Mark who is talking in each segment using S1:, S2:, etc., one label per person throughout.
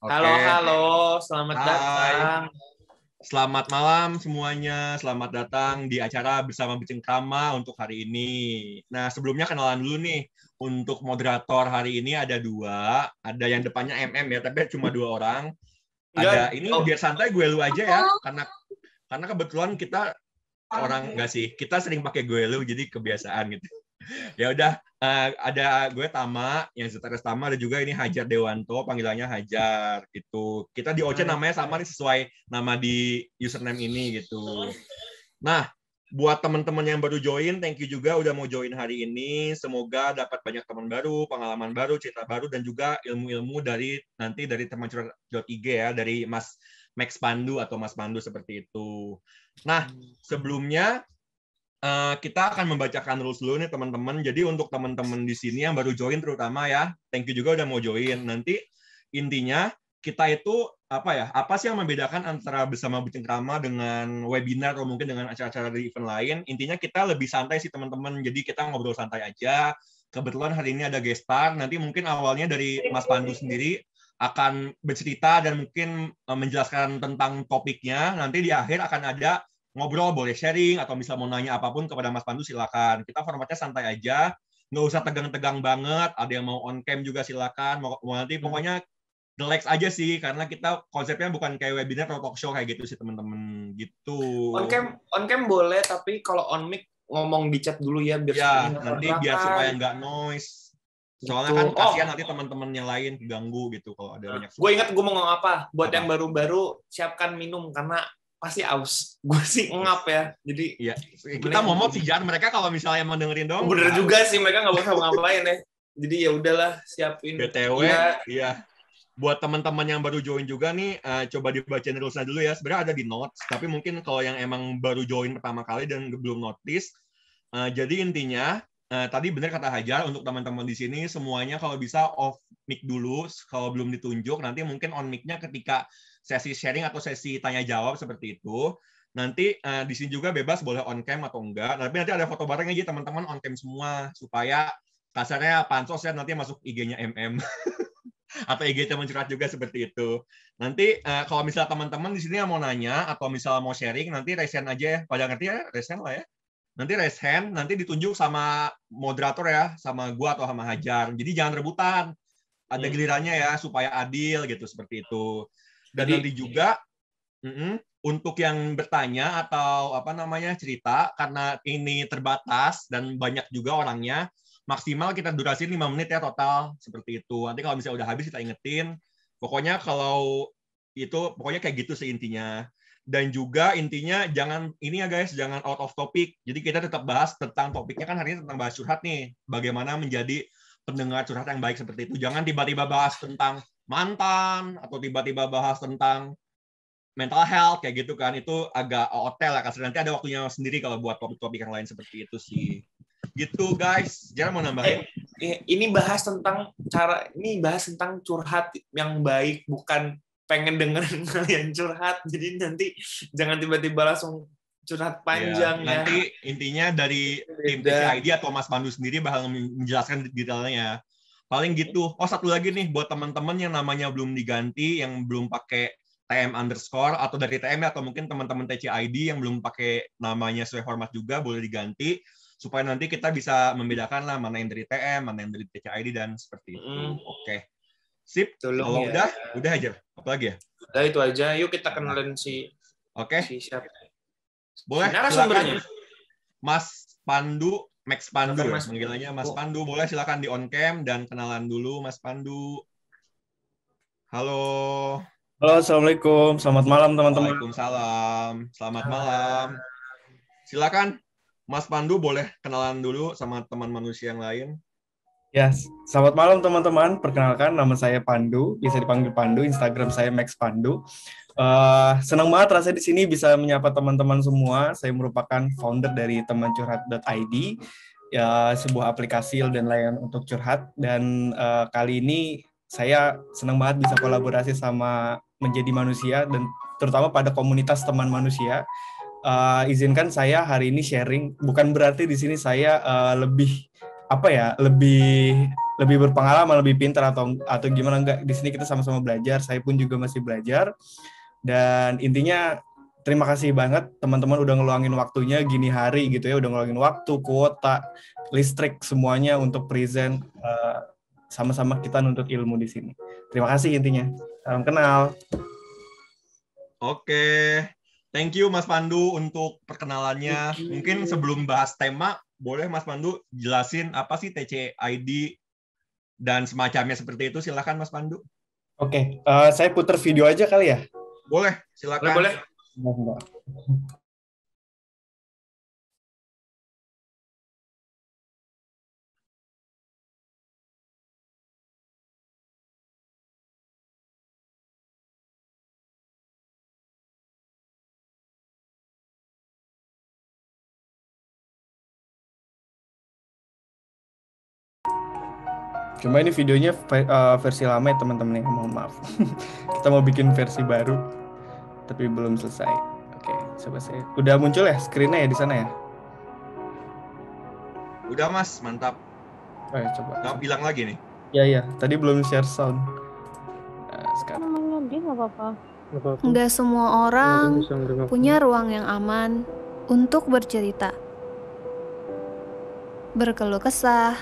S1: Halo,
S2: Oke,
S1: halo, selamat
S2: hai.
S1: datang.
S2: Selamat malam semuanya. Selamat datang di acara Bersama Bercengkrama untuk hari ini. Nah, sebelumnya kenalan dulu nih. Untuk moderator hari ini ada dua. Ada yang depannya MM ya, tapi cuma dua orang. Ada
S1: Enggak,
S2: ini biar santai gue lu aja ya, karena kebetulan kita orang enggak sih, kita sering pakai gue lu jadi kebiasaan gitu. Ya udah, ada gue Tama yang sekretaris Tama, ada juga ini Hajar Dewanto, panggilannya Hajar gitu. Kita di OC namanya sama nih, sesuai nama di username ini gitu. Nah, buat teman-teman yang baru join, thank you juga udah mau join hari ini. Semoga dapat banyak teman baru, pengalaman baru, cerita baru, dan juga ilmu-ilmu dari teman curhat.ig ya, dari Mas Max Pandu atau Mas Pandu seperti itu. Nah, sebelumnya kita akan membacakan rules dulu nih teman-teman. Jadi untuk teman-teman di sini yang baru join terutama ya, thank you juga udah mau join. Nanti intinya kita itu apa ya? Apa sih yang membedakan antara Bersama Bercengkrama dengan webinar atau mungkin dengan acara-acara di event lain? Intinya kita lebih santai sih teman-teman. Jadi kita ngobrol santai aja. Kebetulan hari ini ada guest star. Nanti mungkin awalnya dari Mas Pandu sendiri akan bercerita dan mungkin menjelaskan tentang topiknya. Nanti di akhir akan ada ngobrol, boleh sharing, atau bisa mau nanya apapun kepada Mas Pandu, silakan. Kita formatnya santai aja, nggak usah tegang-tegang banget. Ada yang mau on cam juga silakan. Mau nanti pokoknya relax aja sih, karena kita konsepnya bukan kayak webinar atau talk show kayak gitu sih teman-teman. Gitu.
S1: on cam boleh, tapi kalau on mic ngomong di chat dulu ya, biar
S2: Ya,
S1: semuanya
S2: nanti biar
S1: tabrakan.
S2: supaya nggak noise. Soalnya
S1: Gitu.
S2: kan
S1: Oh,
S2: kasihan nanti teman-teman yang lain keganggu gitu kalau ada banyak
S1: gue
S2: suara.
S1: ingat gue mau ngomong apa. Buat
S2: Apa?
S1: yang baru-baru, siapkan minum, karena pasti aus. Gue sih ngap ya, jadi
S2: Iya, kita mau sih Jan, mereka kalau misalnya mau dengerin dong.
S1: bener juga sih, mereka nggak bisa ngapain ya. Jadi ya udahlah, siapin.
S2: BTW,
S1: Iya.
S2: iya. Buat teman-teman yang baru join juga nih, coba dibacain rulesnya dulu ya. Sebenarnya ada di notes, tapi mungkin kalau yang emang baru join pertama kali dan belum notice, jadi intinya tadi benar kata Hajar, untuk teman-teman di sini semuanya kalau bisa off mic dulu, kalau belum ditunjuk nanti mungkin on mic-nya ketika sesi sharing atau sesi tanya jawab seperti itu. Nanti di sini juga bebas boleh on cam atau enggak. Tapi nanti ada foto bareng aja teman-teman on cam semua supaya kasarnya pansos ya nanti masuk IG-nya MM. Atau IG teman curhat juga seperti itu. Nanti kalau misalnya teman-teman di sini yang mau nanya atau misalnya mau sharing, nanti raise hand aja ya. Pada ngerti ya, raise hand lah ya. Nanti raise hand, nanti ditunjuk sama moderator ya, sama gua atau sama Hajar. Jadi jangan rebutan. Ada gilirannya ya, supaya adil gitu, seperti itu. Dan
S1: Jadi,
S2: nanti juga untuk yang bertanya atau apa namanya cerita, karena ini terbatas dan banyak juga orangnya, maksimal kita durasi 5 menit ya total, seperti itu. Nanti kalau misalnya udah habis kita ingetin. Pokoknya kalau itu pokoknya kayak gitu sih intinya. Dan juga intinya jangan ini ya guys, jangan out of topic. Jadi kita tetap bahas tentang topiknya, kan hari ini tentang bahas curhat nih. Bagaimana menjadi pendengar curhat yang baik seperti itu. Jangan tiba-tiba bahas tentang mantan atau tiba-tiba bahas tentang mental health kayak gitu kan, itu agak hotel lah kasih. Nanti ada waktunya sendiri kalau buat topik-topik yang lain seperti itu sih. Gitu guys. Jangan mau nambahin?
S1: ini bahas tentang curhat yang baik, bukan pengen dengerin kalian curhat. Jadi nanti jangan tiba-tiba langsung curhat panjang ya.
S2: Nanti intinya dari tim TCID atau Mas Pandu sendiri bakal menjelaskan detailnya. Paling gitu. Oh, satu lagi nih buat teman-teman yang namanya belum diganti, yang belum pakai TM underscore atau dari TM atau mungkin teman-teman TCID yang belum pakai namanya sesuai format juga boleh diganti supaya nanti kita bisa membedakan lah mana yang dari TM, mana yang dari TCID dan seperti itu. Oke. Sip. Kalau
S1: ya.
S2: udah aja. Apa lagi ya?
S1: Udah itu aja. Yuk kita kenalin si siapa.
S2: Boleh, silakan. Mas Pandu, Max Pandu ya, panggilannya Mas Pandu. Boleh silakan di on cam dan kenalan dulu Mas Pandu. Halo.
S3: Halo, Assalamualaikum. Selamat malam, teman-teman.
S2: Waalaikumsalam. Selamat malam. Silakan, Mas Pandu boleh kenalan dulu sama teman manusia yang lain.
S3: Ya, selamat malam, teman-teman. Perkenalkan, nama saya Pandu. Bisa dipanggil Pandu. Instagram saya Max Pandu. Senang banget rasanya di sini bisa menyapa teman-teman semua. Saya merupakan founder dari temancurhat.id, ya, sebuah aplikasi dan layanan untuk curhat. Dan kali ini saya senang banget bisa kolaborasi sama Menjadi Manusia dan terutama pada komunitas teman manusia. Izinkan saya hari ini sharing. Bukan berarti di sini saya lebih lebih berpengalaman, lebih pintar atau gimana, enggak. Di sini kita sama-sama belajar, saya pun juga masih belajar. Dan intinya terima kasih banget teman-teman udah ngeluangin waktunya gini hari gitu ya, udah ngeluangin waktu, kuota, listrik semuanya untuk present, sama-sama kita nuntut ilmu di sini. Terima kasih intinya. Salam kenal.
S2: Oke. Thank you Mas Pandu untuk perkenalannya. Mungkin sebelum bahas tema, boleh Mas Pandu jelasin apa sih TCID dan semacamnya seperti itu? Silakan Mas Pandu.
S3: Oke, saya putar video aja kali ya.
S2: Boleh, silakan.
S1: Boleh.
S3: Bentar. Cuma ini videonya versi lama ya teman-teman ya, mohon maaf. Kita mau bikin versi baru, tapi belum selesai. Oke, coba saya. Udah muncul ya screen-nya ya di sana ya?
S2: Udah Mas, mantap.
S3: Oh ya, coba.
S2: Nggak bilang lagi nih.
S3: Ya, tadi belum share sound. Nah, sekarang.
S4: Nggak apa-apa. Nggak semua orang punya ruang yang aman untuk bercerita, berkeluh kesah,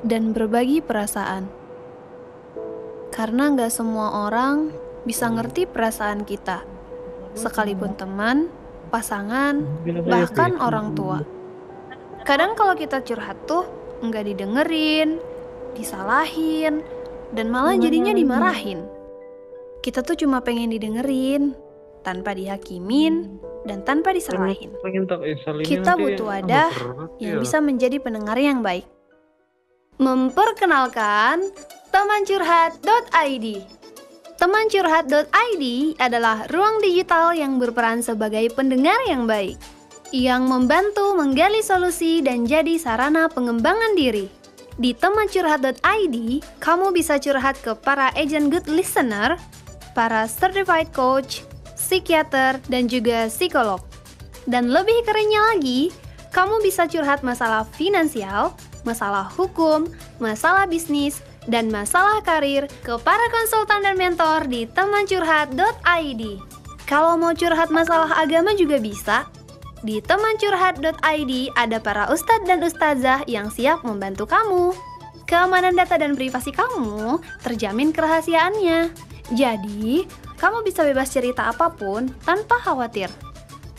S4: dan berbagi perasaan. Karena nggak semua orang bisa ngerti perasaan kita, sekalipun teman, pasangan, bahkan orang tua. Kadang kalau kita curhat tuh nggak didengerin, disalahin, dan malah jadinya dimarahin. Kita tuh cuma pengen didengerin, tanpa dihakimin, dan tanpa disalahin. Kita butuh wadah yang bisa menjadi pendengar yang baik. Memperkenalkan temancurhat.id. Temancurhat.id adalah ruang digital yang berperan sebagai pendengar yang baik, yang membantu menggali solusi dan jadi sarana pengembangan diri. Di temancurhat.id, kamu bisa curhat ke para agent good listener, para certified coach, psikiater, dan juga psikolog. Dan lebih kerennya lagi, kamu bisa curhat masalah finansial, masalah hukum, masalah bisnis, dan masalah karir ke para konsultan dan mentor di temancurhat.id. Kalau mau curhat masalah agama juga bisa. Di temancurhat.id ada para ustadz dan ustazah yang siap membantu kamu. Keamanan data dan privasi kamu terjamin kerahasiaannya. Jadi, kamu bisa bebas cerita apapun tanpa khawatir.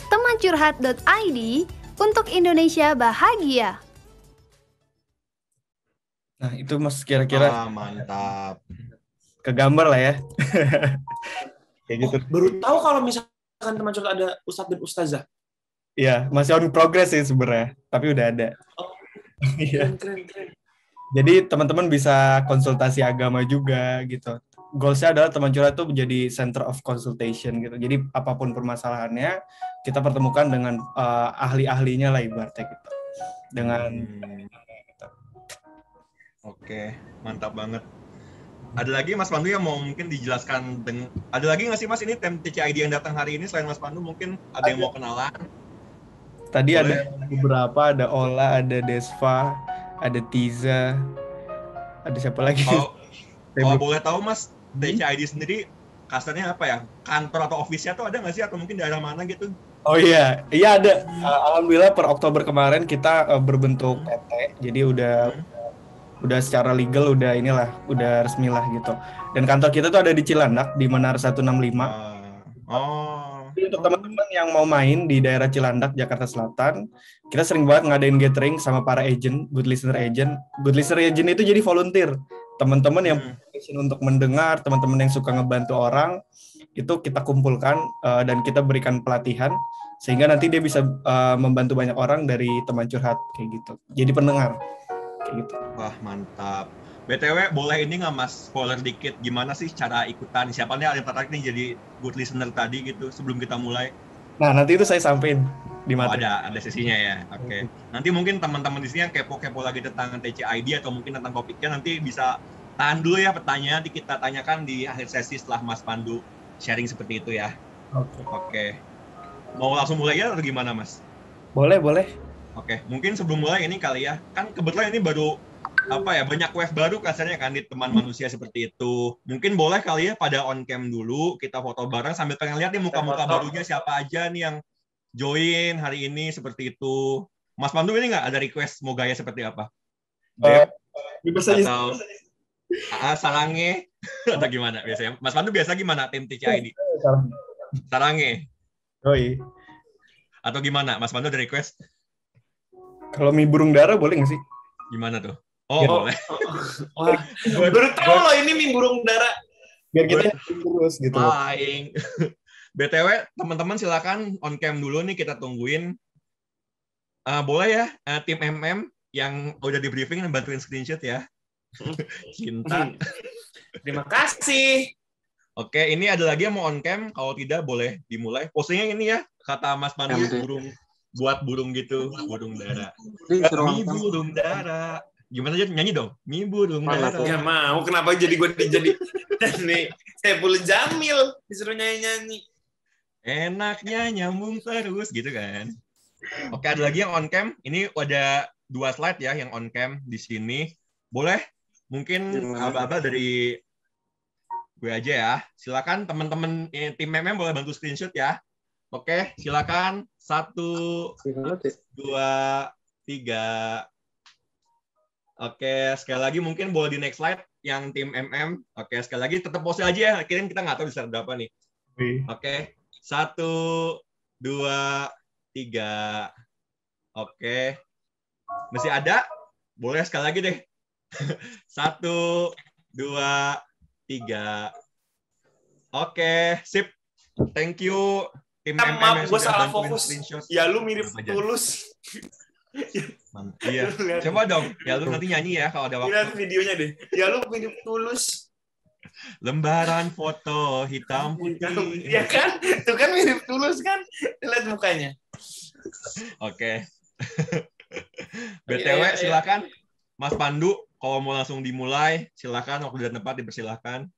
S4: Temancurhat.id untuk Indonesia bahagia.
S3: Nah, itu Mas kira-kira
S2: mantap.
S3: kegambar lah ya. Kayak gitu.
S1: Baru tahu kalau misalkan teman curhat ada ustadz dan ustazah.
S3: Iya, masih on progress sih sebenarnya, tapi udah ada. Iya.
S1: Keren.
S3: Jadi teman-teman bisa konsultasi agama juga gitu. Goals-nya adalah teman curhat itu menjadi center of consultation gitu. Jadi apapun permasalahannya, kita pertemukan dengan ahli-ahlinya lah ibaratnya gitu. Dengan
S2: Oke, mantap banget. Ada lagi Mas Pandu yang mau mungkin dijelaskan ada lagi nggak sih Mas ini TCID yang datang hari ini selain Mas Pandu mungkin ada yang mau kenalan?
S3: Tadi
S2: boleh?
S3: Ada beberapa, ada Ola, ada Desva, ada Tiza, ada siapa lagi?
S2: Kalau boleh tahu Mas, TCID sendiri kasarnya apa ya? Kantor atau office-nya tuh ada nggak sih atau mungkin daerah mana gitu?
S3: Oh iya ada. Alhamdulillah per Oktober kemarin kita berbentuk PT, jadi udah secara legal udah resmi lah gitu. Dan kantor kita tuh ada di Cilandak di Menara 165. Jadi untuk teman-teman yang mau main di daerah Cilandak, Jakarta Selatan, kita sering banget ngadain gathering sama para agent, good listener agent. Good listener agent itu jadi volunteer. Teman-teman yang passion untuk mendengar, teman-teman yang suka ngebantu orang, itu kita kumpulkan dan kita berikan pelatihan sehingga nanti dia bisa membantu banyak orang dari teman curhat kayak gitu. Jadi pendengar. Gitu.
S2: Wah mantap. BTW boleh ini nggak Mas spoiler dikit gimana sih cara ikutan? Siapa nih yang tertarik nih jadi good listener tadi gitu sebelum kita mulai?
S3: Nah nanti itu saya sampein di materi.
S2: Ada sesinya ya. Oke. Nanti mungkin teman-teman di sini yang kepo-kepo lagi tentang TCID atau mungkin tentang topiknya nanti bisa tahan dulu ya pertanyaan nanti kita tanyakan di akhir sesi setelah Mas Pandu sharing seperti itu ya. Oke. Mau langsung mulai ya atau gimana Mas?
S3: Boleh.
S2: Oke, mungkin sebelum mulai ini kali ya, kan kebetulan ini baru apa ya, banyak wave baru kasarnya kan di teman manusia seperti itu. Mungkin boleh kali ya pada on cam dulu kita foto bareng sambil pengen lihat nih muka-muka barunya siapa aja nih yang join hari ini seperti itu. Mas Pandu ini nggak ada request mau gaya seperti apa? Dep
S3: Bebas aja.
S2: atau sarange atau gimana biasanya? Mas Pandu biasa gimana tim TCID? Sarange
S3: Yoi.
S2: atau gimana? Mas Pandu ada request?
S3: Kalau mie burung dara boleh nggak sih?
S2: Gimana tuh? Oh, boleh.
S1: Wah, baru tahu loh ini mie burung dara.
S3: Biar kita terus gitu.
S2: Flying. BTW, teman-teman silakan on cam dulu nih, kita tungguin. Boleh ya, tim MM yang udah di briefing bantuin screenshot ya. Cinta.
S1: Terima kasih.
S2: Oke, ini ada lagi yang mau on cam. Kalau tidak, boleh dimulai. Postingnya ini ya, kata Mas Pandu, burung buat burung gitu, burung dara. Mi burung dara. Gimana aja nyanyi dong? Mi burung dara.
S1: Ya mau, kenapa jadi gue jadi nih Saiful Jamil disuruh nyanyi-nyanyi.
S2: Enaknya nyambung terus gitu kan. Oke, ada lagi yang on cam. Ini ada 2 slide ya yang on cam di sini. Boleh? Mungkin aba-aba dari gue aja ya. Silakan teman-teman tim MM boleh bantu screenshot ya. Oke, silakan. 1, 2, 3. Oke, sekali lagi mungkin boleh di next slide yang tim MM. Oke, sekali lagi tetap pose aja ya. Kirim kita nggak tahu bisa berapa nih. Oke, 1, 2, 3. Oke. Masih ada? Boleh sekali lagi deh. 1, 2, 3. Oke, sip. Thank you. Tim MM
S1: Maaf,
S2: yang
S1: gue
S2: sudah
S1: salah
S2: bantuin
S1: fokus.
S2: screenshot.
S1: Ya lu mirip Tulus.
S2: Iya. Coba dong. Ya lu nanti nyanyi ya kalau ada waktu.
S1: Lihat videonya deh. Ya lu mirip Tulus.
S2: Lembaran foto hitam putih.
S1: Ya kan? Itu kan mirip Tulus kan? Lihat mukanya.
S2: Oke. BTW silakan Mas Pandu kalau mau langsung dimulai silakan, waktu dan tempat dipersilakan.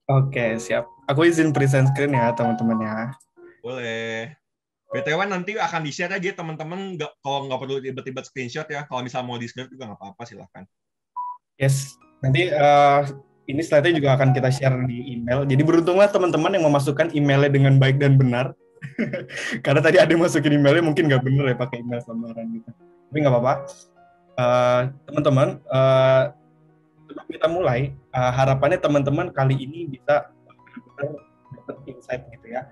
S3: Oke, siap. Aku izin present screen ya teman-teman ya.
S2: Boleh. BTW nanti akan di-share aja teman-teman, kalau nggak perlu tiba-tiba screenshot ya. Kalau misal mau di-share juga nggak apa-apa, silakan.
S3: Yes. Nanti ini slide-nya juga akan kita share di email. Jadi beruntunglah teman-teman yang memasukkan emailnya dengan baik dan benar. Karena tadi ada yang masukin emailnya mungkin nggak benar ya pakai email samaran gitu. Tapi nggak apa-apa. Teman-teman, sebelum kita mulai, harapannya teman-teman kali ini bisa dapat insight gitu ya.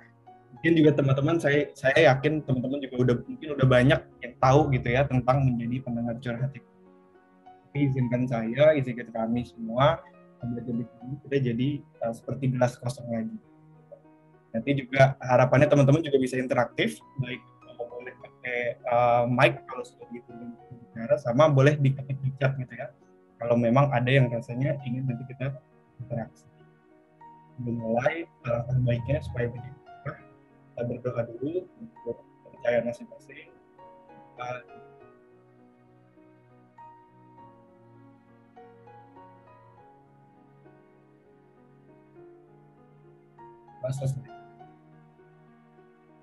S3: Mungkin juga teman-teman, saya yakin teman-teman juga mungkin udah banyak yang tahu gitu ya tentang menjadi pendengar curhat. Tapi izinkan kami semua kita jadi seperti gelas kosong lagi. Nanti juga harapannya teman-teman juga bisa interaktif, baik boleh pakai mic kalau sudah bicara, sama boleh diketik di chat gitu ya. Kalau memang ada yang rasanya ingin nanti kita interaksi. Mulai baiknya supaya begitu. Kita berdoa dulu untuk kepercayaan masing-masing.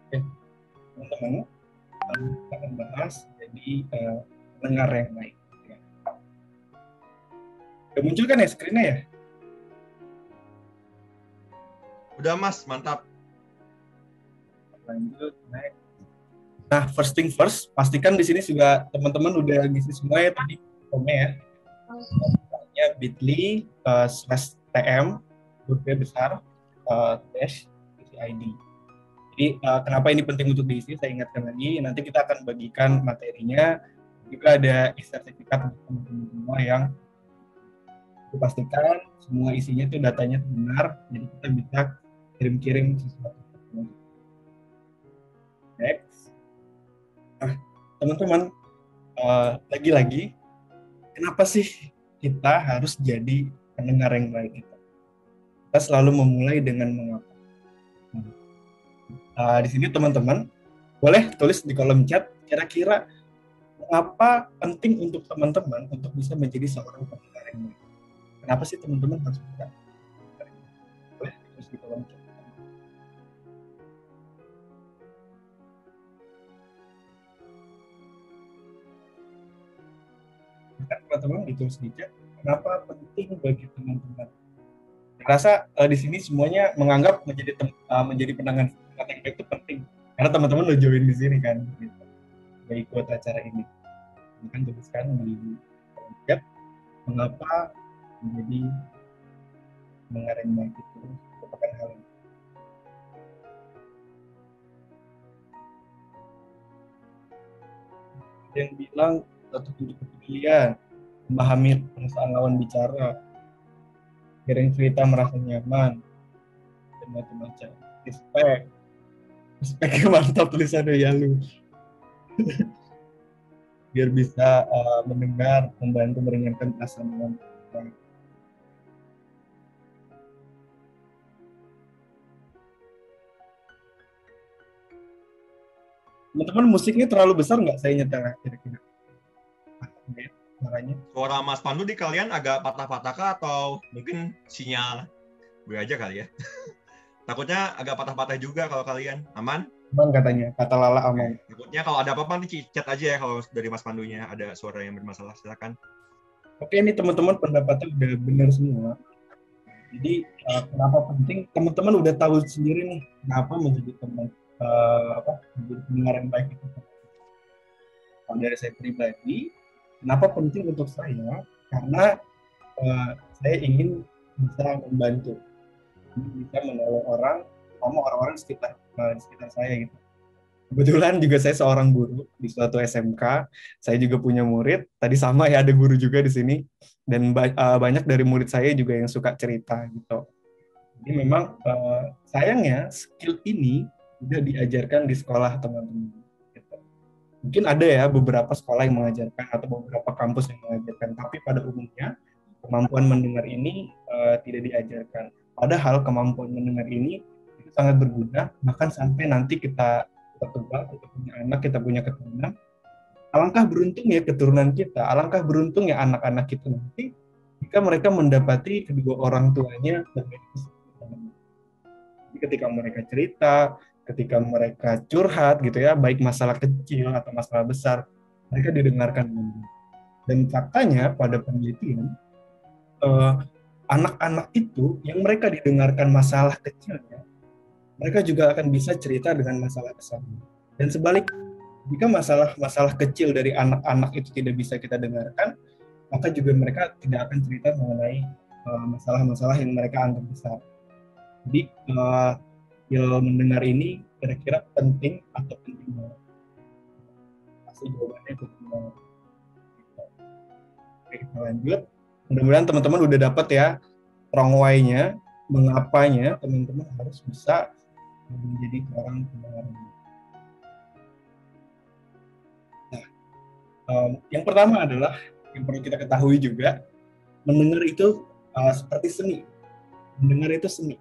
S3: Oke, teman-teman, kita akan bahas jadi pendengar yang baik. Udah muncul kan ya screen-nya ya?
S2: Udah Mas, mantap.
S3: Lanjut, next. Nah, first thing first, pastikan di sini juga teman-teman udah ngisi semua ya tadi formnya ya. bit.ly/tm hurufnya besar -TCID. Jadi kenapa ini penting untuk diisi? Saya ingatkan lagi, nanti kita akan bagikan materinya. Juga ada sertifikat untuk teman-teman semua yang dipastikan semua isinya itu datanya benar, jadi kita bisa kirim-kirim sesuatu. Next. Nah, teman-teman, lagi-lagi, kenapa sih kita harus jadi pendengar yang baik itu? Kita selalu memulai dengan mengapa. Di sini teman-teman boleh tulis di kolom chat kira-kira mengapa penting untuk teman-teman untuk bisa menjadi seorang pendengar yang baik. Kenapa sih teman-teman harus bisa? Boleh tulis di kolom chat. teman-teman ditulis di chat, kenapa penting bagi teman-teman. Saya rasa di sini semuanya menganggap menjadi pendengar yang baik itu penting. Karena teman-teman udah join di sini kan, gitu. Udah ikut acara ini. Kan tuliskan di chat, mengapa menjadi pendengar yang baik itu merupakan hal yang yang bilang satu tunjuk kepedulian, memahami perasaan lawan bicara, kirim cerita merasa nyaman, dan macam-macam. Respect mantap tulisannya ya lu. Biar bisa mendengar, membantu meringankan perasaan lawan. Teman-teman, musiknya terlalu besar nggak saya nyetel kira-kira?
S2: Suara Mas Pandu di kalian agak patah-patah kah atau mungkin sinyal gue aja kali ya? Takutnya agak patah-patah juga kalau kalian. Aman?
S3: Aman katanya, kata Lala aman.
S2: Takutnya kalau ada apa-apa nanti chat aja ya kalau dari Mas Pandunya ada suara yang bermasalah, silakan.
S3: Oke, ini teman-teman pendapatnya udah benar semua. Jadi kenapa penting? Teman-teman udah tahu sendiri nih kenapa menjadi menjadi pendengar yang baik itu. Kalau dari saya pribadi, kenapa penting untuk saya? Karena saya ingin bisa membantu, bisa menolong orang-orang di sekitar saya gitu. Kebetulan juga saya seorang guru di suatu SMK. Saya juga punya murid. Tadi sama ya, ada guru juga di sini. Dan banyak dari murid saya juga yang suka cerita gitu. Jadi memang sayangnya skill ini udah diajarkan di sekolah teman-teman. Gitu. Mungkin ada ya beberapa sekolah yang mengajarkan atau beberapa kampus yang mengajarkan. Tapi pada umumnya kemampuan mendengar ini tidak diajarkan. Padahal kemampuan mendengar ini itu sangat berguna. Bahkan sampai nanti kita tua, kita punya anak, kita punya keturunan. Alangkah beruntung ya keturunan kita, alangkah beruntung ya anak-anak kita nanti jika mereka mendapati kedua orang tuanya bermedis. Jadi ketika mereka cerita, ketika mereka curhat gitu ya, baik masalah kecil atau masalah besar, mereka didengarkan. Dan faktanya pada penelitian, anak-anak itu yang mereka didengarkan masalah kecilnya, mereka juga akan bisa cerita dengan masalah besarnya. Dan sebaliknya, jika masalah kecil dari anak-anak itu tidak bisa kita dengarkan, maka juga mereka tidak akan cerita mengenai masalah-masalah yang mereka anggap besar. Jadi, skill mendengar ini kira-kira penting atau penting banget? Pasti jawabannya penting banget. Oke, kita lanjut. Mudah-mudahan teman-teman udah dapat ya wrong way-nya, mengapanya teman-teman harus bisa menjadi orang pendengar. Yang pertama adalah yang perlu kita ketahui juga, mendengar itu seperti seni. Mendengar itu seni.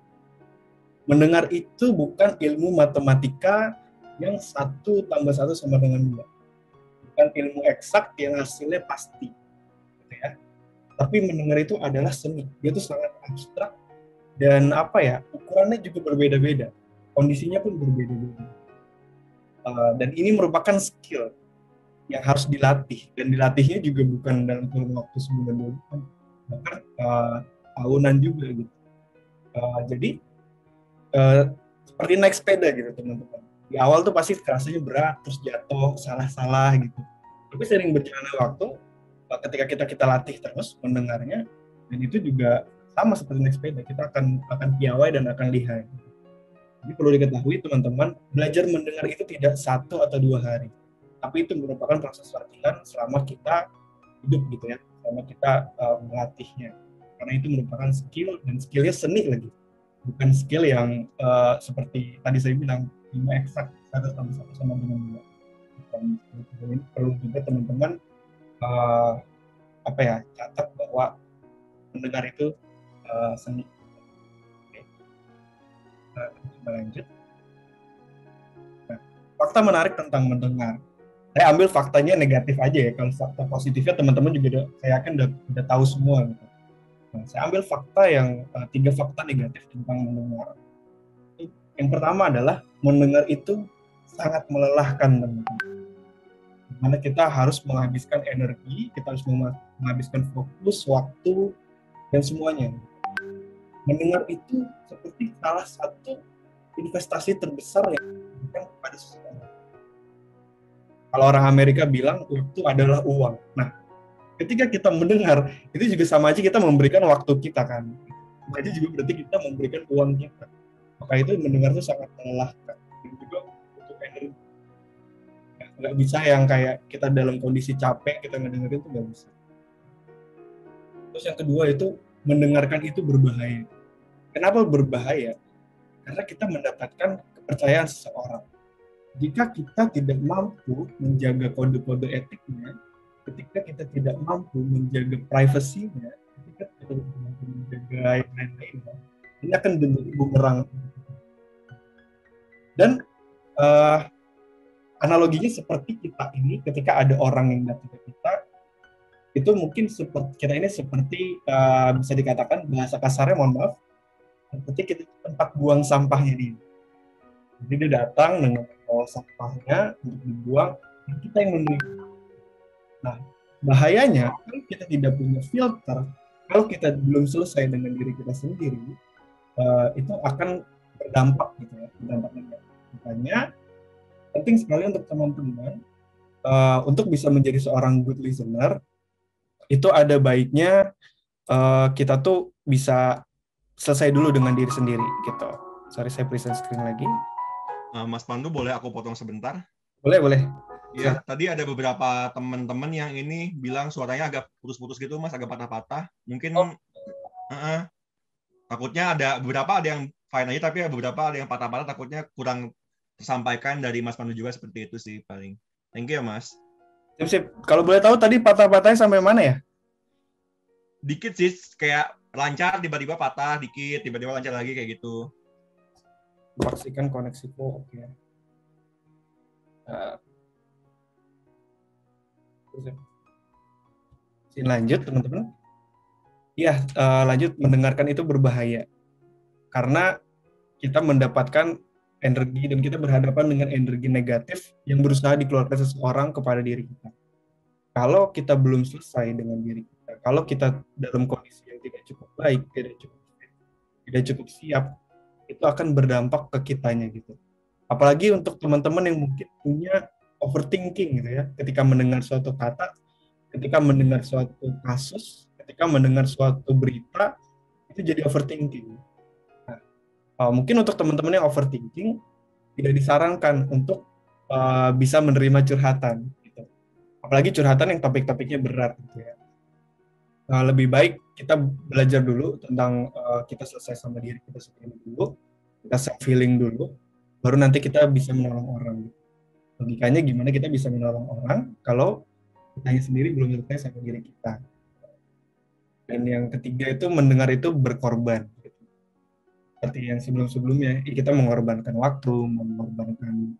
S3: Mendengar itu bukan ilmu matematika yang 1 tambah 1 sama dengan 2. Bukan ilmu eksak yang hasilnya pasti. Gitu ya. Tapi mendengar itu adalah seni. Dia itu sangat abstrak dan ukurannya juga berbeda-beda. Kondisinya pun berbeda-beda. Dan ini merupakan skill yang harus dilatih, dan dilatihnya juga bukan dalam kurun waktu sebulan 2 bulan, bahkan tahunan juga gitu. Jadi seperti naik sepeda gitu teman-teman. Di awal tuh pasti rasanya berat, terus jatuh, salah-salah gitu. Tapi sering berjalannya waktu, ketika kita latih terus mendengarnya, dan itu juga sama seperti naik sepeda, kita akan piawai dan akan lihai. Jadi perlu diketahui teman-teman, belajar mendengar itu tidak 1 atau 2 hari. Tapi itu merupakan proses latihan selama kita hidup gitu ya, selama kita melatihnya. Karena itu merupakan skill, dan skillnya seni lagi. Bukan skill yang seperti tadi saya bilang, 5 eksak, 1 tambah 1 sama dengan 2. Dan perlu juga teman-teman catat bahwa mendengar itu seni. Oke. Kita lanjut. Nah, fakta menarik tentang mendengar. Saya ambil faktanya negatif aja ya. Kalau fakta positifnya teman-teman juga saya yakin udah tahu semua gitu. Nah, saya ambil fakta yang 3 fakta negatif tentang mendengar. Yang pertama adalah mendengar itu sangat melelahkan teman-teman. Karena kita harus menghabiskan energi, kita harus menghabiskan fokus, waktu, dan semuanya. Mendengar itu seperti salah satu investasi terbesar yang diberikan kepada seseorang. Kalau orang Amerika bilang waktu adalah uang. Nah, ketika kita mendengar, itu juga sama aja kita memberikan waktu kita kan. Itu juga berarti kita memberikan uang kita. Maka itu mendengar itu sangat melelahkan. Dan juga untuk energi. Nggak bisa yang kayak kita dalam kondisi capek, kita ngedengerin itu nggak bisa. Terus yang kedua itu, mendengarkan itu berbahaya. Kenapa berbahaya? Karena kita mendapatkan kepercayaan seseorang. Jika kita tidak mampu menjaga kode-kode etiknya, ketika kita tidak mampu menjaga privasinya, ketika kita tidak mampu menjaga yang lain-lainnya, ini akan menjadi bumerang. Dan analoginya seperti kita ini, ketika ada orang yang datang ke kita, itu mungkin seperti kita ini seperti bisa dikatakan bahasa kasarnya, mohon maaf, seperti kita tempat buang sampahnya dia. Jadi dia datang dengan sampahnya untuk dibuang, dan kita yang menerima. Nah, bahayanya kalau kita tidak punya filter, kalau kita belum selesai dengan diri kita sendiri, itu akan berdampak gitu ya, berdampak negatif. Makanya penting sekali untuk teman-teman untuk bisa menjadi seorang good listener, itu ada baiknya kita tuh bisa selesai dulu dengan diri sendiri gitu. Sorry, saya present screen lagi.
S2: Mas Pandu, boleh aku potong sebentar?
S3: Boleh, boleh.
S2: Ya, tadi ada beberapa teman-teman yang ini bilang suaranya agak putus-putus gitu, Mas, agak patah-patah. Mungkin takutnya ada beberapa ada yang fine aja, tapi beberapa ada yang patah-patah, takutnya kurang tersampaikan dari Mas Pandu juga, seperti itu sih paling. Thank you ya, Mas.
S3: Sip. Kalau boleh tahu tadi patah-patahnya sampai mana ya?
S2: Dikit sih, kayak lancar, tiba-tiba patah, dikit, tiba-tiba lancar lagi, kayak gitu.
S3: Pastikan koneksiku oke. Lanjut teman-teman. Ya, lanjut. Mendengarkan itu berbahaya karena kita mendapatkan energi dan kita berhadapan dengan energi negatif yang berusaha dikeluarkan seseorang kepada diri kita. Kalau kita belum selesai dengan diri kita, kalau kita dalam kondisi yang tidak cukup baik, tidak cukup siap, itu akan berdampak ke kitanya gitu. Apalagi untuk teman-teman yang mungkin punya overthinking gitu ya, ketika mendengar suatu kata, ketika mendengar suatu kasus, ketika mendengar suatu berita, itu jadi overthinking. Nah, mungkin untuk teman-teman yang overthinking, tidak disarankan untuk bisa menerima curhatan gitu. Apalagi curhatan yang topik-topiknya berat gitu ya. Lebih baik kita belajar dulu tentang kita selesai sama diri kita sendiri dulu, kita self healing dulu, baru nanti kita bisa menolong orang. Logikanya gimana kita bisa menolong orang kalau kita sendiri belum selesai sama diri kita. Dan yang ketiga itu mendengar itu berkorban. Seperti yang sebelum-sebelumnya, kita mengorbankan waktu, mengorbankan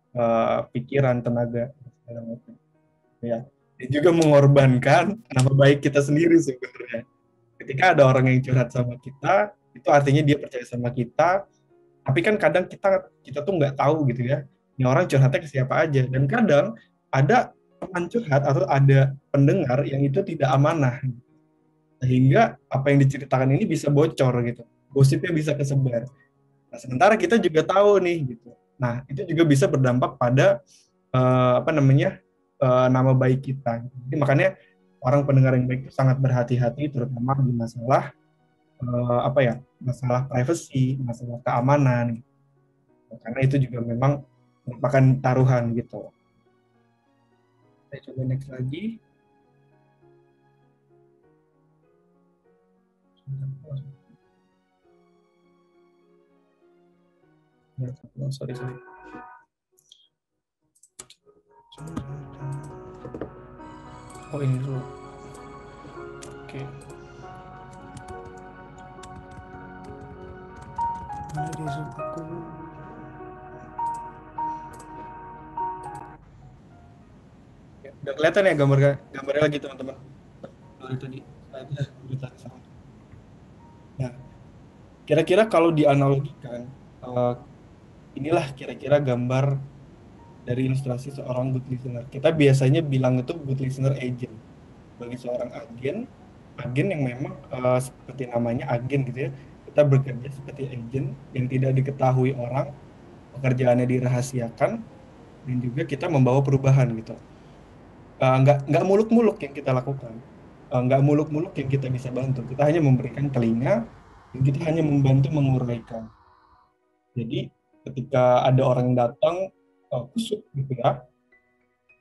S3: pikiran, tenaga, segala macam. Ya. Dan juga mengorbankan nama baik kita sendiri sebenarnya. Ketika ada orang yang curhat sama kita, itu artinya dia percaya sama kita. Tapi kan kadang kita tuh nggak tahu gitu ya, ini orang curhatnya ke siapa aja. Dan kadang ada teman curhat atau ada pendengar yang itu tidak amanah, sehingga apa yang diceritakan ini bisa bocor gitu, gosipnya bisa kesebar. Nah, sementara kita juga tahu nih gitu. Nah, itu juga bisa berdampak pada nama baik kita. Jadi makanya orang pendengar yang baik itu sangat berhati-hati, terutama di masalah masalah privacy, masalah keamanan. Karena itu juga memang merupakan taruhan gitu. Saya coba next lagi. Sorry. Oh, ini dulu. Oke. Mana dia Zoom-ku? Ya, udah kelihatan ya gambarnya lagi teman-teman. Tadi. Nah, kira-kira kalau dianalogikan, inilah kira-kira gambar dari ilustrasi seorang good listener. Kita biasanya bilang itu good listener agent. Bagi seorang agen, agen yang memang seperti namanya agen gitu ya, kita bekerja seperti agent yang tidak diketahui orang, pekerjaannya dirahasiakan, dan juga kita membawa perubahan gitu. Nggak muluk-muluk yang kita lakukan, nggak muluk-muluk yang kita bisa bantu. Kita hanya memberikan telinga, dan kita hanya membantu menguraikan. Jadi ketika ada orang yang datang kusut gitu ya,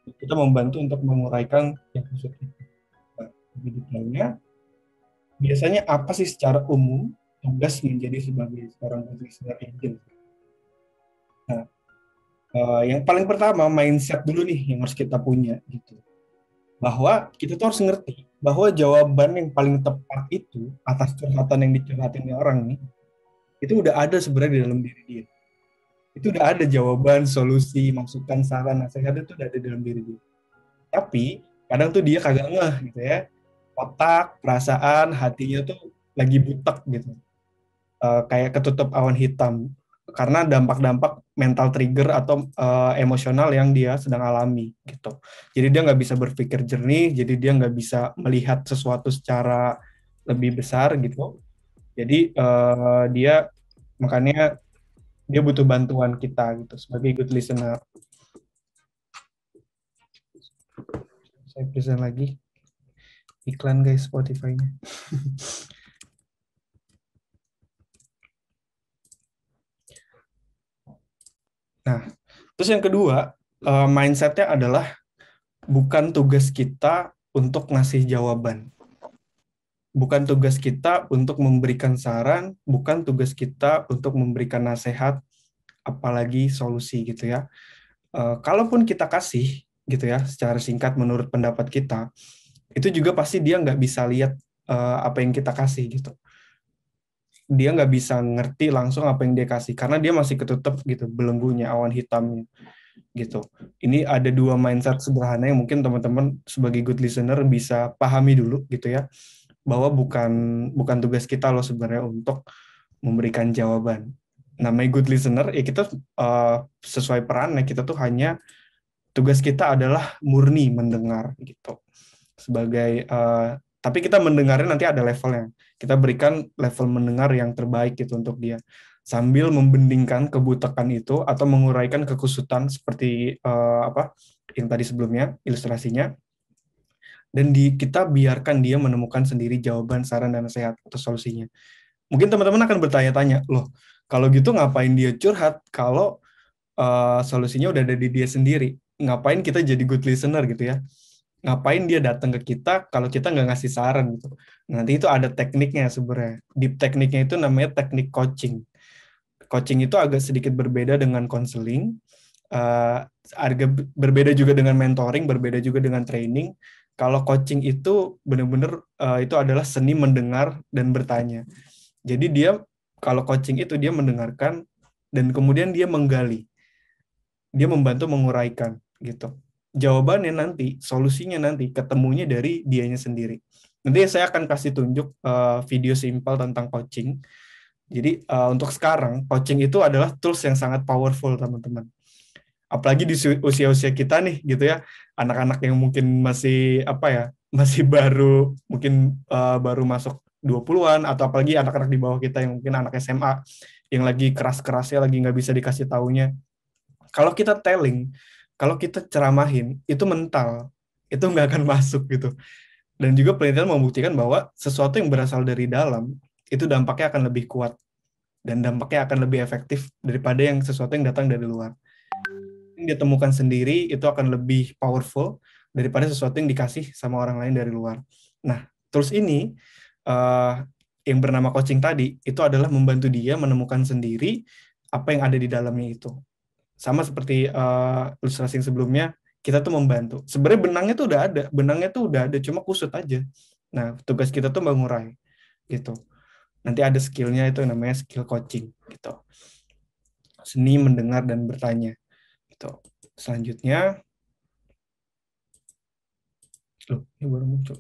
S3: kita membantu untuk menguraikan yang kusut itu. Nah, lebih detailnya, biasanya apa sih secara umum tugas menjadi sebagai seorang good listener agent? Nah, yang paling pertama mindset dulu nih yang harus kita punya gitu. Bahwa kita tuh harus ngerti bahwa jawaban yang paling tepat itu atas curhatan yang dicurhatin orang nih, itu udah ada sebenarnya di dalam diri dia. Itu udah ada jawaban, solusi, masukan, saran, nasihat itu udah ada di dalam diri dia. Tapi kadang tuh dia kagak ngeh gitu ya. Otak, perasaan, hatinya tuh lagi butek gitu. Kayak ketutup awan hitam karena dampak-dampak mental trigger atau emosional yang dia sedang alami gitu. Jadi dia nggak bisa berpikir jernih, jadi dia nggak bisa melihat sesuatu secara lebih besar gitu. Jadi dia makanya dia butuh bantuan kita gitu sebagai good listener. Saya present lagi iklan guys Spotify-nya. Nah, terus yang kedua, mindset-nya adalah bukan tugas kita untuk ngasih jawaban. Bukan tugas kita untuk memberikan saran, bukan tugas kita untuk memberikan nasihat, apalagi solusi gitu ya. Kalaupun kita kasih gitu ya, secara singkat menurut pendapat kita, itu juga pasti dia nggak bisa lihat apa yang kita kasih gitu. Dia nggak bisa ngerti langsung apa yang dia kasih karena dia masih ketutup gitu belenggunya, awan hitamnya gitu. Ini ada dua mindset sederhana yang mungkin teman-teman sebagai good listener bisa pahami dulu gitu ya, bahwa bukan tugas kita loh sebenarnya untuk memberikan jawaban. Namanya good listener ya kita sesuai perannya, kita tuh hanya tugas kita adalah murni mendengar gitu. Sebagai tapi kita mendengarnya nanti ada levelnya. Kita berikan level mendengar yang terbaik gitu untuk dia. Sambil membandingkan kebutekan itu atau menguraikan kekusutan seperti apa yang tadi sebelumnya ilustrasinya. Dan kita biarkan dia menemukan sendiri jawaban, saran, dan nasihat atau solusinya. Mungkin teman-teman akan bertanya-tanya, loh kalau gitu ngapain dia curhat kalau solusinya udah ada di dia sendiri? Ngapain kita jadi good listener gitu ya? Ngapain dia datang ke kita kalau kita nggak ngasih saran gitu. Nanti itu ada tekniknya sebenarnya. Deep tekniknya itu namanya teknik coaching. Coaching itu agak sedikit berbeda dengan konseling, agak berbeda juga dengan mentoring, berbeda juga dengan training. Kalau coaching itu benar-benar itu adalah seni mendengar dan bertanya. Jadi dia kalau coaching itu dia mendengarkan dan kemudian dia menggali. Dia membantu menguraikan gitu. Jawabannya nanti, solusinya nanti ketemunya dari dianya sendiri. Nanti saya akan kasih tunjuk video simpel tentang coaching. Jadi untuk sekarang, coaching itu adalah tools yang sangat powerful, teman-teman. Apalagi di usia-usia kita nih, gitu ya. Anak-anak yang mungkin masih, masih baru, mungkin baru masuk 20-an, atau apalagi anak-anak di bawah kita yang mungkin anak SMA, yang lagi keras-kerasnya, lagi nggak bisa dikasih taunya. Kalau kita telling, kalau kita ceramahin, itu mental, itu nggak akan masuk gitu. Dan juga penelitian membuktikan bahwa sesuatu yang berasal dari dalam, itu dampaknya akan lebih kuat. Dan dampaknya akan lebih efektif daripada yang sesuatu yang datang dari luar. Yang ditemukan sendiri, itu akan lebih powerful daripada sesuatu yang dikasih sama orang lain dari luar. Nah, tools ini, yang bernama coaching tadi, itu adalah membantu dia menemukan sendiri apa yang ada di dalamnya itu. Sama seperti ilustrasi yang sebelumnya, kita tuh membantu. Sebenarnya benangnya tuh udah ada, cuma kusut aja. Nah, tugas kita tuh mengurai, gitu. Nanti ada skillnya itu namanya skill coaching, gitu. Seni mendengar dan bertanya, gitu. Selanjutnya, ini baru muncul.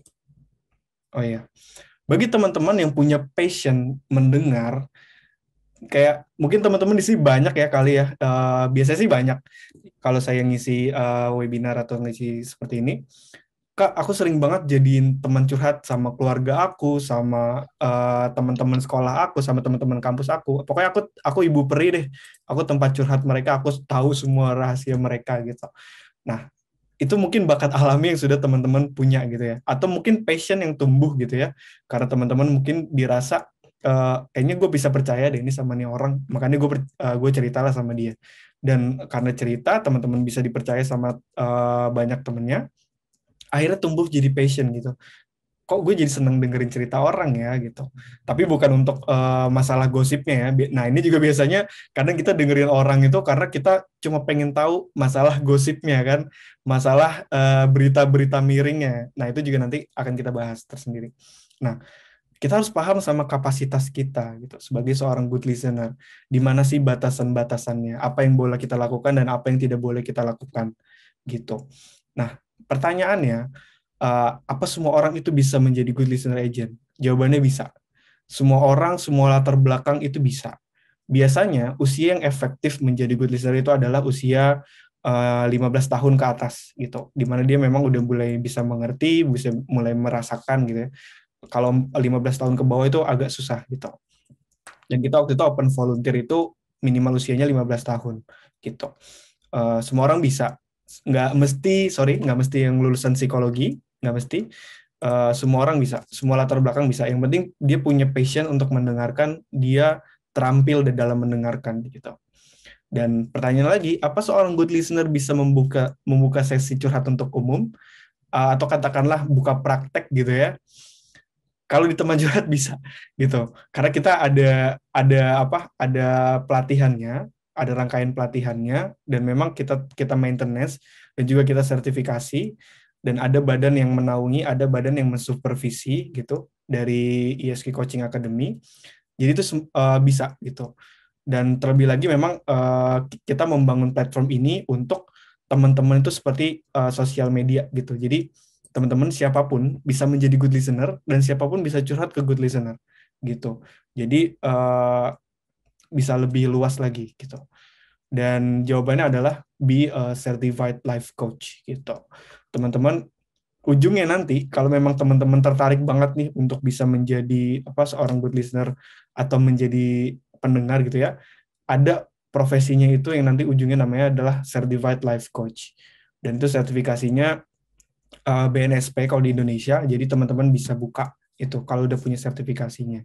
S3: Oh iya, bagi teman-teman yang punya passion mendengar, kayak mungkin teman-teman di sini banyak ya kali ya. Biasanya sih banyak kalau saya ngisi webinar atau ngisi seperti ini. Kak, aku sering banget jadiin teman curhat sama keluarga aku, sama teman-teman sekolah aku, sama teman-teman kampus aku. Pokoknya aku ibu peri deh. Aku tempat curhat mereka, aku tahu semua rahasia mereka gitu. Nah, itu mungkin bakat alami yang sudah teman-teman punya gitu ya. Atau mungkin passion yang tumbuh gitu ya. Karena teman-teman mungkin dirasa kayaknya gue bisa percaya deh ini sama nih orang, makanya gue ceritalah sama dia. Dan karena cerita, teman-teman bisa dipercaya sama banyak temennya, akhirnya tumbuh jadi passion gitu. Kok gue jadi seneng dengerin cerita orang ya gitu. Tapi bukan untuk masalah gosipnya ya. Nah ini juga biasanya kadang kita dengerin orang itu karena kita cuma pengen tahu masalah gosipnya kan, masalah berita-berita miringnya. Nah itu juga nanti akan kita bahas tersendiri. Nah kita harus paham sama kapasitas kita gitu sebagai seorang good listener. Di mana sih batasan-batasannya? Apa yang boleh kita lakukan dan apa yang tidak boleh kita lakukan gitu. Nah pertanyaannya, apa semua orang itu bisa menjadi good listener agent? Jawabannya bisa. Semua orang, semua latar belakang itu bisa. Biasanya usia yang efektif menjadi good listener itu adalah usia 15 tahun ke atas gitu, dimana dia memang udah mulai bisa mengerti, bisa mulai merasakan gitu ya. Kalau 15 tahun ke bawah itu agak susah gitu. Dan kita waktu itu open volunteer itu minimal usianya 15 tahun gitu. Semua orang bisa. Nggak mesti yang lulusan psikologi, nggak mesti. Semua orang bisa, semua latar belakang bisa. Yang penting dia punya passion untuk mendengarkan, dia terampil di dalam mendengarkan gitu. Dan pertanyaan lagi, apa seorang good listener bisa membuka sesi curhat untuk umum, atau katakanlah buka praktek gitu ya? Kalau di teman curhat bisa gitu, karena kita ada pelatihannya, ada rangkaian pelatihannya, dan memang kita maintenance dan juga kita sertifikasi, dan ada badan yang menaungi, ada badan yang mensupervisi gitu dari ISK Coaching Academy. Jadi itu bisa gitu. Dan terlebih lagi memang kita membangun platform ini untuk teman-teman itu seperti sosial media gitu. Jadi teman-teman siapapun bisa menjadi good listener dan siapapun bisa curhat ke good listener gitu. Jadi bisa lebih luas lagi gitu. Dan jawabannya adalah be a certified life coach gitu. Teman-teman, ujungnya nanti kalau memang teman-teman tertarik banget nih untuk bisa menjadi seorang good listener atau menjadi pendengar gitu ya, ada profesinya itu yang nanti ujungnya namanya adalah certified life coach. Dan itu sertifikasinya BNSP kalau di Indonesia, jadi teman-teman bisa buka itu kalau udah punya sertifikasinya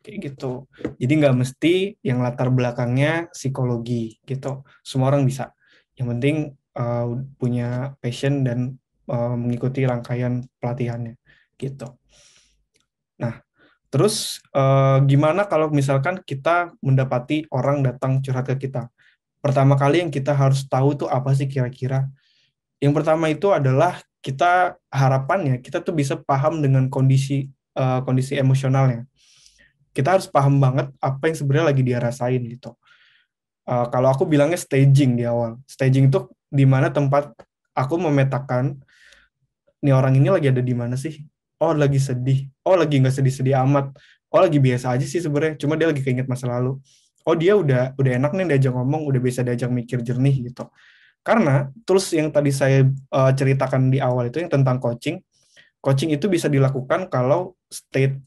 S3: kayak gitu. Jadi nggak mesti yang latar belakangnya psikologi gitu, semua orang bisa. Yang penting punya passion dan mengikuti rangkaian pelatihannya gitu. Nah terus gimana kalau misalkan kita mendapati orang datang curhat ke kita? Pertama kali yang kita harus tahu tuh apa sih kira-kira? Yang pertama itu adalah kita harapannya kita tuh bisa paham dengan kondisi emosionalnya. Kita harus paham banget apa yang sebenarnya lagi dia rasain gitu. Kalau aku bilangnya staging di awal. Staging itu di mana tempat aku memetakan nih orang ini lagi ada di mana sih? Oh lagi sedih. Oh lagi nggak sedih-sedih amat. Oh lagi biasa aja sih sebenarnya. Cuma dia lagi keinget masa lalu. Oh dia udah enak nih diajak ngomong, udah bisa diajak mikir jernih gitu. Karena tools yang tadi saya ceritakan di awal itu yang tentang coaching itu bisa dilakukan kalau state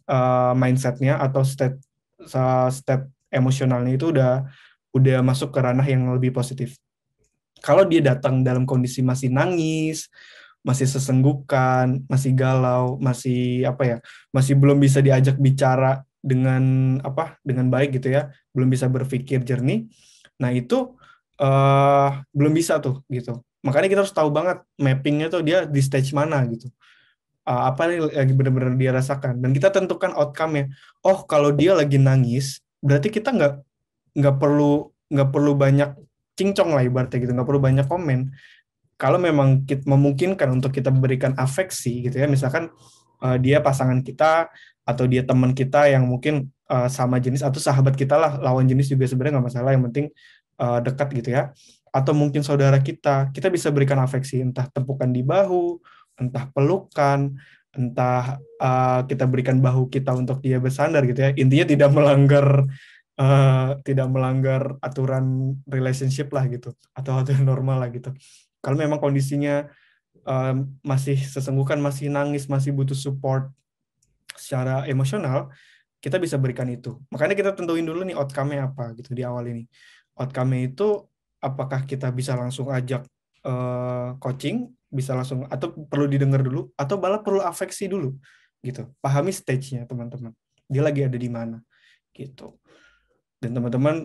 S3: mindset-nya atau state emosionalnya itu udah masuk ke ranah yang lebih positif. Kalau dia datang dalam kondisi masih nangis, masih sesenggukan, masih galau, masih masih belum bisa diajak bicara dengan baik gitu ya, belum bisa berpikir jernih. Nah itu belum bisa tuh gitu. Makanya kita harus tahu banget mappingnya tuh dia di stage mana gitu. Apa yang lagi benar-benar dia rasakan, dan kita tentukan outcome-nya. Oh kalau dia lagi nangis, berarti kita nggak perlu banyak cincong lah ibaratnya gitu, nggak perlu banyak komen. Kalau memang kita memungkinkan untuk kita berikan afeksi gitu ya, misalkan dia pasangan kita atau dia teman kita yang mungkin sama jenis atau sahabat kita lah, lawan jenis juga sebenarnya nggak masalah, yang penting dekat gitu ya, atau mungkin saudara kita bisa berikan afeksi, entah tepukan di bahu, entah pelukan, entah kita berikan bahu kita untuk dia bersandar gitu ya, intinya tidak melanggar tidak melanggar aturan relationship lah gitu, atau aturan normal lah gitu. Kalau memang kondisinya masih sesenggukan, masih nangis, masih butuh support secara emosional, kita bisa berikan itu. Makanya kita tentuin dulu nih outcome-nya apa gitu di awal ini. Outcome-nya itu apakah kita bisa langsung ajak coaching, bisa langsung, atau perlu didengar dulu, atau malah perlu afeksi dulu gitu. Pahami stage-nya teman-teman. Dia lagi ada di mana gitu. Dan teman-teman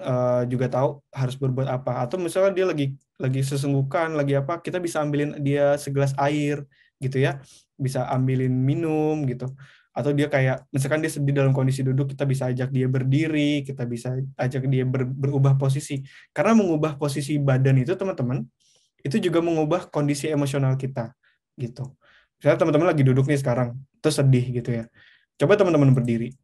S3: juga tahu harus berbuat apa. Atau misalnya dia lagi sesenggukan, lagi apa, kita bisa ambilin dia segelas air gitu ya. Bisa ambilin minum gitu. Atau dia kayak, misalkan dia sedih dalam kondisi duduk, kita bisa ajak dia berdiri, kita bisa ajak dia berubah posisi. Karena mengubah posisi badan itu teman-teman, itu juga mengubah kondisi emosional kita gitu. Misalnya teman-teman lagi duduk nih sekarang, terus sedih gitu ya. Coba teman-teman berdiri.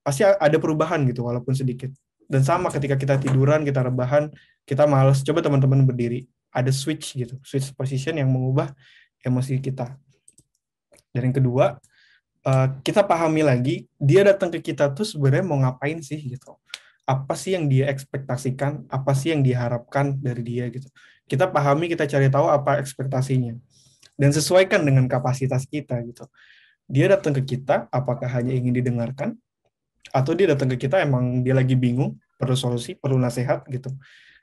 S3: Pasti ada perubahan gitu walaupun sedikit. Dan sama ketika kita tiduran, kita rebahan, kita malas, coba teman-teman berdiri. Ada switch gitu, switch position yang mengubah emosi kita. Dan yang kedua, kita pahami lagi, dia datang ke kita tuh sebenarnya mau ngapain sih gitu. Apa sih yang dia ekspektasikan, apa sih yang diharapkan dari dia gitu. Kita pahami, kita cari tahu apa ekspektasinya. Dan sesuaikan dengan kapasitas kita gitu. Dia datang ke kita, apakah hanya ingin didengarkan, atau dia datang ke kita emang dia lagi bingung, perlu solusi, perlu nasihat gitu.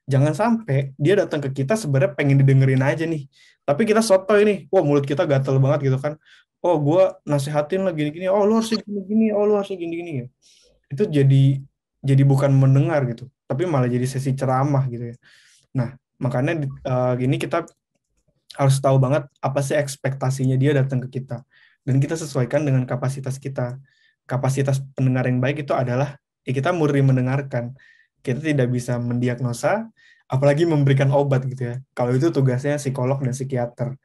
S3: Jangan sampai dia datang ke kita sebenarnya pengen didengerin aja nih. Tapi kita sotoy nih, wah mulut kita gatel banget gitu kan. Oh gue nasihatin lah gini-gini, oh lu harus gini-gini, oh lu harus gini-gini ya. Itu jadi bukan mendengar gitu, tapi malah jadi sesi ceramah gitu ya. Nah makanya gini kita harus tahu banget apa sih ekspektasinya dia datang ke kita. Dan kita sesuaikan dengan kapasitas kita. Kapasitas pendengar yang baik itu adalah kita murni mendengarkan. Kita tidak bisa mendiagnosa, apalagi memberikan obat gitu ya. Kalau itu tugasnya psikolog dan psikiater.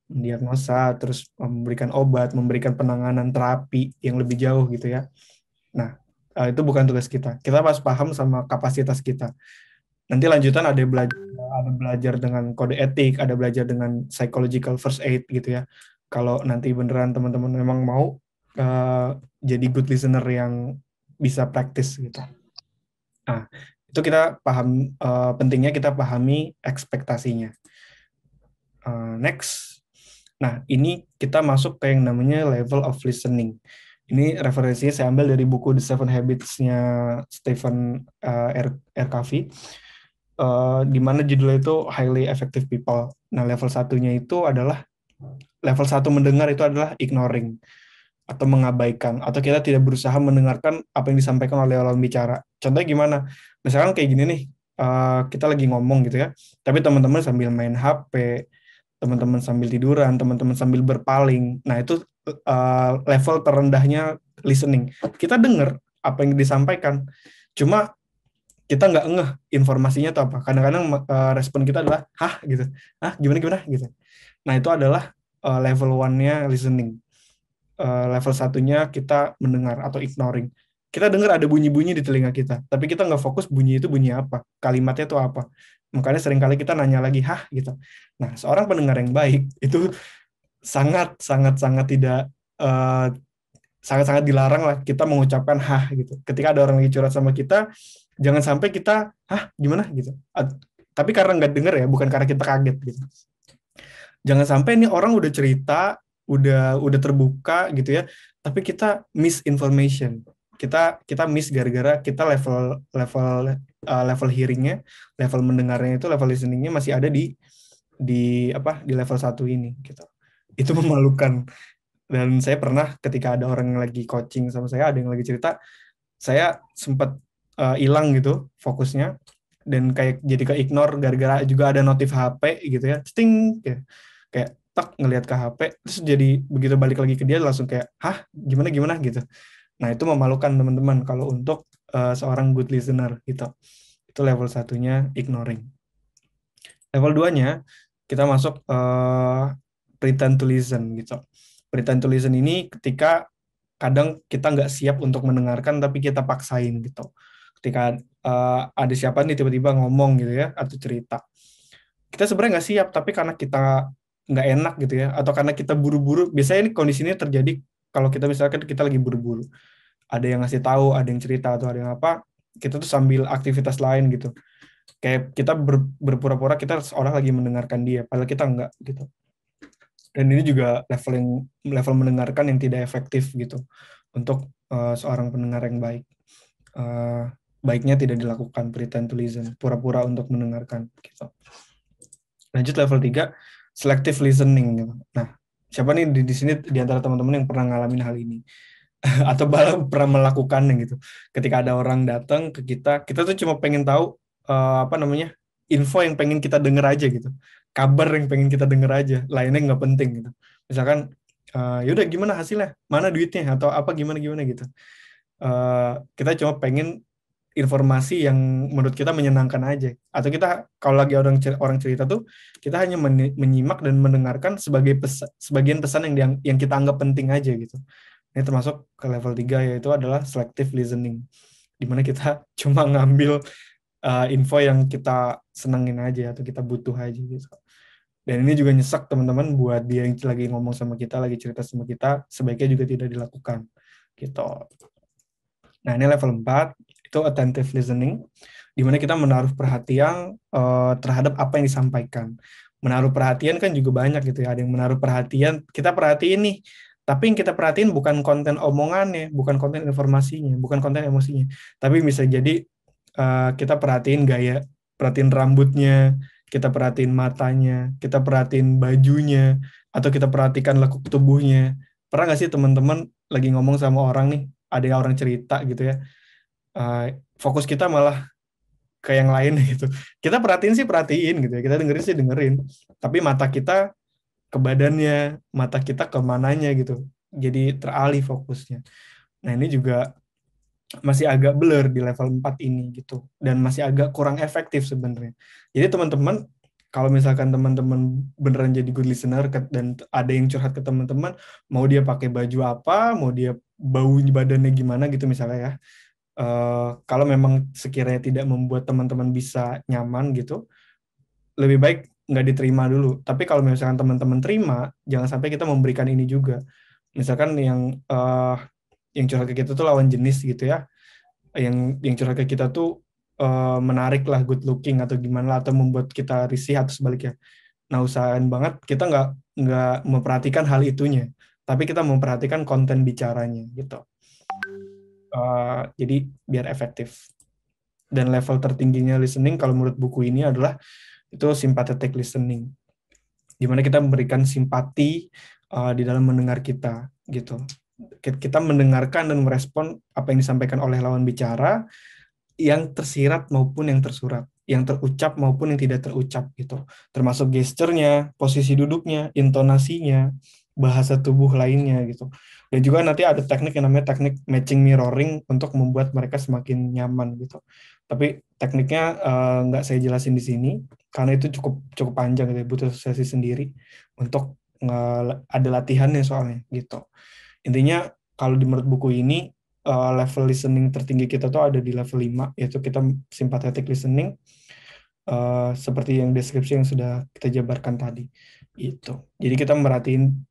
S3: Mendiagnosa, terus memberikan obat, memberikan penanganan terapi yang lebih jauh gitu ya. Nah, itu bukan tugas kita. Kita harus paham sama kapasitas kita. Nanti lanjutan ada belajar dengan kode etik, ada belajar dengan psychological first aid gitu ya. Kalau nanti beneran teman-teman memang mau jadi good listener yang bisa praktis gitu. Nah, itu kita paham, pentingnya kita pahami ekspektasinya. Next. Nah, ini kita masuk ke yang namanya level of listening. Ini referensinya saya ambil dari buku The Seven Habits-nya Stephen R. Covey. Di mana judulnya itu Highly Effective People. Nah, level satunya itu adalah, level 1 mendengar itu adalah ignoring atau mengabaikan, atau kita tidak berusaha mendengarkan apa yang disampaikan oleh lawan bicara. Contohnya gimana? Misalkan kayak gini nih, kita lagi ngomong gitu ya, tapi teman-teman sambil main HP, teman-teman sambil tiduran, teman-teman sambil berpaling. Nah itu level terendahnya listening. Kita dengar apa yang disampaikan, cuma kita nggak ngeh informasinya atau apa. Kadang-kadang respon kita adalah hah gitu, gimana gitu. Nah itu adalah level 1-nya listening. Level 1-nya kita mendengar atau ignoring. Kita dengar ada bunyi-bunyi di telinga kita, tapi kita nggak fokus bunyi itu bunyi apa, kalimatnya itu apa. Makanya seringkali kita nanya lagi, hah gitu. Nah, seorang pendengar yang baik itu sangat tidak sangat dilarang lah kita mengucapkan hah gitu. Ketika ada orang lagi curhat sama kita, jangan sampai kita hah gimana gitu. Tapi karena nggak dengar ya, bukan karena kita kaget gitu. Jangan sampai ini orang udah cerita, udah terbuka gitu ya, tapi kita misinformation. Kita miss gara-gara kita level hearingnya, level mendengarnya itu, level listeningnya masih ada di level 1 ini gitu. Itu memalukan. Dan saya pernah ketika ada orang yang lagi coaching sama saya, ada yang lagi cerita, saya sempat hilang gitu fokusnya, dan kayak jadi ke ignore gara-gara juga ada notif HP gitu ya, ting kayak tak ngelihat ke HP, terus jadi begitu balik lagi ke dia langsung kayak hah gimana gitu. Nah itu memalukan teman-teman kalau untuk seorang good listener gitu. Itu level 1-nya ignoring. Level 2-nya kita masuk pretend to listen gitu. Pretend to listen ini ketika kadang kita nggak siap untuk mendengarkan tapi kita paksain gitu. Ketika ada siapa nih tiba-tiba ngomong gitu ya atau cerita, kita sebenarnya nggak siap, tapi karena kita nggak enak gitu ya, atau karena kita buru-buru. Biasanya ini kondisinya terjadi kalau kita misalkan kita lagi buru-buru, ada yang ngasih tahu, ada yang cerita atau ada yang apa, kita tuh sambil aktivitas lain gitu. Kayak kita berpura-pura kita seorang lagi mendengarkan dia, padahal kita enggak gitu. Dan ini juga level mendengarkan yang tidak efektif gitu untuk seorang pendengar yang baik. Baiknya tidak dilakukan pretend to listen, pura-pura untuk mendengarkan gitu. Lanjut level 3, selective listening gitu. Nah, siapa nih di sini di antara teman-teman yang pernah ngalamin hal ini atau pernah melakukannya gitu. Ketika ada orang datang ke kita tuh cuma pengen tahu info yang pengen kita denger aja gitu, kabar yang pengen kita denger aja, lainnya nggak penting gitu. Misalkan yaudah gimana hasilnya, mana duitnya, atau apa gimana gitu. Kita cuma pengen informasi yang menurut kita menyenangkan aja, atau kita kalau lagi orang cerita tuh kita hanya menyimak dan mendengarkan sebagian pesan yang kita anggap penting aja gitu. Ini termasuk ke level 3, yaitu adalah selective listening, dimana kita cuma ngambil info yang kita senengin aja atau kita butuh aja gitu. Dan ini juga nyesek teman-teman buat dia yang lagi ngomong sama kita, lagi cerita sama kita, sebaiknya juga tidak dilakukan gitu. Nah, ini level 4, itu attentive listening, di mana kita menaruh perhatian terhadap apa yang disampaikan. Menaruh perhatian kan juga banyak gitu ya, ada yang menaruh perhatian, kita perhatiin nih, tapi yang kita perhatiin bukan konten omongannya, bukan konten informasinya, bukan konten emosinya, tapi bisa jadi kita perhatiin gaya, perhatiin rambutnya, kita perhatiin matanya, kita perhatiin bajunya, atau kita perhatikan lekuk tubuhnya. Pernah nggak sih teman-teman lagi ngomong sama orang nih, ada orang cerita gitu ya, fokus kita malah ke yang lain gitu. Kita perhatiin gitu ya, kita dengerin, tapi mata kita ke badannya, mata kita ke mananya gitu, jadi teralih fokusnya. Nah, ini juga masih agak blur di level 4 ini gitu, dan masih agak kurang efektif sebenarnya. Jadi teman-teman, kalau misalkan teman-teman beneran jadi good listener dan ada yang curhat ke teman-teman, mau dia pakai baju apa, mau dia bau badannya gimana gitu misalnya ya, kalau memang sekiranya tidak membuat teman-teman bisa nyaman gitu, lebih baik nggak diterima dulu. Tapi kalau misalkan teman-teman terima, jangan sampai kita memberikan ini juga. Misalkan yang curhat ke kita tuh lawan jenis gitu ya, yang curhat ke kita tuh menarik lah, good looking atau gimana, atau membuat kita risih atau sebaliknya. Nah, usahain banget kita nggak memperhatikan hal itunya, tapi kita memperhatikan konten bicaranya gitu. Jadi biar efektif. Dan level tertingginya listening kalau menurut buku ini adalah itu sympathetic listening, di mana kita memberikan simpati di dalam mendengar kita gitu. Kita mendengarkan dan merespon apa yang disampaikan oleh lawan bicara, yang tersirat maupun yang tersurat, yang terucap maupun yang tidak terucap gitu. Termasuk gesturnya, posisi duduknya, intonasinya, bahasa tubuh lainnya gitu. Dan juga nanti ada teknik yang namanya teknik matching mirroring untuk membuat mereka semakin nyaman gitu. Tapi tekniknya nggak saya jelasin di sini karena itu cukup panjang gitu, butuh sesi sendiri untuk ada latihannya soalnya gitu. Intinya kalau di menurut buku ini level listening tertinggi kita tuh ada di level 5, yaitu kita sympathetic listening, seperti yang deskripsi yang sudah kita jabarkan tadi itu. Jadi kita merhatiin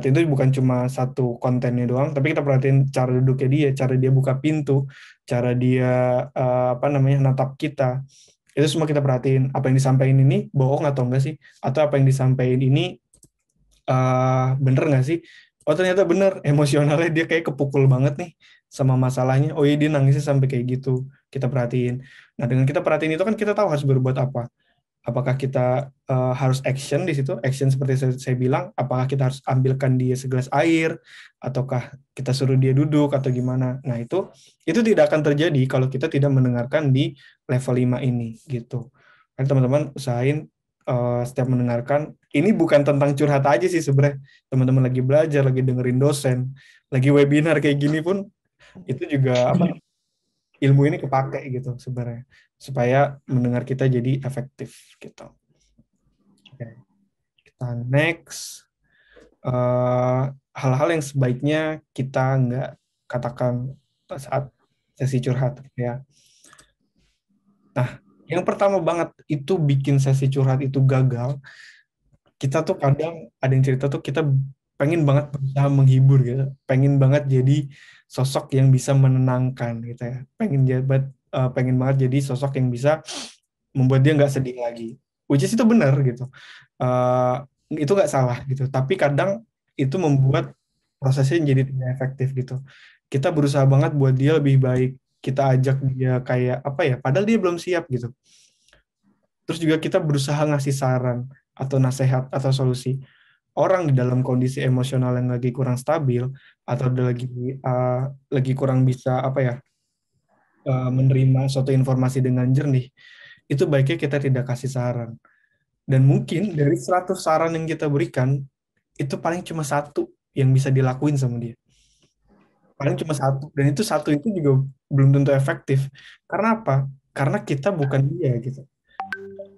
S3: itu bukan cuma satu kontennya doang, tapi kita perhatiin cara duduknya dia, cara dia buka pintu, cara dia natap kita. Itu semua kita perhatiin. Apa yang disampaikan ini bohong atau enggak sih? Atau apa yang disampaikan ini bener nggak sih? Oh, ternyata bener, emosionalnya dia kayak kepukul banget nih sama masalahnya. Oh iya, dia nangisnya sampai kayak gitu. Kita perhatiin. Nah, dengan kita perhatiin itu kan kita tahu harus berbuat apa. Apakah kita harus action di situ? Action seperti saya bilang, apakah kita harus ambilkan dia segelas air, ataukah kita suruh dia duduk, atau gimana. Nah, itu tidak akan terjadi kalau kita tidak mendengarkan di level 5 ini. Gitu. Kan teman-teman usahain setiap mendengarkan, ini bukan tentang curhat aja sih sebenarnya. Teman-teman lagi belajar, lagi dengerin dosen, lagi webinar kayak gini pun, itu juga ilmu ini kepake gitu sebenarnya, supaya mendengar kita jadi efektif gitu. Oke. Kita next. Hal-hal yang sebaiknya kita nggak katakan saat sesi curhat ya. Nah, yang pertama banget itu bikin sesi curhat itu gagal. Kita tuh kadang ada yang cerita tuh kita pengen banget berusaha menghibur gitu, pengen banget jadi sosok yang bisa menenangkan gitu ya, pengen pengen banget jadi sosok yang bisa membuat dia nggak sedih lagi. Which is itu benar gitu. Itu nggak salah gitu. Tapi kadang itu membuat prosesnya jadi tidak efektif gitu. Kita berusaha banget buat dia lebih baik. Kita ajak dia kayak apa ya? Padahal dia belum siap gitu. Terus juga kita berusaha ngasih saran atau nasihat atau solusi. Orang di dalam kondisi emosional yang lagi kurang stabil atau lagi kurang bisa apa ya? Menerima suatu informasi dengan jernih, itu baiknya kita tidak kasih saran. Dan mungkin dari 100 saran yang kita berikan, itu paling cuma satu yang bisa dilakuin sama dia. Paling cuma satu. Dan itu satu itu juga belum tentu efektif. Karena apa? Karena kita bukan dia gitu.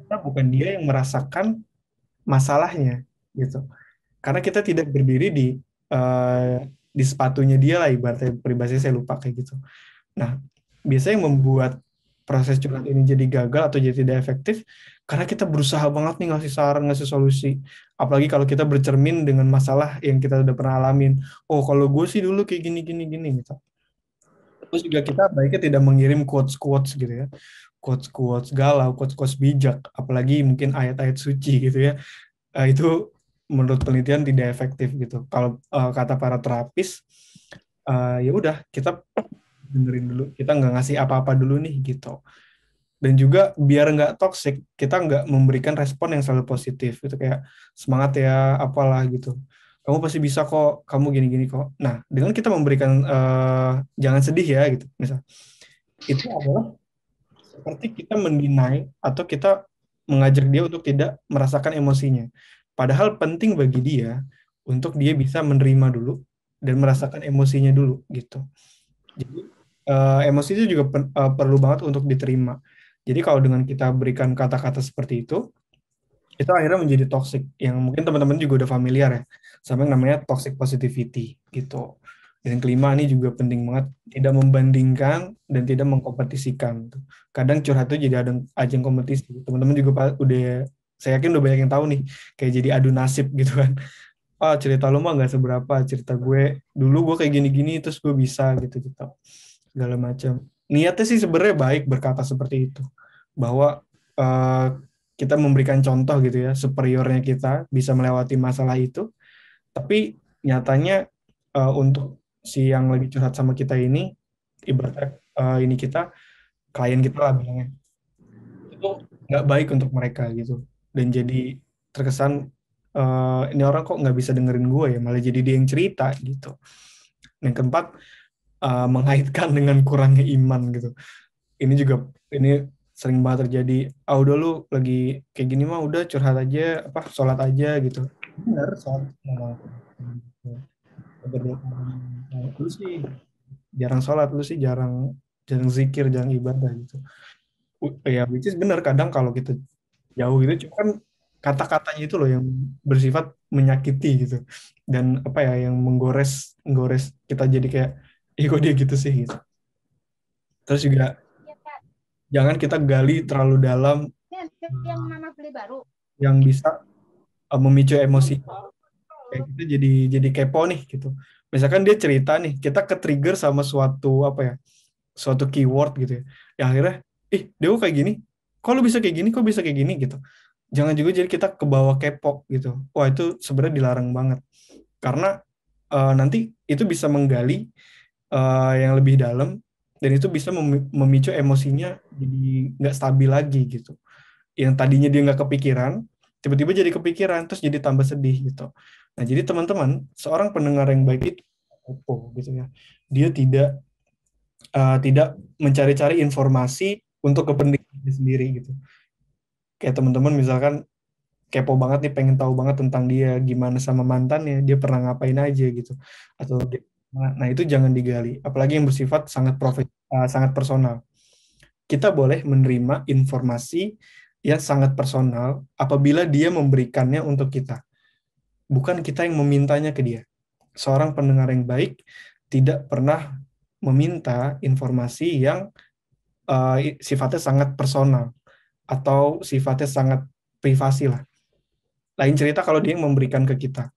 S3: Kita bukan dia yang merasakan masalahnya gitu. Karena kita tidak berdiri di sepatunya dia lah, ibaratnya peribahasa saya lupa kayak gitu. Nah, biasanya yang membuat proses curhat ini jadi gagal atau jadi tidak efektif karena kita berusaha banget nih ngasih saran, ngasih solusi. Apalagi kalau kita bercermin dengan masalah yang kita udah pernah alamin. Oh, kalau gue sih dulu kayak gini gitu. Terus juga kita baiknya tidak mengirim quotes gitu ya. Quotes galau, quotes bijak, apalagi mungkin ayat-ayat suci gitu ya. Itu menurut penelitian tidak efektif gitu. Kalau kata para terapis, ya udah kita dengerin dulu, kita nggak ngasih apa-apa dulu nih gitu. Dan juga biar nggak toxic, kita nggak memberikan respon yang selalu positif gitu, kayak semangat ya apalah gitu, kamu pasti bisa kok, kamu gini-gini kok. Nah, dengan kita memberikan jangan sedih ya gitu misal, itu adalah seperti kita mendinai atau kita mengajak dia untuk tidak merasakan emosinya, padahal penting bagi dia untuk dia bisa menerima dulu dan merasakan emosinya dulu gitu. Jadi emosi itu juga perlu banget untuk diterima. Jadi kalau dengan kita berikan kata-kata seperti itu akhirnya menjadi toxic, yang mungkin teman-teman juga udah familiar ya, sama yang namanya toxic positivity gitu. Dan yang kelima ini juga penting banget, tidak membandingkan dan tidak mengkompetisikan. Kadang curhat itu jadi ajang kompetisi. Teman-teman juga udah, saya yakin udah banyak yang tahu nih, kayak jadi adu nasib gitu kan. Cerita lu mah nggak seberapa, cerita gue dulu gue kayak gini-gini terus gue bisa gitu segala macam. Niatnya sih sebenarnya baik berkata seperti itu, bahwa kita memberikan contoh gitu ya, superiornya kita bisa melewati masalah itu, tapi nyatanya untuk si yang lagi curhat sama kita ini, ibaratnya ini kita, klien kita lah bilangnya, itu nggak baik untuk mereka gitu, dan jadi terkesan ini orang kok nggak bisa dengerin gue ya, malah jadi dia yang cerita gitu. Yang keempat, mengaitkan dengan kurangnya iman gitu. Ini sering banget terjadi. Udah lu lagi kayak gini mah udah curhat aja, sholat aja gitu. Benar, sholat. Lu sih jarang sholat, lu sih jarang zikir, jarang ibadah gitu. Ya, which is benar, kadang kalau kita jauh gitu, cuma kan kata-katanya itu loh yang bersifat menyakiti gitu, dan yang menggores kita jadi kayak, kok dia gitu sih gitu. Terus juga jangan kita gali terlalu dalam yang bisa memicu emosi. Kayak kita jadi kepo nih gitu. Misalkan dia cerita nih, kita ke-trigger sama suatu suatu keyword gitu ya. Yang akhirnya, dia kok kayak gini, kok lu bisa kayak gini, kok bisa kayak gini gitu. Jangan juga jadi kita kebawa kepo gitu. Wah, itu sebenarnya dilarang banget. Karena nanti itu bisa menggali yang lebih dalam, dan itu bisa memicu emosinya jadi nggak stabil lagi gitu. Yang tadinya dia nggak kepikiran, tiba-tiba jadi kepikiran, terus jadi tambah sedih gitu. Nah, jadi teman-teman, seorang pendengar yang baik itu gitu ya. Dia tidak mencari-cari informasi untuk kepentingannya sendiri gitu. Kayak teman-teman misalkan kepo banget nih, pengen tahu banget tentang dia, gimana sama mantannya, dia pernah ngapain aja gitu, atau nah itu jangan digali, apalagi yang bersifat sangat personal. Kita boleh menerima informasi yang sangat personal apabila dia memberikannya untuk kita, bukan kita yang memintanya ke dia. Seorang pendengar yang baik tidak pernah meminta informasi yang sifatnya sangat personal atau sifatnya sangat privasi lah. Lain cerita kalau dia yang memberikan ke kita.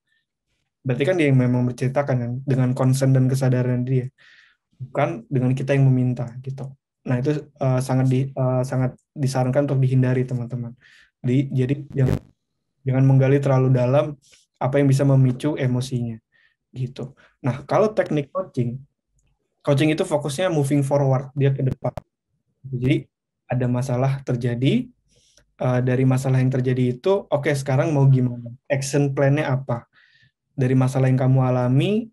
S3: Berarti kan dia yang memang menceritakan kan, dengan concern dan kesadaran dia. Bukan dengan kita yang meminta gitu. Nah, itu sangat disarankan untuk dihindari, teman-teman. Jadi jangan menggali terlalu dalam apa yang bisa memicu emosinya gitu. Nah, kalau teknik coaching itu fokusnya moving forward, dia ke depan. Jadi ada masalah terjadi, dari masalah yang terjadi itu, oke, sekarang mau gimana? Action plan-nya apa? Dari masalah yang kamu alami,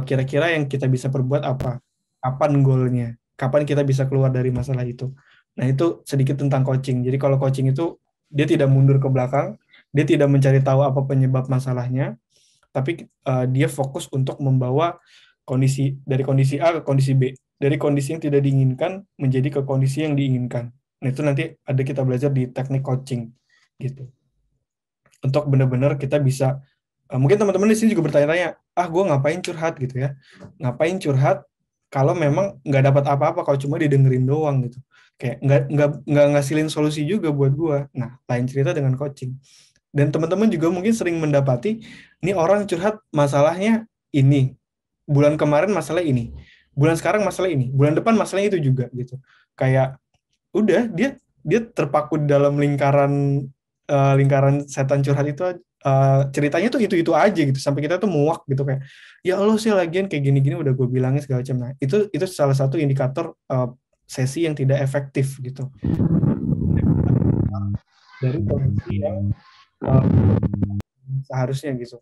S3: kira-kira yang kita bisa perbuat apa? Kapan goalnya? Kapan kita bisa keluar dari masalah itu? Nah, itu sedikit tentang coaching. Jadi kalau coaching itu, dia tidak mundur ke belakang, dia tidak mencari tahu apa penyebab masalahnya, tapi dia fokus untuk membawa dari kondisi A ke kondisi B, dari kondisi yang tidak diinginkan menjadi ke kondisi yang diinginkan. Nah, itu nanti ada kita belajar di teknik coaching gitu. Untuk benar-benar kita bisa, mungkin teman-teman di sini juga bertanya-tanya, gue ngapain curhat gitu ya? Ngapain curhat kalau memang nggak dapat apa-apa, kalau cuma didengerin doang gitu. Kayak nggak ngasilin solusi juga buat gue. Nah, lain cerita dengan coaching. Dan teman-teman juga mungkin sering mendapati, ini orang curhat masalahnya ini, bulan kemarin masalah ini, bulan sekarang masalah ini, bulan depan masalahnya itu juga gitu. Kayak udah dia terpaku dalam lingkaran setan curhat itu, ceritanya tuh itu aja gitu, sampai kita tuh muak gitu, kayak ya Allah sih lagian kayak gini-gini udah gue bilangin segala macam. Nah, itu salah satu indikator sesi yang tidak efektif gitu, dari kondisi yang seharusnya gitu.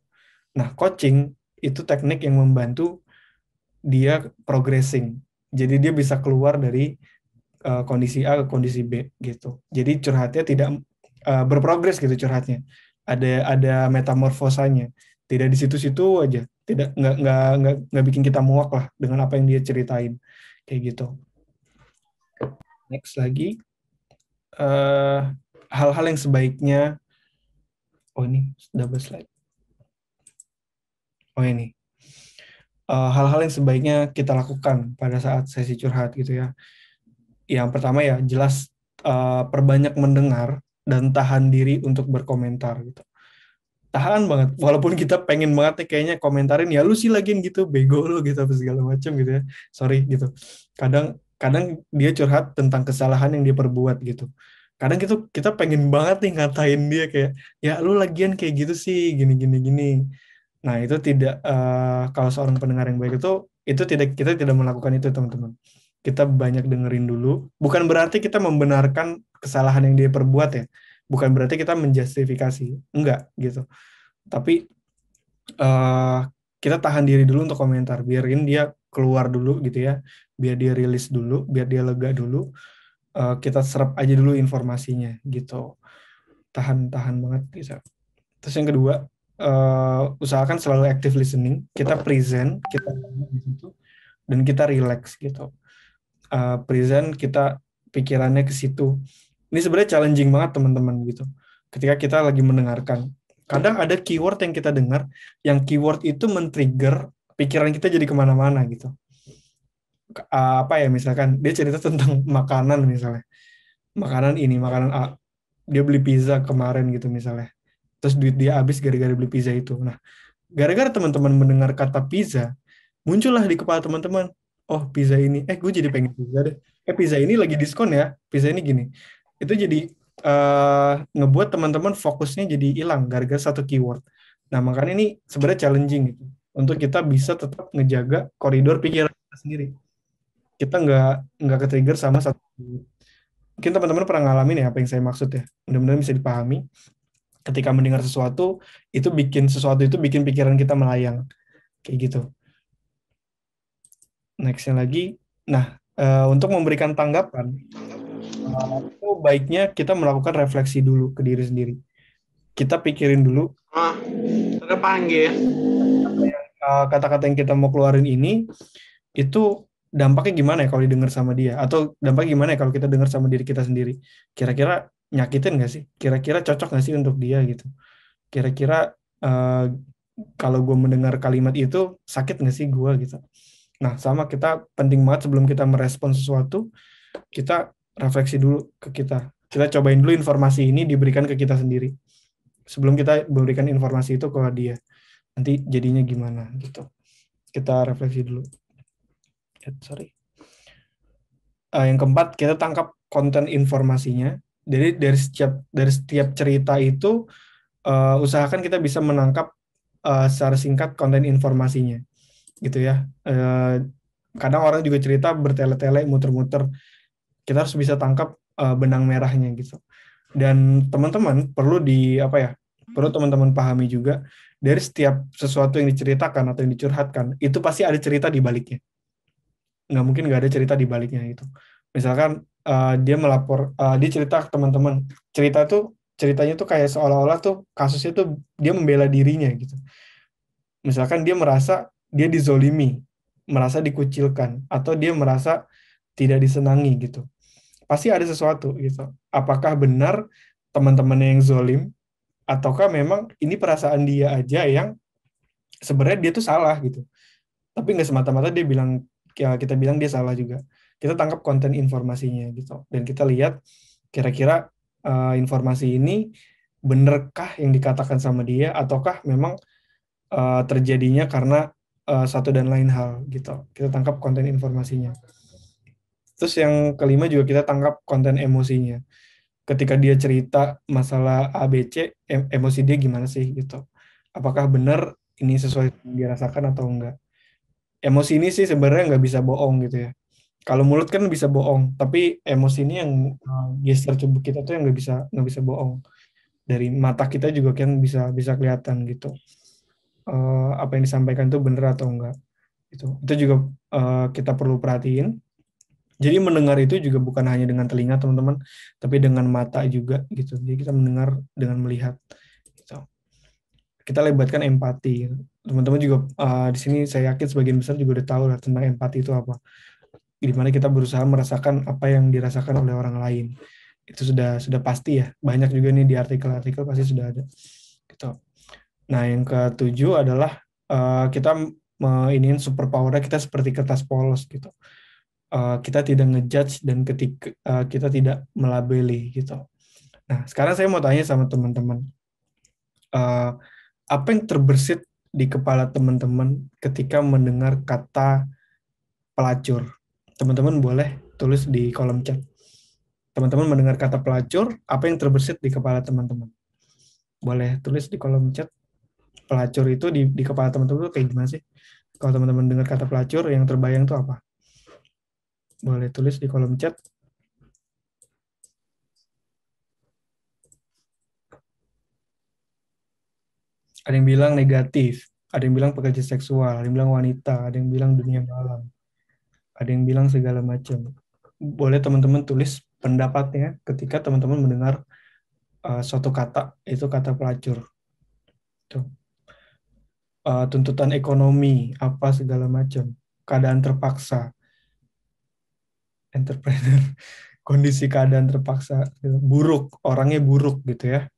S3: Nah, coaching itu teknik yang membantu dia progressing. Jadi dia bisa keluar dari kondisi A ke kondisi B gitu. Jadi curhatnya tidak berprogres gitu curhatnya. Ada metamorfosanya. Tidak di situ-situ aja. Tidak nggak bikin kita muak lah dengan apa yang dia ceritain kayak gitu. Next lagi, hal-hal yang sebaiknya. Oh, ini double slide. Oh, ini. Hal-hal yang sebaiknya kita lakukan pada saat sesi curhat gitu ya. Yang pertama ya jelas, perbanyak mendengar dan tahan diri untuk berkomentar gitu. Tahan banget, walaupun kita pengen banget nih kayaknya komentarin, ya lu sih lagian gitu, bego lu gitu, apa segala macam gitu ya. Sorry gitu. Kadang dia curhat tentang kesalahan yang dia perbuat gitu. Kadang kita pengen banget nih ngatain dia kayak, ya lu lagian kayak gitu sih, gini. Nah, itu tidak, kalau seorang pendengar yang baik itu kita tidak melakukan itu, teman-teman. Kita banyak dengerin dulu. Bukan berarti kita membenarkan kesalahan yang dia perbuat ya. Bukan berarti kita menjustifikasi. Enggak gitu. Tapi kita tahan diri dulu untuk komentar. Biarin dia keluar dulu gitu ya. Biar dia rilis dulu, biar dia lega dulu. Kita serap aja dulu informasinya gitu. Tahan banget gitu. Terus yang kedua, usahakan selalu active listening. Kita present, kita di situ, dan kita relax gitu. Present, kita pikirannya ke situ. Ini sebenarnya challenging banget, teman-teman gitu. Ketika kita lagi mendengarkan, kadang ada keyword yang kita dengar, yang keyword itu men-trigger pikiran kita jadi kemana-mana gitu. Apa ya, misalkan dia cerita tentang makanan misalnya, makanan A, dia beli pizza kemarin gitu misalnya, terus duit dia habis gara-gara beli pizza itu. Nah, gara-gara teman-teman mendengar kata pizza, muncullah di kepala teman-teman, oh pizza ini, gue jadi pengen pizza deh. Pizza ini lagi diskon ya, pizza ini gini. Itu jadi ngebuat teman-teman fokusnya jadi hilang gara-gara satu keyword. Nah, makanya ini sebenarnya challenging gitu, untuk kita bisa tetap ngejaga koridor pikiran kita sendiri. Kita nggak ke-trigger sama satu keyword. Mungkin teman-teman pernah ngalamin ya apa yang saya maksud ya. Mudah-mudahan bisa dipahami. Ketika mendengar sesuatu itu bikin pikiran kita melayang kayak gitu. Nextnya lagi, nah, untuk memberikan tanggapan, itu baiknya kita melakukan refleksi dulu ke diri sendiri. Kita pikirin dulu,
S1: terpanggil
S3: kata-kata yang kita mau keluarin ini itu dampaknya gimana ya kalau didengar sama dia, atau dampaknya gimana ya kalau kita dengar sama diri kita sendiri. Kira-kira nyakitin nggak sih? Kira-kira cocok nggak sih untuk dia gitu? Kira-kira kalau gue mendengar kalimat itu sakit nggak sih gue gitu? Nah, sama, kita penting banget sebelum kita merespon sesuatu, kita refleksi dulu ke kita. Kita cobain dulu informasi ini diberikan ke kita sendiri sebelum kita memberikan informasi itu ke dia. Nanti jadinya gimana gitu. Kita refleksi dulu. Sorry. yang keempat, kita tangkap konten informasinya. Jadi dari setiap cerita itu usahakan kita bisa menangkap secara singkat konten informasinya, gitu ya. Kadang orang juga cerita bertele-tele, muter-muter. Kita harus bisa tangkap benang merahnya gitu. Dan teman-teman perlu teman-teman pahami juga, dari setiap sesuatu yang diceritakan atau yang dicurhatkan, itu pasti ada cerita di baliknya. Nggak mungkin nggak ada cerita di baliknya gitu. Misalkan dia cerita ke teman-teman, ceritanya tuh kayak seolah-olah tuh kasusnya tuh dia membela dirinya gitu. Misalkan dia merasa dia dizolimi, merasa dikucilkan, atau dia merasa tidak disenangi gitu. Pasti ada sesuatu gitu. Apakah benar teman-temannya yang zolim, ataukah memang ini perasaan dia aja yang sebenarnya dia tuh salah gitu. Tapi nggak semata-mata kita bilang dia salah juga. Kita tangkap konten informasinya gitu. Dan kita lihat kira-kira informasi ini benarkah yang dikatakan sama dia, ataukah memang terjadinya karena satu dan lain hal gitu. Kita tangkap konten informasinya. Terus yang kelima juga kita tangkap konten emosinya. Ketika dia cerita masalah ABC, emosi dia gimana sih gitu. Apakah benar ini sesuai yang dia rasakan atau enggak. Emosi ini sih sebenarnya nggak bisa bohong gitu ya. Kalau mulut kan bisa bohong, tapi emosi ini yang gestur tubuh kita tuh yang nggak bisa bohong. Dari mata kita juga kan bisa kelihatan gitu. Apa yang disampaikan itu benar atau enggak. Itu juga kita perlu perhatiin. Jadi mendengar itu juga bukan hanya dengan telinga teman-teman, tapi dengan mata juga gitu. Jadi kita mendengar dengan melihat. Gitu. Kita libatkan empati. Teman-teman juga di sini saya yakin sebagian besar juga udah tahu lah tentang empati itu apa. Di mana kita berusaha merasakan apa yang dirasakan oleh orang lain. Itu sudah pasti ya. Banyak juga nih di artikel-artikel pasti sudah ada. Gitu. Nah, yang ketujuh adalah kita iniin superpower-nya kita seperti kertas polos gitu. Kita tidak ngejudge dan kita tidak melabeli gitu. Nah, sekarang saya mau tanya sama teman-teman, apa yang terbersit di kepala teman-teman ketika mendengar kata pelacur? Teman-teman boleh tulis di kolom chat. Teman-teman mendengar kata pelacur, apa yang terbersit di kepala teman-teman? Boleh tulis di kolom chat. Pelacur itu di kepala teman-teman itu kayak gimana sih? Kalau teman-teman dengar kata pelacur, yang terbayang itu apa? Boleh tulis di kolom chat. Ada yang bilang negatif, ada yang bilang pekerja seksual, ada yang bilang wanita, ada yang bilang dunia malam, ada yang bilang segala macam. Boleh teman-teman tulis pendapatnya ketika teman-teman mendengar suatu kata, itu kata pelacur. Tuh. Tuntutan ekonomi, apa segala macam, keadaan terpaksa, entrepreneur, kondisi keadaan terpaksa, buruk, orangnya buruk gitu ya.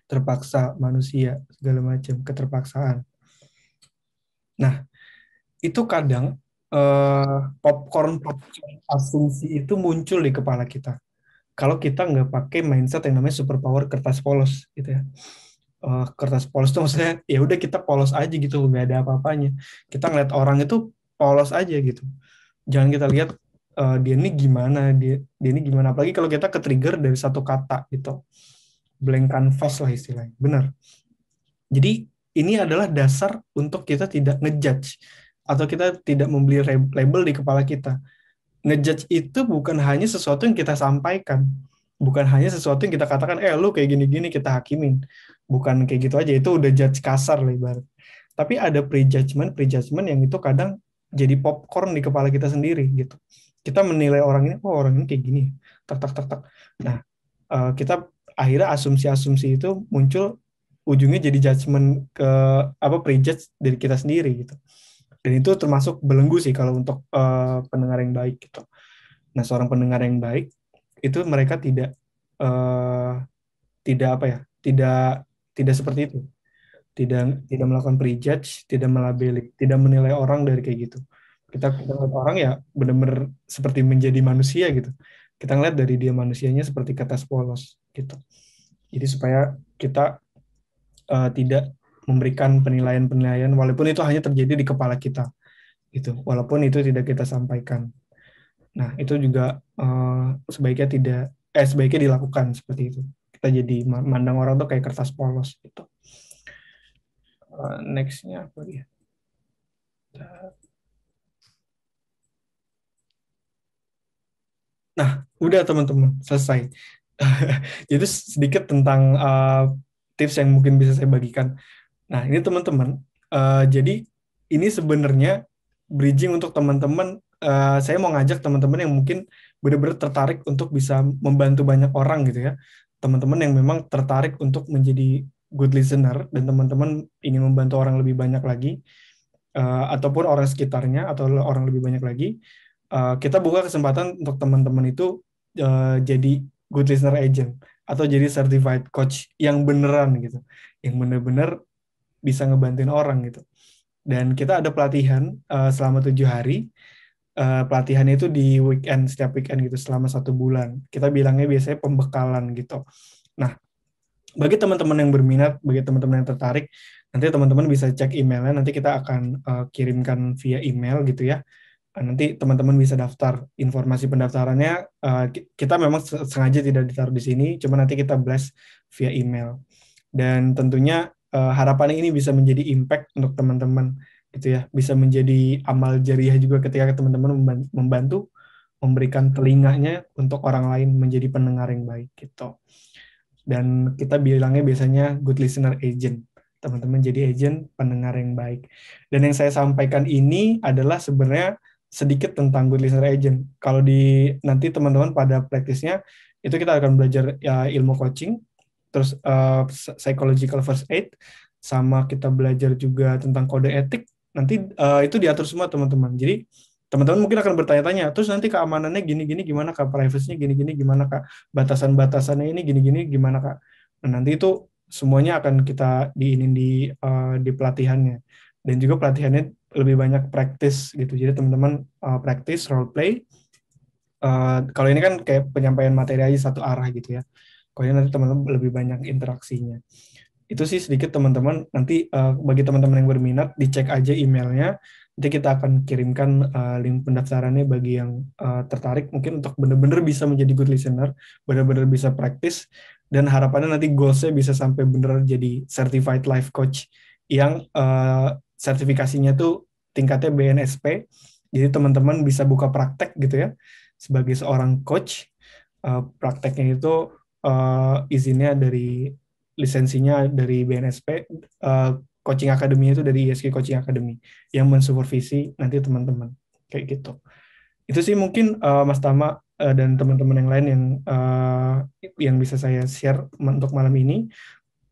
S3: Terpaksa, manusia, segala macam, keterpaksaan. Nah, itu kadang popcorn asumsi itu muncul di kepala kita. Kalau kita nggak pakai mindset yang namanya superpower kertas polos, gitu ya. Kertas polos itu maksudnya, ya udah kita polos aja gitu, nggak ada apa-apanya. Kita ngeliat orang itu polos aja gitu. Jangan kita lihat dia ini gimana, dia ini gimana. Apalagi kalau kita ke-trigger dari satu kata gitu. Blank canvas lah istilahnya, benar. Jadi ini adalah dasar untuk kita tidak ngejudge atau kita tidak membeli label di kepala kita. Ngejudge itu bukan hanya sesuatu yang kita sampaikan, bukan hanya sesuatu yang kita katakan, lu kayak gini-gini kita hakimin. Bukan kayak gitu aja, itu udah judge kasar lah ibarat. Tapi ada prejudgment yang itu kadang jadi popcorn di kepala kita sendiri gitu. Kita menilai orang ini kayak gini, tak. Nah, kita akhirnya asumsi-asumsi itu muncul, ujungnya jadi judgment prejudge dari kita sendiri gitu. Dan itu termasuk belenggu sih kalau untuk pendengar yang baik gitu. Nah, seorang pendengar yang baik itu mereka tidak seperti itu. Tidak melakukan prejudge, tidak melabeli, tidak menilai orang dari kayak gitu. Kita lihat orang ya benar-benar seperti menjadi manusia gitu. Kita ngeliat dari dia manusianya seperti kertas polos gitu. Jadi supaya kita tidak memberikan penilaian walaupun itu hanya terjadi di kepala kita gitu. Walaupun itu tidak kita sampaikan. Nah, itu juga sebaiknya dilakukan seperti itu. Kita jadi mandang orang tuh kayak kertas polos gitu. Next-nya apa dia? Nah, udah teman-teman, selesai. Itu sedikit tentang tips yang mungkin bisa saya bagikan. Nah, ini teman-teman, jadi ini sebenarnya bridging untuk teman-teman. Saya mau ngajak teman-teman yang mungkin benar-benar tertarik untuk bisa membantu banyak orang gitu ya. Teman-teman yang memang tertarik untuk menjadi good listener dan teman-teman ingin membantu orang lebih banyak lagi, ataupun orang sekitarnya atau orang lebih banyak lagi. Kita buka kesempatan untuk teman-teman itu jadi good listener agent atau jadi certified coach yang beneran gitu, yang bener-bener bisa ngebantuin orang gitu. Dan kita ada pelatihan selama 7 hari. Pelatihan itu di weekend, setiap weekend gitu selama 1 bulan. Kita bilangnya biasanya pembekalan gitu. Nah, bagi teman-teman yang berminat, bagi teman-teman yang tertarik, nanti teman-teman bisa cek emailnya. Nanti kita akan kirimkan via email gitu ya. Nanti teman-teman bisa daftar. Informasi pendaftarannya kita memang sengaja tidak ditaruh di sini, cuma nanti kita blast via email. Dan tentunya harapannya ini bisa menjadi impact untuk teman-teman gitu ya, bisa menjadi amal jariah juga ketika teman-teman membantu memberikan telinganya untuk orang lain menjadi pendengar yang baik gitu. Dan kita bilangnya biasanya good listener agent. Teman-teman jadi agent pendengar yang baik. Dan yang saya sampaikan ini adalah sebenarnya sedikit tentang good listener agent. Kalau nanti teman-teman pada praktisnya itu kita akan belajar ilmu coaching, terus psychological first aid, sama kita belajar juga tentang kode etik. Nanti itu diatur semua teman-teman. Jadi teman-teman mungkin akan bertanya-tanya, terus nanti keamanannya gini-gini gimana Kak, privacy-nya gini-gini gimana Kak, batasan-batasannya ini gini-gini gimana Kak. Nah, nanti itu semuanya akan kita di pelatihannya. Dan juga pelatihannya lebih banyak praktis gitu. Jadi teman-teman praktis role play. Kalau ini kan kayak penyampaian materi aja satu arah gitu ya. Kalau ini nanti teman-teman lebih banyak interaksinya. Itu sih sedikit teman-teman. Nanti bagi teman-teman yang berminat dicek aja emailnya. Nanti kita akan kirimkan link pendaftarannya bagi yang tertarik mungkin untuk benar-benar bisa menjadi good listener, benar-benar bisa praktis, dan harapannya nanti goals-nya bisa sampai benar jadi certified life coach yang sertifikasinya tuh tingkatnya BNSP. Jadi teman-teman bisa buka praktek gitu ya sebagai seorang coach. Prakteknya itu izinnya dari lisensinya dari BNSP, coaching academy itu dari ISG Coaching Academy yang mensupervisi nanti teman-teman kayak gitu. Itu sih mungkin Mas Tama dan teman-teman yang lain yang bisa saya share untuk malam ini.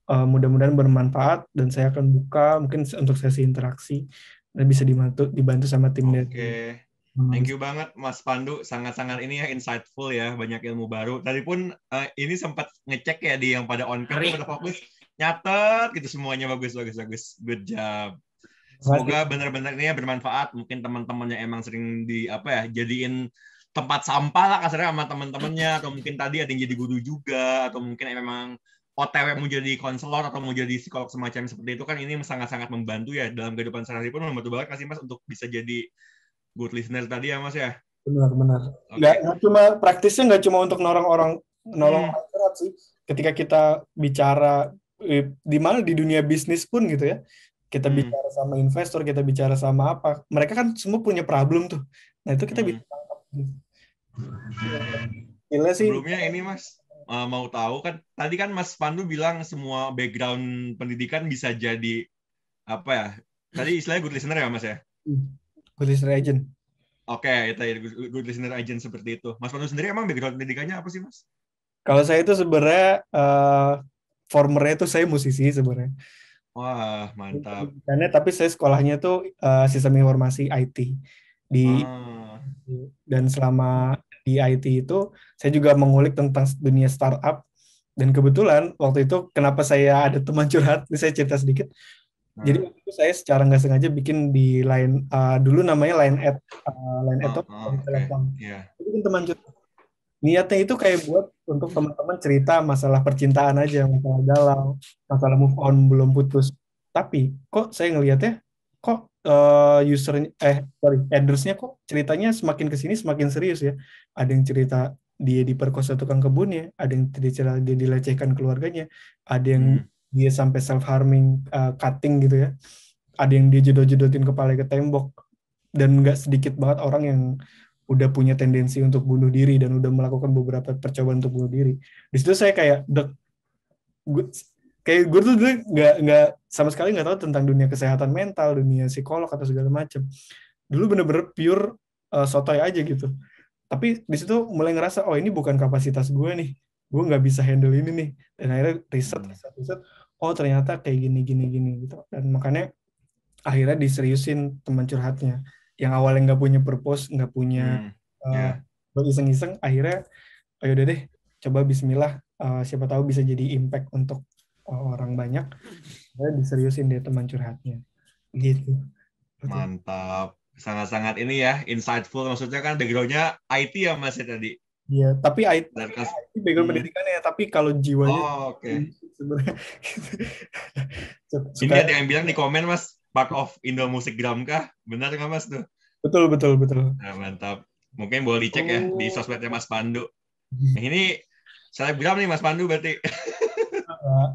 S3: Mudah-mudahan bermanfaat dan saya akan buka mungkin untuk sesi interaksi dan bisa dibantu sama tim dari.
S2: Oke. Thank you banget Mas Pandu, sangat-sangat ini ya insightful ya, banyak ilmu baru. Tadi pun ini sempat ngecek ya di yang pada on cam pada fokus nyatet gitu semuanya, bagus. Good job. Semoga benar-benar ini ya bermanfaat. Mungkin teman-temannya emang sering jadiin tempat sampah lah kasarnya sama teman-temannya, atau mungkin tadi ada yang jadi guru juga, atau mungkin memang OTW mau jadi konselor atau mau jadi psikolog semacam seperti itu kan, ini sangat-sangat membantu ya dalam kehidupan sehari-hari pun, membantu banget kasih Mas untuk bisa jadi good listener tadi ya Mas ya.
S3: Benar. Nggak cuma praktisnya, nggak cuma untuk nolong orang sih. Ketika kita bicara di mana di dunia bisnis pun gitu ya, kita bicara sama investor, kita bicara sama apa, mereka kan semua punya problem tuh. Nah itu kita bisa tangkap.
S2: Sebelumnya ini Mas mau tahu kan, tadi kan Mas Pandu bilang semua background pendidikan bisa jadi apa ya? Tadi istilahnya good listener ya Mas ya?
S3: Good listener agent.
S2: Oke, itu ya good listener agent seperti itu. Mas Pandu sendiri emang background pendidikannya apa sih Mas?
S3: Kalau saya itu sebenarnya formernya itu saya musisi sebenarnya.
S2: Wah, mantap.
S3: Tapi saya sekolahnya tuh sistem informasi IT dan selama di IT itu saya juga mengulik tentang dunia startup, dan kebetulan waktu itu kenapa saya ada teman curhat, ini saya cerita sedikit. Jadi waktu itu saya secara nggak sengaja bikin di Line, dulu namanya Line itu telepon. Itu teman curhat. Niatnya itu kayak buat untuk teman-teman cerita masalah percintaan aja, masalah galau, masalah move on belum putus. Tapi kok saya ngelihatnya kok addersnya kok ceritanya semakin kesini semakin serius ya. Ada yang cerita dia diperkosa tukang kebun ya, ada yang cerita dia dilecehkan keluarganya, ada yang dia sampai self harming, cutting gitu ya, ada yang dia jedot-jedotin kepala ke tembok, dan nggak sedikit banget orang yang udah punya tendensi untuk bunuh diri dan udah melakukan beberapa percobaan untuk bunuh diri. Di situ saya kayak gue tuh dulu nggak sama sekali nggak tahu tentang dunia kesehatan mental, dunia psikolog atau segala macam. Dulu bener-bener pure sotoy aja gitu. Tapi di situ mulai ngerasa, oh ini bukan kapasitas gue nih, gue nggak bisa handle ini nih. Dan akhirnya riset, oh ternyata kayak gini gitu. Dan makanya akhirnya diseriusin teman curhatnya. Yang awalnya nggak punya purpose, nggak punya buat iseng-iseng, akhirnya ayo deh coba bismillah, siapa tahu bisa jadi impact untuk orang banyak. Akhirnya diseriusin deh teman curhatnya. Gitu.
S2: Mantap. Sangat-sangat ini ya, insightful. Maksudnya kan background-nya IT ya Mas ya tadi?
S3: Iya, tapi IT background pendidikannya, tapi kalau jiwanya sebenarnya
S2: ini ada yang bilang di komen Mas, part of Indo Musik Gram kah? Benar nggak Mas tuh?
S3: Betul.
S2: Nah, mantap. Mungkin boleh dicek ya di sosmednya Mas Pandu. Nah, ini selebgram nih Mas Pandu berarti.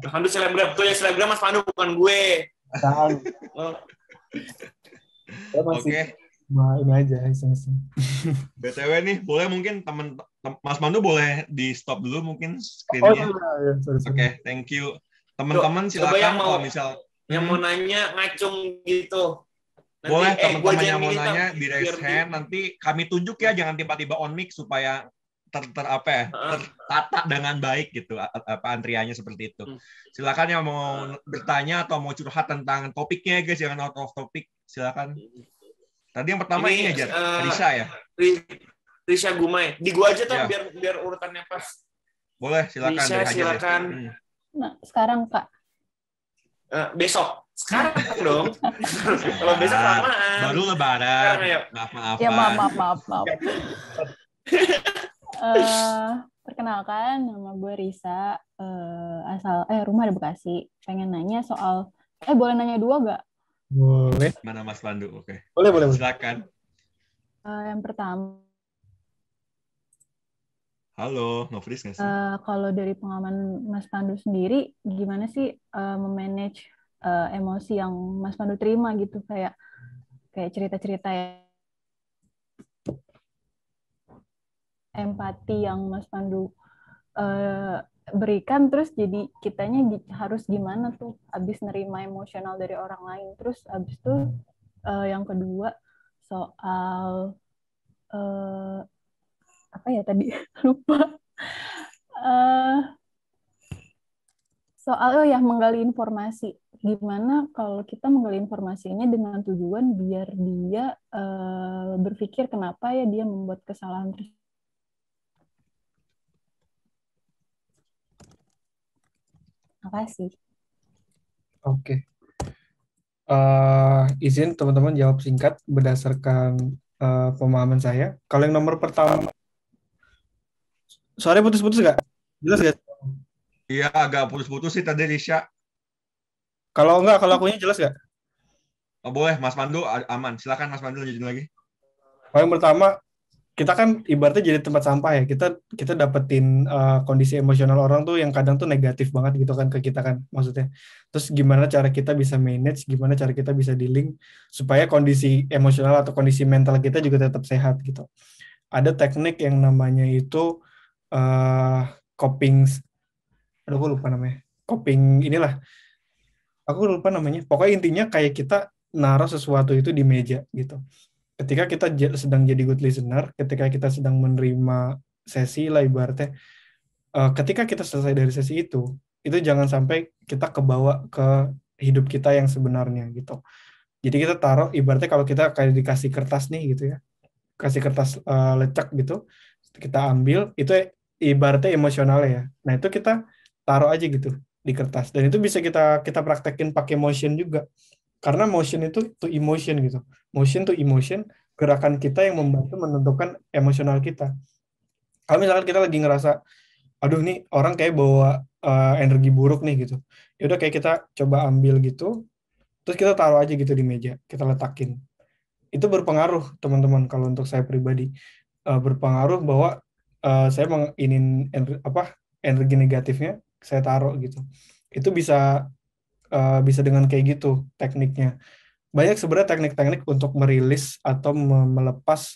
S1: Mas Pandu selebgram. Tuh ya selebgram Mas Pandu, bukan gue.
S3: Oke. Nah, ini aja iseng-iseng.
S2: BTW nih, boleh mungkin Mas Pandu boleh di stop dulu mungkin screen-nya. Oke, thank you. Teman-teman silakan kalau misal
S1: yang mau nanya ngacung gitu.
S2: Nanti, boleh teman-teman yang mau nanya di raise hand, nanti kami tunjuk ya, jangan tiba-tiba on mic supaya tertata dengan baik gitu, antriannya seperti itu. Silakan yang mau bertanya atau mau curhat tentang topiknya guys, jangan out of topic, silakan. Tadi yang pertama ini aja, Risa ya.
S1: Risa Gumai. Di gua aja tuh biar urutannya pas.
S2: Boleh, silakan.
S1: Risa, silakan.
S5: Nah, sekarang Kak.
S1: Besok. Sekarang dong. Kalau besok lamaan.
S2: Baru lebaran. Maaf.
S5: Ya, maaf. Perkenalkan, nama gue Risa. Rumah di Bekasi. Pengen nanya soal, boleh nanya 2 gak?
S3: Boleh.
S2: Mana Mas Pandu? Oke.
S3: Boleh.
S2: Silakan.
S5: Yang pertama.
S2: Halo, Nofris nggak sih?
S5: Kalau dari pengalaman Mas Pandu sendiri, gimana sih memanage emosi yang Mas Pandu terima gitu, kayak cerita-cerita empati yang Mas Pandu berikan, terus jadi kitanya harus gimana tuh abis nerima emosional dari orang lain. Terus abis itu yang kedua soal apa ya tadi lupa, soal menggali informasi. Gimana kalau kita menggali informasinya dengan tujuan biar dia berpikir kenapa ya dia membuat kesalahan tersebut. Makasih.
S3: Oke. Izin teman-teman jawab singkat berdasarkan pemahaman saya. Kalau yang nomor pertama, suaranya putus-putus nggak? Jelas nggak?
S2: Iya, agak putus-putus sih tadi Risha.
S3: Kalau akunya jelas nggak?
S2: Oh, boleh, Mas Pandu aman. Silakan Mas Pandu lanjutin lagi.
S3: Yang pertama, kita kan ibaratnya jadi tempat sampah ya. Kita dapetin kondisi emosional orang tuh yang kadang tuh negatif banget gitu kan ke kita kan maksudnya. Terus gimana cara kita bisa manage, gimana cara kita bisa dealing supaya kondisi emosional atau kondisi mental kita juga tetap sehat gitu. Ada teknik yang namanya itu coping, gue lupa namanya. Coping inilah. Aku lupa namanya. Pokoknya intinya kayak kita naruh sesuatu itu di meja gitu. Ketika kita sedang jadi good listener, ketika kita sedang menerima sesi lah ibaratnya, ketika kita selesai dari sesi itu jangan sampai kita kebawa ke hidup kita yang sebenarnya gitu. Jadi kita taruh, ibaratnya kalau kita kayak dikasih kertas nih gitu ya, kasih kertas lecek gitu, kita ambil, itu ibaratnya emosionalnya ya. Nah itu kita taruh aja gitu di kertas, dan itu bisa kita praktekin pakai motion juga. Karena motion itu to emotion gitu. Motion to emotion, gerakan kita yang membantu menentukan emosional kita. Kalau misalkan kita lagi ngerasa, aduh nih orang kayak bawa energi buruk nih gitu. Ya udah kayak kita coba ambil gitu, terus kita taruh aja gitu di meja, kita letakin. Itu berpengaruh teman-teman. Kalau untuk saya pribadi berpengaruh bahwa saya menginin energi negatifnya saya taruh gitu. Itu bisa dengan kayak gitu tekniknya. Banyak sebenarnya teknik-teknik untuk merilis atau melepas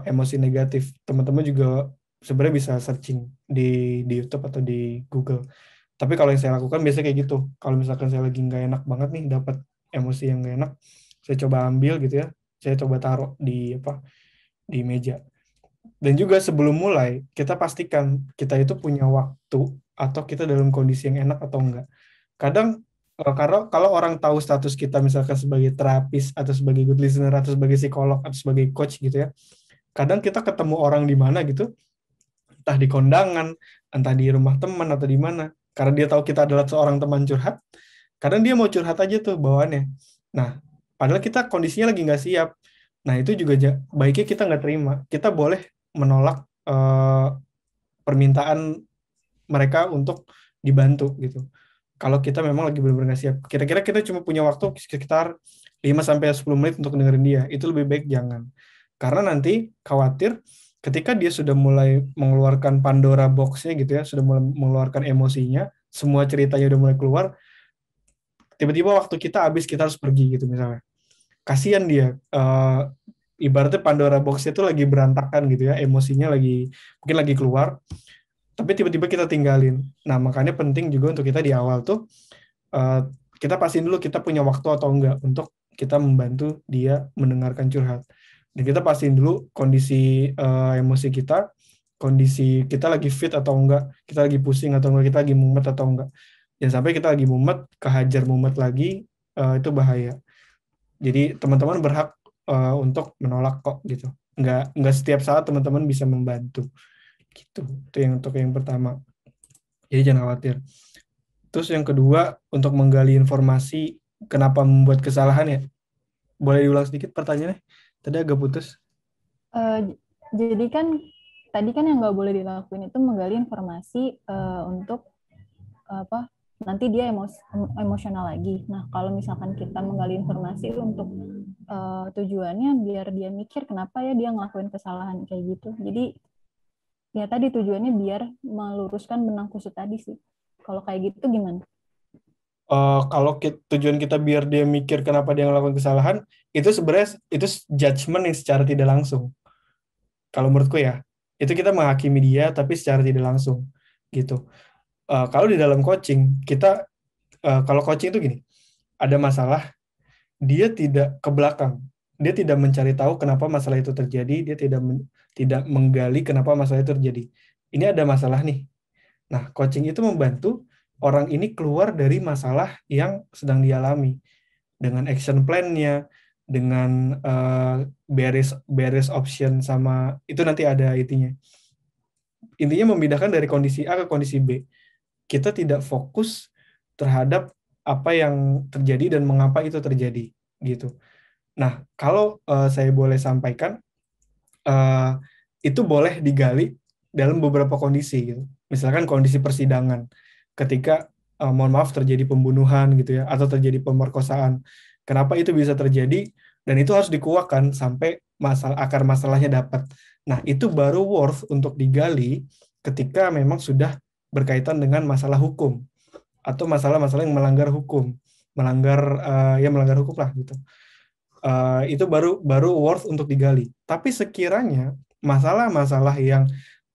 S3: emosi negatif. Teman-teman juga sebenarnya bisa searching di YouTube atau di Google. Tapi kalau yang saya lakukan biasanya kayak gitu. Kalau misalkan saya lagi nggak enak banget nih, dapat emosi yang nggak enak, saya coba ambil gitu ya. Saya coba taruh di meja. Dan juga sebelum mulai, kita pastikan kita itu punya waktu atau kita dalam kondisi yang enak atau enggak. Kadang karena kalau orang tahu status kita misalkan sebagai terapis atau sebagai good listener atau sebagai psikolog atau sebagai coach gitu ya, kadang kita ketemu orang di mana gitu, entah di kondangan, entah di rumah teman atau di mana, karena dia tahu kita adalah seorang teman curhat, kadang dia mau curhat aja tuh bawaannya. Nah, padahal kita kondisinya lagi nggak siap. Nah, itu juga baiknya kita nggak terima. Kita boleh menolak permintaan mereka untuk dibantu gitu. Kalau kita memang lagi benar-benar nggak siap. Kira-kira kita cuma punya waktu sekitar 5-10 menit untuk dengerin dia. Itu lebih baik jangan. Karena nanti khawatir ketika dia sudah mulai mengeluarkan Pandora box-nya gitu ya, sudah mulai mengeluarkan emosinya, semua ceritanya udah mulai keluar, tiba-tiba waktu kita habis, kita harus pergi gitu misalnya. Kasihan dia. Ibaratnya Pandora box itu lagi berantakan gitu ya, emosinya mungkin lagi keluar, tapi tiba-tiba kita tinggalin. Nah, makanya penting juga untuk kita di awal tuh kita pastiin dulu kita punya waktu atau enggak untuk kita membantu dia mendengarkan curhat. Dan kita pastiin dulu kondisi emosi kita, kondisi kita lagi fit atau enggak, kita lagi pusing atau enggak, kita lagi mumet atau enggak. Jangan sampai kita lagi mumet, kehajar mumet lagi, itu bahaya. Jadi teman-teman berhak untuk menolak kok gitu. Nggak setiap saat teman-teman bisa membantu. Gitu. Itu yang untuk yang pertama. Jadi jangan khawatir. Terus yang kedua, untuk menggali informasi kenapa membuat kesalahan ya. Boleh diulang sedikit pertanyaannya? Tadi agak putus.
S5: Jadi kan tadi kan yang nggak boleh dilakuin itu menggali informasi untuk nanti dia emosional lagi. Nah, kalau misalkan kita menggali informasi untuk tujuannya biar dia mikir kenapa ya dia ngelakuin kesalahan kayak gitu. Jadi ya tadi tujuannya biar meluruskan benang kusut tadi sih. Kalau kayak gitu gimana?
S3: Kalau tujuan kita biar dia mikir kenapa dia ngelakuin kesalahan, itu sebenarnya itu judgement yang secara tidak langsung. Kalau menurutku ya, itu kita menghakimi dia tapi secara tidak langsung gitu. Kalau di dalam coaching kita kalau coaching itu gini, ada masalah, dia tidak ke belakang, dia tidak mencari tahu kenapa masalah itu terjadi, dia tidak menggali kenapa masalah itu terjadi. Ini ada masalah nih. Nah, coaching itu membantu orang ini keluar dari masalah yang sedang dialami dengan action plan-nya, dengan beres option sama itu nanti ada intinya membedakan dari kondisi A ke kondisi B. Kita tidak fokus terhadap apa yang terjadi dan mengapa itu terjadi gitu. Nah, kalau saya boleh sampaikan, itu boleh digali dalam beberapa kondisi gitu. Misalkan kondisi persidangan, ketika mohon maaf terjadi pembunuhan gitu ya, atau terjadi pemerkosaan. Kenapa itu bisa terjadi? Dan itu harus dikuakkan sampai akar masalahnya dapat. Nah, itu baru worth untuk digali ketika memang sudah berkaitan dengan masalah hukum atau masalah-masalah yang melanggar hukum, melanggar hukum lah gitu. Itu baru worth untuk digali. Tapi sekiranya masalah-masalah yang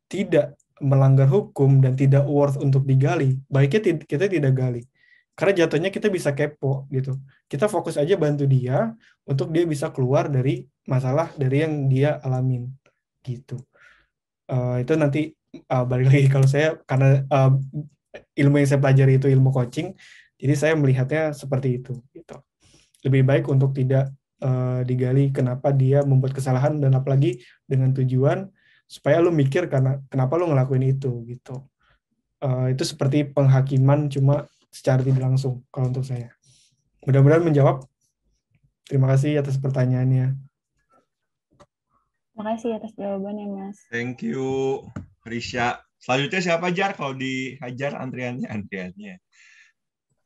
S3: tidak melanggar hukum dan tidak worth untuk digali, baiknya kita tidak gali. Karena jatuhnya kita bisa kepo gitu. Kita fokus aja bantu dia untuk dia bisa keluar dari masalah dari yang dia alamin gitu. Itu nanti balik lagi kalau saya karena ilmu yang saya pelajari itu ilmu coaching, jadi saya melihatnya seperti itu gitu. Lebih baik untuk tidak digali kenapa dia membuat kesalahan dan apalagi dengan tujuan supaya lu mikir kenapa lu ngelakuin itu gitu. Itu seperti penghakiman cuma secara tidak langsung kalau untuk saya. Mudah-mudahan menjawab. Terima kasih atas pertanyaannya.
S5: Terima kasih atas jawabannya, Mas.
S2: Thank you, Risha. Selanjutnya siapa, Jar? Kalau dihajar antriannya.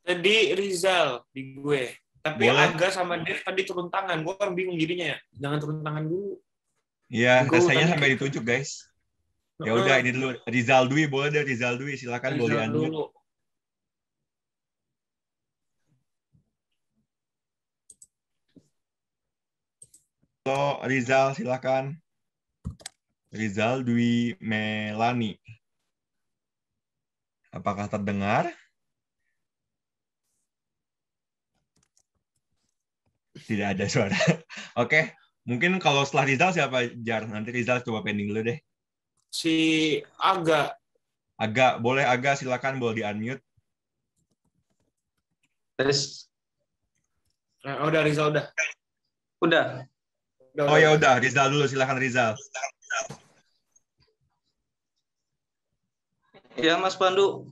S1: Tadi Rizal di gue. Tapi
S2: Boleh.
S1: Aga sama Dev tadi turun tangan. Gue kan bingung jadinya ya. Jangan turun tangan dulu.
S2: Iya,
S1: Go,
S2: saya
S1: tadi
S2: sampai ditunjuk, guys. Ya udah, ini dulu Rizal Dwi, boleh deh Rizal Dwi, silakan boleh
S1: Rizal
S2: unmute.
S1: dulu.
S2: Halo Rizal, silakan. Rizal Dwi Melani. Apakah terdengar? Tidak ada suara. Oke, mungkin kalau setelah Rizal siapa Jar? Nanti Rizal coba pending dulu deh.
S1: Si Aga.
S2: Boleh Aga, silakan boleh di-unmute.
S6: Tes.
S1: Udah Rizal udah.
S6: Udah.
S2: Oh ya udah, Rizal dulu, silakan Rizal.
S6: Ya Mas Pandu,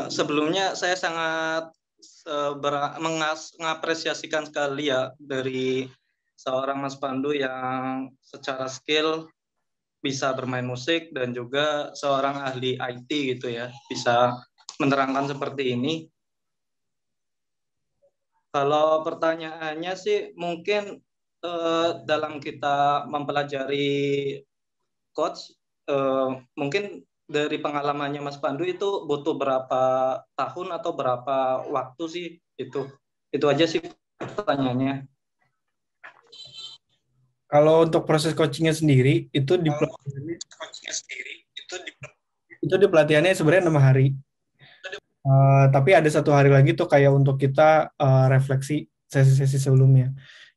S6: sebelumnya saya sangat mengapresiasikan sekali ya dari seorang Mas Pandu yang secara skill bisa bermain musik dan juga seorang ahli IT gitu ya, bisa menerangkan seperti ini. Kalau pertanyaannya sih mungkin dalam kita mempelajari coach, mungkin dari pengalamannya Mas Pandu itu butuh berapa tahun atau berapa waktu sih itu aja sih pertanyaannya.
S3: Kalau untuk proses coachingnya sendiri itu di pelatihannya sebenarnya 6 hari. Tapi ada 1 hari lagi tuh kayak untuk kita refleksi sesi-sesi sebelumnya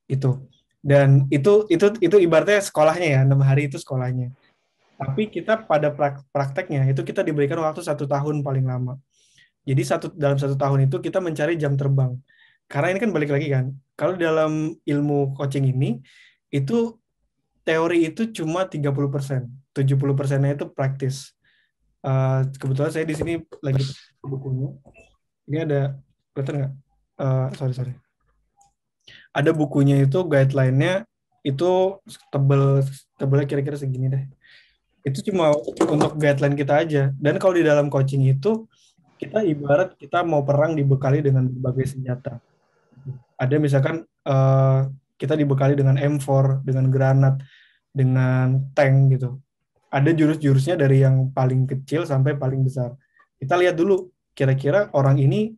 S3: itu. Dan itu ibaratnya sekolahnya ya, 6 hari itu sekolahnya. Tapi kita pada prakteknya itu kita diberikan waktu 1 tahun paling lama. Jadi dalam 1 tahun itu kita mencari jam terbang. Karena ini kan balik lagi kan, kalau dalam ilmu coaching ini itu teori itu cuma 30%, 70%-nya itu praktis. Kebetulan saya di sini lagi bukunya. Ini ada, kelihatan nggak? Sorry. Ada bukunya itu, guideline-nya itu tebelnya kira-kira segini deh. Itu cuma untuk guideline kita aja. Dan kalau di dalam coaching itu, kita ibarat kita mau perang dibekali dengan berbagai senjata. Ada misalkan kita dibekali dengan M4, dengan granat, dengan tank gitu. Ada jurus-jurusnya dari yang paling kecil sampai paling besar. Kita lihat dulu kira-kira orang ini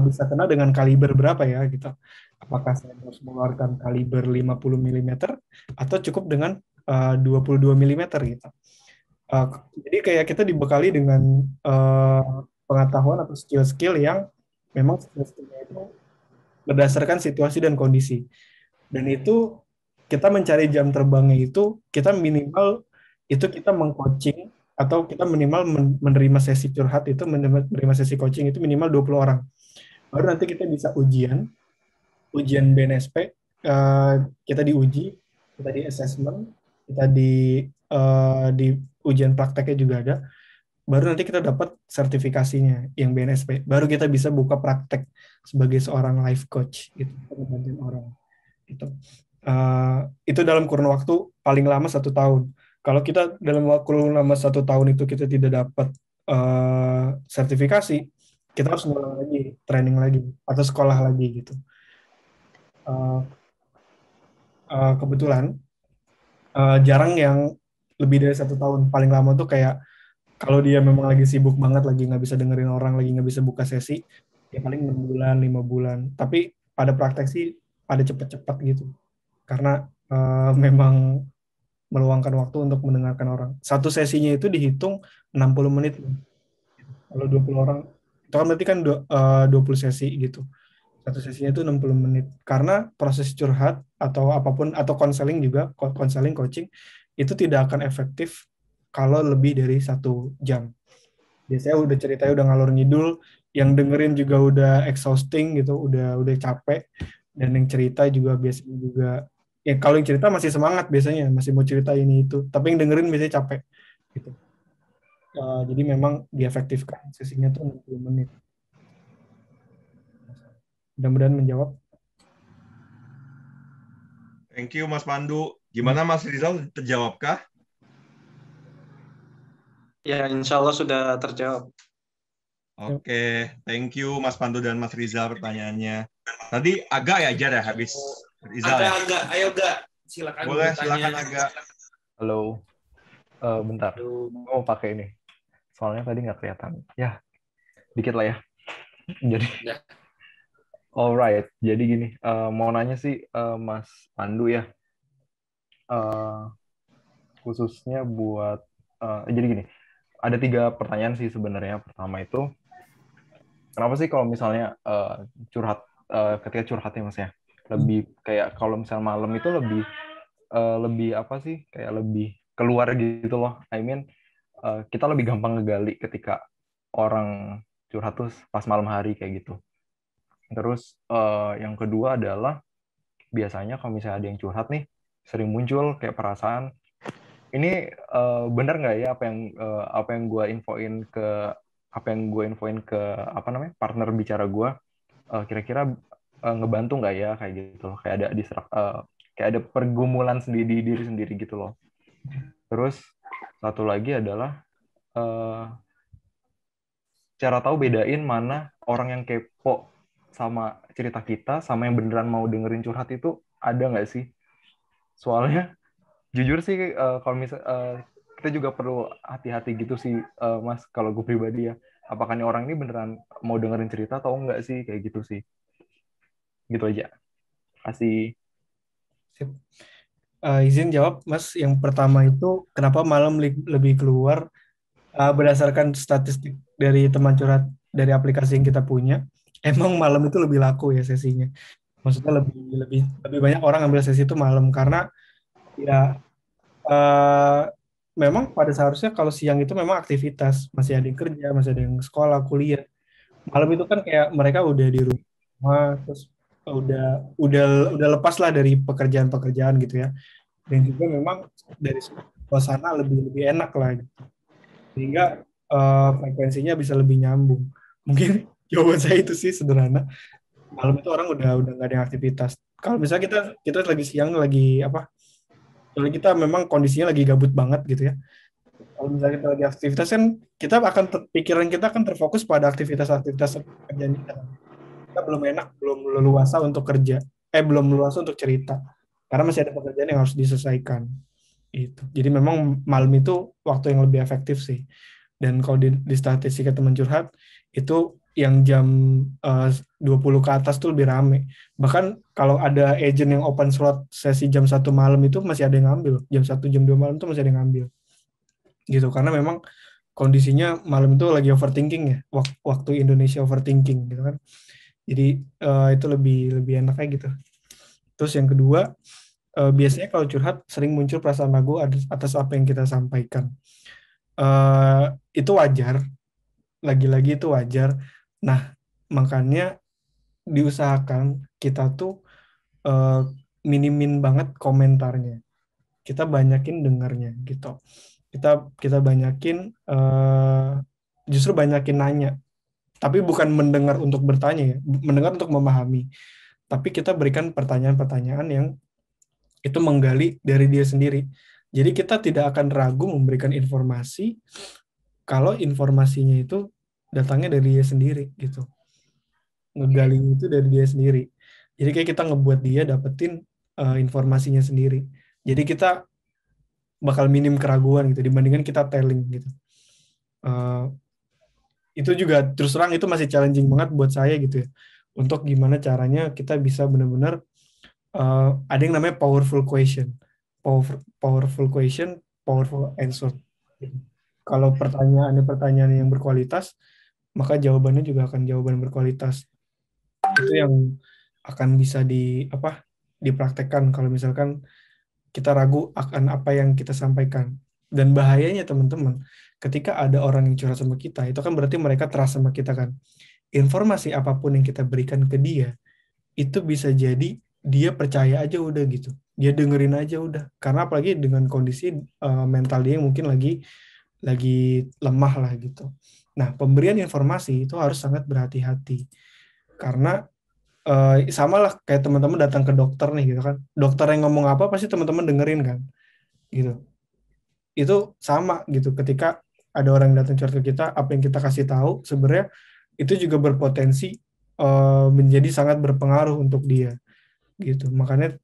S3: bisa kena dengan kaliber berapa ya gitu. Apakah saya harus mengeluarkan kaliber 50 mm atau cukup dengan 22 mm gitu. Jadi kayak kita dibekali dengan pengetahuan atau skill-skill yang memang skill-skillnya itu berdasarkan situasi dan kondisi. Dan itu kita mencari jam terbangnya itu kita minimal itu kita mengcoaching atau kita minimal menerima sesi curhat itu menerima sesi coaching itu minimal 20 orang. Baru nanti kita bisa ujian BNSP, kita diuji, kita di assessment, kita di ujian prakteknya juga ada. Baru nanti kita dapat sertifikasinya yang BNSP. Baru kita bisa buka praktek sebagai seorang life coach gitu, membantu orang. Itu dalam kurun waktu paling lama 1 tahun. Kalau kita dalam kurun lama 1 tahun itu kita tidak dapat sertifikasi, kita harus ngulang lagi, training lagi, atau sekolah lagi gitu. Kebetulan jarang yang lebih dari 1 tahun. Paling lama tuh kayak kalau dia memang lagi sibuk banget, lagi nggak bisa dengerin orang, lagi nggak bisa buka sesi, ya paling 6 bulan, 5 bulan. Tapi pada praktek sih pada cepet-cepet gitu. Karena memang meluangkan waktu untuk mendengarkan orang. Satu sesinya itu dihitung 60 menit. Kalau 20 orang, itu kan berarti kan 20 sesi gitu. Satu sesinya itu 60 menit. Karena proses curhat atau apapun, atau konseling juga, konseling coaching, itu tidak akan efektif kalau lebih dari 1 jam. Biasanya udah ceritanya udah ngalor ngidul, yang dengerin juga udah exhausting gitu, udah capek, dan yang cerita juga biasanya juga, ya kalau yang cerita masih semangat biasanya, masih mau cerita ini itu, tapi yang dengerin biasanya capek gitu. Jadi memang diefektifkan sesinya tuh 60 menit. Mudah-mudahan menjawab.
S2: Thank you Mas Pandu. Gimana Mas Rizal, terjawabkah?
S6: Ya, insya Allah sudah terjawab.
S2: Oke, thank you Mas Pandu dan Mas Rizal pertanyaannya. Tadi agak ya Jar ya habis Rizal ya.
S1: Agak, ayo Gak, silakan.
S2: Boleh,
S1: bertanya.
S2: silakan agak.
S7: Halo. Bentar. Gue mau pakai ini. Soalnya tadi nggak kelihatan. Ya, dikit lah ya. Jadi,
S1: Ya.
S7: alright. Jadi gini, mau nanya sih Mas Pandu ya. Khususnya buat, jadi gini, ada 3 pertanyaan sih sebenarnya. Pertama itu, kenapa sih kalau misalnya curhat, ketika curhat ya Mas ya, lebih kayak kalau misalnya malam itu lebih apa sih, kayak lebih keluar gitu loh. I mean, kita lebih gampang ngegali ketika orang curhat tuh pas malam hari kayak gitu. Terus yang kedua adalah biasanya kalau misalnya ada yang curhat nih, sering muncul kayak perasaan ini benar nggak ya apa yang gue infoin ke apa namanya partner bicara gue, kira-kira ngebantu nggak ya kayak gitu, kayak ada kayak ada pergumulan sendiri di diri sendiri gitu loh. Terus satu lagi adalah cara tahu bedain mana orang yang kepo sama cerita kita sama yang beneran mau dengerin curhat itu ada nggak sih? Soalnya jujur sih kalau kita juga perlu hati-hati gitu sih Mas, kalau gue pribadi ya. Apakah nih orang ini beneran mau dengerin cerita atau enggak sih, kayak gitu sih. Gitu aja. Kasih.
S3: Izin jawab, Mas. Yang pertama itu kenapa malam lebih keluar, berdasarkan statistik dari teman curhat dari aplikasi yang kita punya. Emang malam itu lebih laku ya sesinya. Maksudnya lebih banyak orang ambil sesi itu malam karena ya memang pada seharusnya kalau siang itu memang aktivitas, masih ada yang kerja, masih ada yang sekolah, kuliah. Malam itu kan kayak mereka udah di rumah, terus udah lepas lah dari pekerjaan-pekerjaan gitu ya. Dan juga memang dari suasana lebih enak lah gitu. Sehingga frekuensinya bisa lebih nyambung. Mungkin jawaban saya itu sih sederhana. Malam itu orang udah nggak ada aktivitas. Kalau misalnya kita lagi siang lagi apa? Kalau kita memang kondisinya lagi gabut banget gitu ya. Kalau misalnya kita lagi aktivitas kan kita akan pikiran kita akan terfokus pada aktivitas kerjaan kita. Kita belum leluasa untuk kerja. Belum leluasa untuk cerita. Karena masih ada pekerjaan yang harus diselesaikan. Itu. Jadi memang malam itu waktu yang lebih efektif sih. Dan kalau di statistika teman curhat itu yang jam 20 ke atas tuh lebih rame. Bahkan kalau ada agent yang open slot sesi jam 1 malam itu masih ada yang ngambil. Jam 1, jam 2 malam itu masih ada yang ngambil. Gitu, karena memang kondisinya malam itu lagi overthinking ya. Waktu Indonesia overthinking gitu kan. Jadi itu lebih enaknya gitu. Terus yang kedua, biasanya kalau curhat sering muncul perasaan ragu atas apa yang kita sampaikan. Itu wajar. Lagi-lagi itu wajar. Nah, makanya diusahakan kita tuh minimin banget komentarnya. Kita banyakin dengarnya gitu. Kita banyakin justru banyakin nanya. Tapi bukan mendengar untuk bertanya ya, mendengar untuk memahami. Tapi kita berikan pertanyaan-pertanyaan yang itu menggali dari dia sendiri. Jadi kita tidak akan ragu memberikan informasi kalau informasinya itu datangnya dari dia sendiri gitu. Ngegali itu dari dia sendiri. Jadi kayak kita ngebuat dia dapetin informasinya sendiri. Jadi kita bakal minim keraguan gitu dibandingkan kita telling gitu. Itu juga terus terang itu masih challenging banget buat saya gitu ya. Untuk gimana caranya kita bisa benar-benar ada yang namanya powerful question, powerful answer. Kalau pertanyaan yang berkualitas, maka jawabannya juga akan jawaban berkualitas. Itu yang akan bisa dipraktekkan kalau misalkan kita ragu akan apa yang kita sampaikan. Dan bahayanya teman-teman, ketika ada orang yang curhat sama kita, itu kan berarti mereka trust sama kita kan. Informasi apapun yang kita berikan ke dia, itu bisa jadi dia percaya aja udah gitu. Dia dengerin aja udah. Karena apalagi dengan kondisi mental dia yang mungkin lagi lemah lah gitu. Nah, pemberian informasi itu harus sangat berhati-hati. Karena sama lah kayak teman-teman datang ke dokter nih gitu kan. Dokter yang ngomong apa pasti teman-teman dengerin kan. Gitu. Itu sama gitu ketika ada orang yang datang curhat ke kita, apa yang kita kasih tahu sebenarnya itu juga berpotensi menjadi sangat berpengaruh untuk dia gitu. Makanya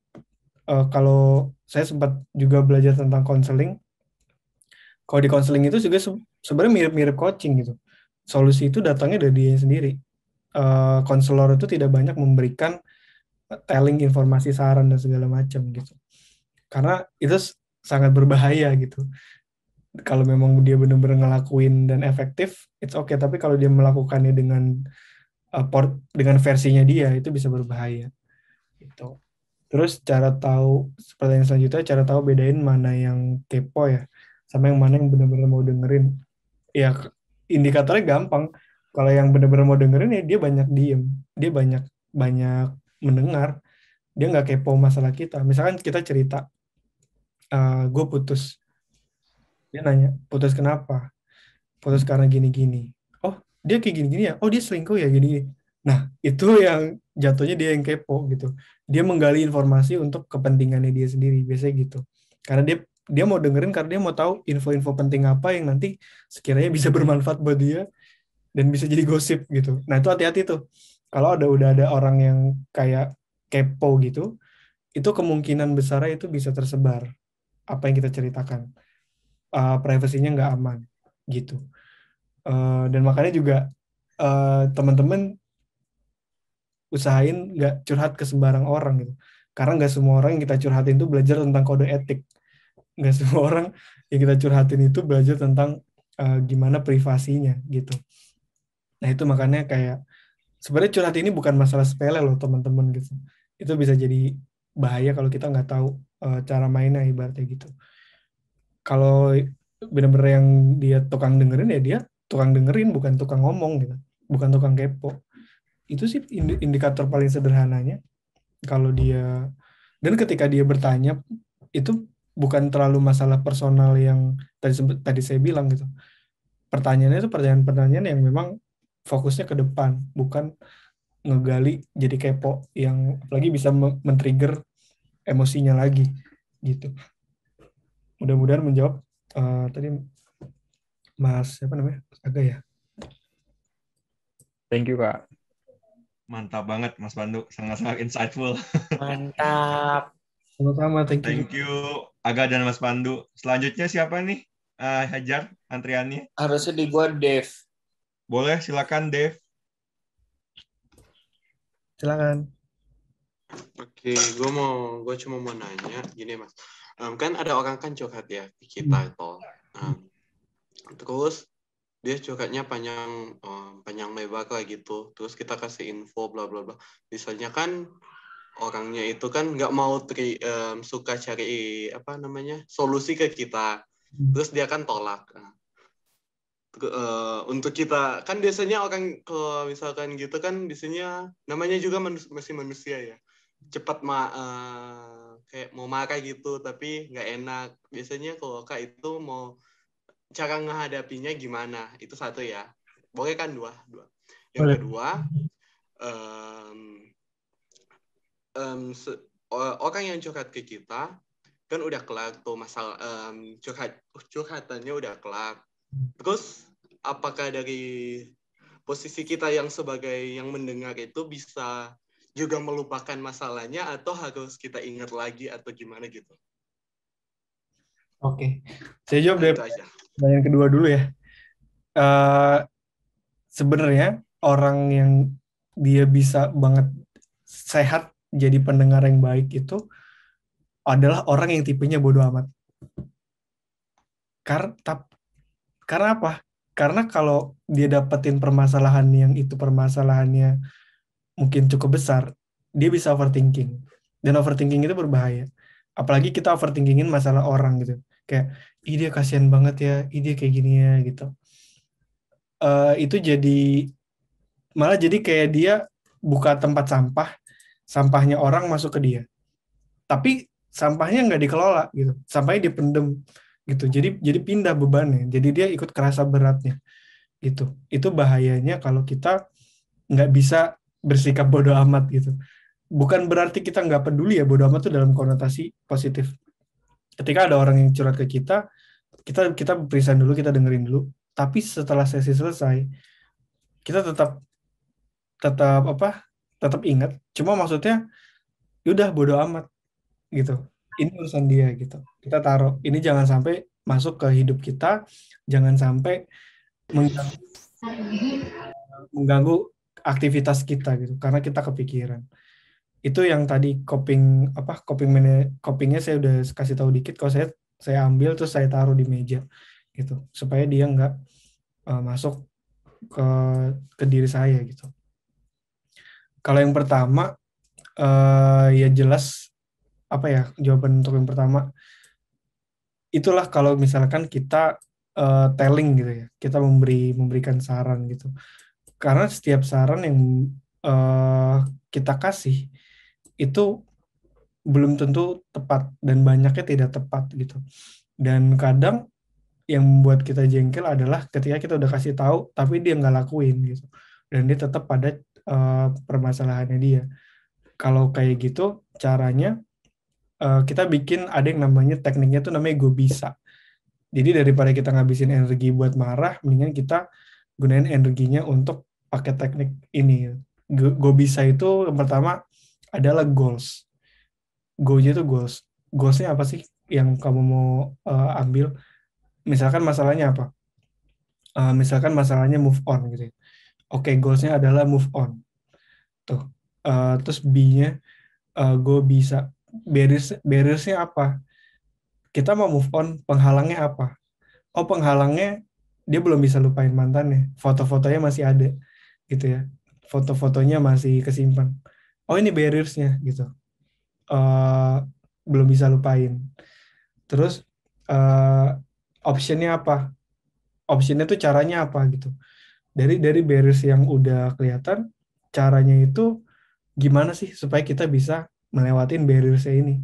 S3: kalau saya sempat juga belajar tentang konseling, kalau di konseling itu juga sebenarnya mirip-mirip coaching gitu. Solusi itu datangnya dari dia sendiri. Konselor itu tidak banyak memberikan telling informasi, saran dan segala macam gitu. Karena itu sangat berbahaya gitu. Kalau memang dia benar-benar ngelakuin dan efektif, it's okay. Tapi kalau dia melakukannya dengan versinya dia, itu bisa berbahaya. Gitu. Terus pertanyaan selanjutnya, cara tahu bedain mana yang kepo ya, sama yang mana yang benar-benar mau dengerin. Ya, indikatornya gampang. Kalau yang benar-benar mau dengerin ya dia banyak diem, dia banyak mendengar, dia nggak kepo masalah kita. Misalkan kita cerita, gue putus, dia nanya, putus kenapa? Putus karena gini-gini. Oh, dia kayak gini-gini ya? Oh, dia selingkuh ya gini-gini. Nah, itu yang jatuhnya dia yang kepo gitu. Dia menggali informasi untuk kepentingannya dia sendiri, biasanya gitu. Karena dia mau dengerin karena dia mau tahu info-info penting apa yang nanti sekiranya bisa bermanfaat buat dia dan bisa jadi gosip gitu. Nah, itu hati-hati tuh. Kalau udah ada orang yang kayak kepo gitu, itu kemungkinan besar itu bisa tersebar apa yang kita ceritakan. Privasinya nggak aman gitu. Dan makanya juga teman-teman usahain nggak curhat ke sembarang orang gitu. Karena nggak semua orang yang kita curhatin itu belajar tentang kode etik. Nggak semua orang yang kita curhatin itu belajar tentang gimana privasinya gitu. Nah itu makanya kayak sebenarnya curhat ini bukan masalah sepele loh teman-teman gitu. Itu bisa jadi bahaya kalau kita nggak tahu cara mainnya ibaratnya gitu. Kalau benar-benar yang dia tukang dengerin ya dia tukang dengerin, bukan tukang ngomong gitu, bukan tukang kepo. Itu sih indikator paling sederhananya. Kalau dia, dan ketika dia bertanya itu bukan terlalu masalah personal yang tadi saya bilang gitu. Pertanyaannya itu pertanyaan-pertanyaan yang memang fokusnya ke depan, bukan ngegali jadi kepo yang apalagi bisa men-trigger emosinya lagi gitu. Mudah-mudahan menjawab tadi Mas siapa namanya? Aga ya.
S7: Thank you, Kak.
S2: Mantap banget Mas Pandu, sangat-sangat insightful.
S1: Mantap.
S3: Sama-sama, thank you.
S2: Thank you Aga dan Mas Pandu. Selanjutnya siapa nih? Hajar antriannya.
S1: Harusnya di gua Dev.
S2: Boleh, silakan Dev.
S3: Silakan.
S8: Oke, gue cuma mau nanya gini Mas. Kan ada orang kan curhat ya di kita itu. Terus dia curhatnya panjang lebar kayak gitu. Terus kita kasih info bla bla bla. Misalnya kan orangnya itu kan nggak mau suka cari solusi ke kita. Terus dia kan tolak. Untuk kita kan biasanya orang kalau misalkan gitu kan biasanya namanya juga masih manusia ya. Cepat kayak mau marah gitu tapi nggak enak. Biasanya kalau Kak itu mau cara menghadapinya gimana? Itu satu ya. Boleh kan dua. Yang kedua, orang yang curhat ke kita kan udah kelar tuh masalah curhatannya udah kelar. Terus apakah dari posisi kita yang sebagai yang mendengar itu bisa juga melupakan masalahnya atau harus kita ingat lagi atau gimana gitu?
S3: Oke, saya jawab dari pertanyaan kedua dulu ya. Sebenarnya orang yang dia bisa banget sehat jadi pendengar yang baik itu adalah orang yang tipenya bodo amat. Karena apa? Karena kalau dia dapetin permasalahan yang itu permasalahannya mungkin cukup besar, dia bisa overthinking. Dan overthinking itu berbahaya. Apalagi kita overthinkingin masalah orang gitu. Kayak, ih dia kasihan banget ya, ih dia kayak gini ya gitu. Itu malah jadi kayak dia buka tempat sampahnya orang masuk ke dia. Tapi sampahnya nggak dikelola gitu, sampahnya dipendem gitu. Jadi pindah bebannya, jadi dia ikut kerasa beratnya gitu. Itu bahayanya kalau kita nggak bisa bersikap bodoh amat gitu. Bukan berarti kita nggak peduli ya, bodoh amat itu dalam konotasi positif. Ketika ada orang yang curhat ke kita periksa dulu, kita dengerin dulu. Tapi setelah sesi selesai, kita tetap tetap apa? Tetap ingat. Cuma maksudnya udah bodo amat gitu. Ini urusan dia gitu. Kita taruh. Ini jangan sampai masuk ke hidup kita, jangan sampai mengganggu, mengganggu aktivitas kita gitu. Karena kita kepikiran. Itu yang tadi copingnya saya udah kasih tahu dikit. Kalau saya ambil terus saya taruh di meja gitu, supaya dia nggak masuk ke diri saya gitu. Kalau yang pertama, ya jelas apa ya jawaban untuk yang pertama. Itulah kalau misalkan kita telling gitu ya, kita memberikan saran gitu. Karena setiap saran yang kita kasih itu belum tentu tepat dan banyaknya tidak tepat gitu. Dan kadang yang membuat kita jengkel adalah ketika kita udah kasih tahu tapi dia nggak lakuin gitu, dan dia tetap pada permasalahannya dia. Kalau kayak gitu caranya kita bikin ada yang namanya tekniknya tuh namanya gue bisa. Jadi daripada kita ngabisin energi buat marah, mendingan kita gunain energinya untuk pakai teknik ini. Gue bisa itu yang pertama adalah goals. Go-nya itu goals. Goals-nya apa sih yang kamu mau ambil? Misalkan masalahnya apa? Misalkan masalahnya move on gitu ya. Oke, goals-nya adalah move on. Tuh. Terus B-nya gue bisa. Barriers-nya apa? Kita mau move on, penghalangnya apa? Oh, penghalangnya dia belum bisa lupain mantannya. Foto-fotonya masih ada gitu ya. Foto-fotonya masih kesimpan. Oh, ini barriers-nya gitu. Belum bisa lupain. Terus option-nya apa? Option-nya tuh caranya apa gitu. Dari barriers yang udah kelihatan, caranya itu gimana sih supaya kita bisa melewatin barriers ini.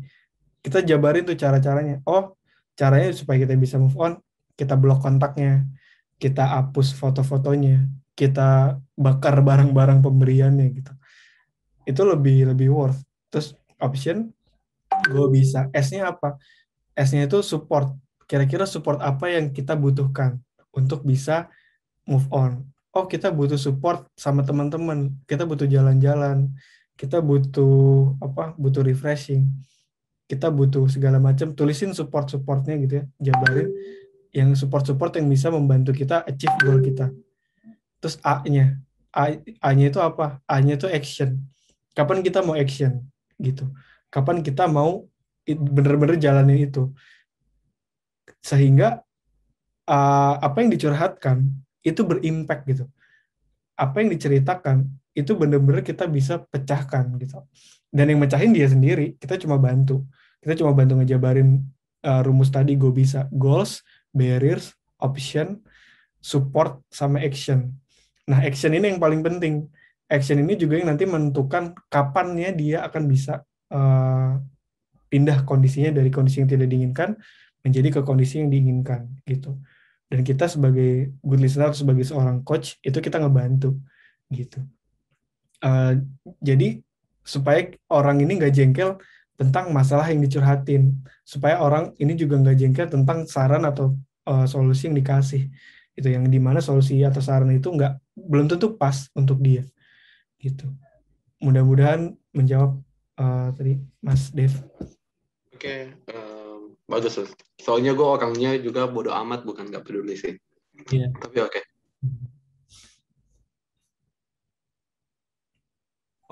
S3: Kita jabarin tuh cara-caranya. Oh, caranya supaya kita bisa move on, kita blok kontaknya, kita hapus foto-fotonya, kita bakar barang-barang pemberiannya gitu. Itu lebih worth. Terus option, gue bisa. S-nya apa? S-nya itu support. Kira-kira support apa yang kita butuhkan untuk bisa move on. Oh, kita butuh support sama teman-teman. Kita butuh jalan-jalan. Kita butuh apa? Butuh refreshing. Kita butuh segala macam. Tulisin support-supportnya gitu ya. Jabarin yang support-support yang bisa membantu kita achieve goal kita. Terus A-nya. A-nya itu apa? A-nya itu action. Kapan kita mau action? Gitu. Kapan kita mau bener-bener jalanin itu. Sehingga apa yang dicurhatkan itu berimpact gitu. Apa yang diceritakan itu benar-benar kita bisa pecahkan gitu. Dan yang mecahin dia sendiri, kita cuma bantu. Kita cuma bantu ngejabarin rumus tadi gue bisa. Goals, barriers, option, support, sama action. Nah, action ini yang paling penting. Action ini juga yang nanti menentukan kapannya dia akan bisa pindah kondisinya dari kondisi yang tidak diinginkan menjadi ke kondisi yang diinginkan gitu. Dan kita sebagai good listener, sebagai seorang coach, itu kita ngebantu gitu. Jadi supaya orang ini nggak jengkel tentang masalah yang dicurhatin, supaya orang ini juga nggak jengkel tentang saran atau solusi yang dikasih, itu yang dimana solusi atau saran itu belum tentu pas untuk dia gitu. Mudah-mudahan menjawab tadi Mas Dev.
S8: Oke, bagus tuh. Soalnya gue orangnya juga bodo amat, bukan nggak peduli sih.
S3: Iya.
S8: Tapi oke.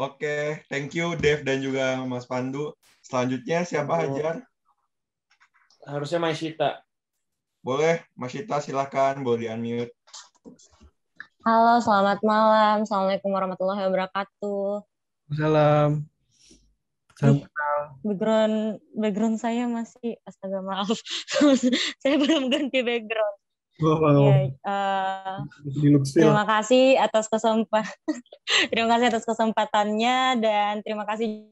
S2: Oke, thank you Dev dan juga Mas Pandu. Selanjutnya siapa Hajar?
S1: Harusnya Maisita.
S2: Boleh, Mas Syita silakan, boleh di-unmute.
S9: Halo, selamat malam. Assalamualaikum warahmatullahi wabarakatuh.
S3: Salam.
S9: Background saya masih, astaga maaf, saya belum ganti background. Terima kasih atas kesempatannya dan terima kasih.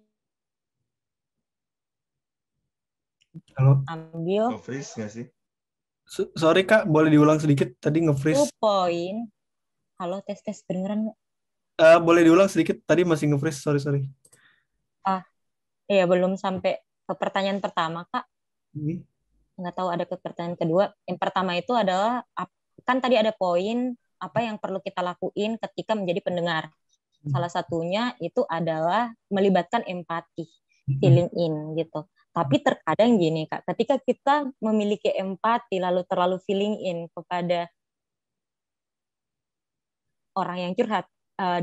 S3: Halo.
S9: Ambil.
S2: Nge-freeze nggak sih?
S3: Sorry Kak, boleh diulang sedikit tadi nge-freeze.
S9: Poin. Halo, tes beneran nggak?
S3: Boleh diulang sedikit, tadi masih nge-freeze, sorry.
S9: Iya, belum sampai ke pertanyaan pertama, Kak. Nggak tahu ada ke pertanyaan kedua. Yang pertama itu adalah, kan tadi ada poin apa yang perlu kita lakuin ketika menjadi pendengar. Salah satunya itu adalah melibatkan empati, feeling in gitu. Tapi terkadang gini Kak, ketika kita memiliki empati lalu terlalu feeling in kepada orang yang curhat,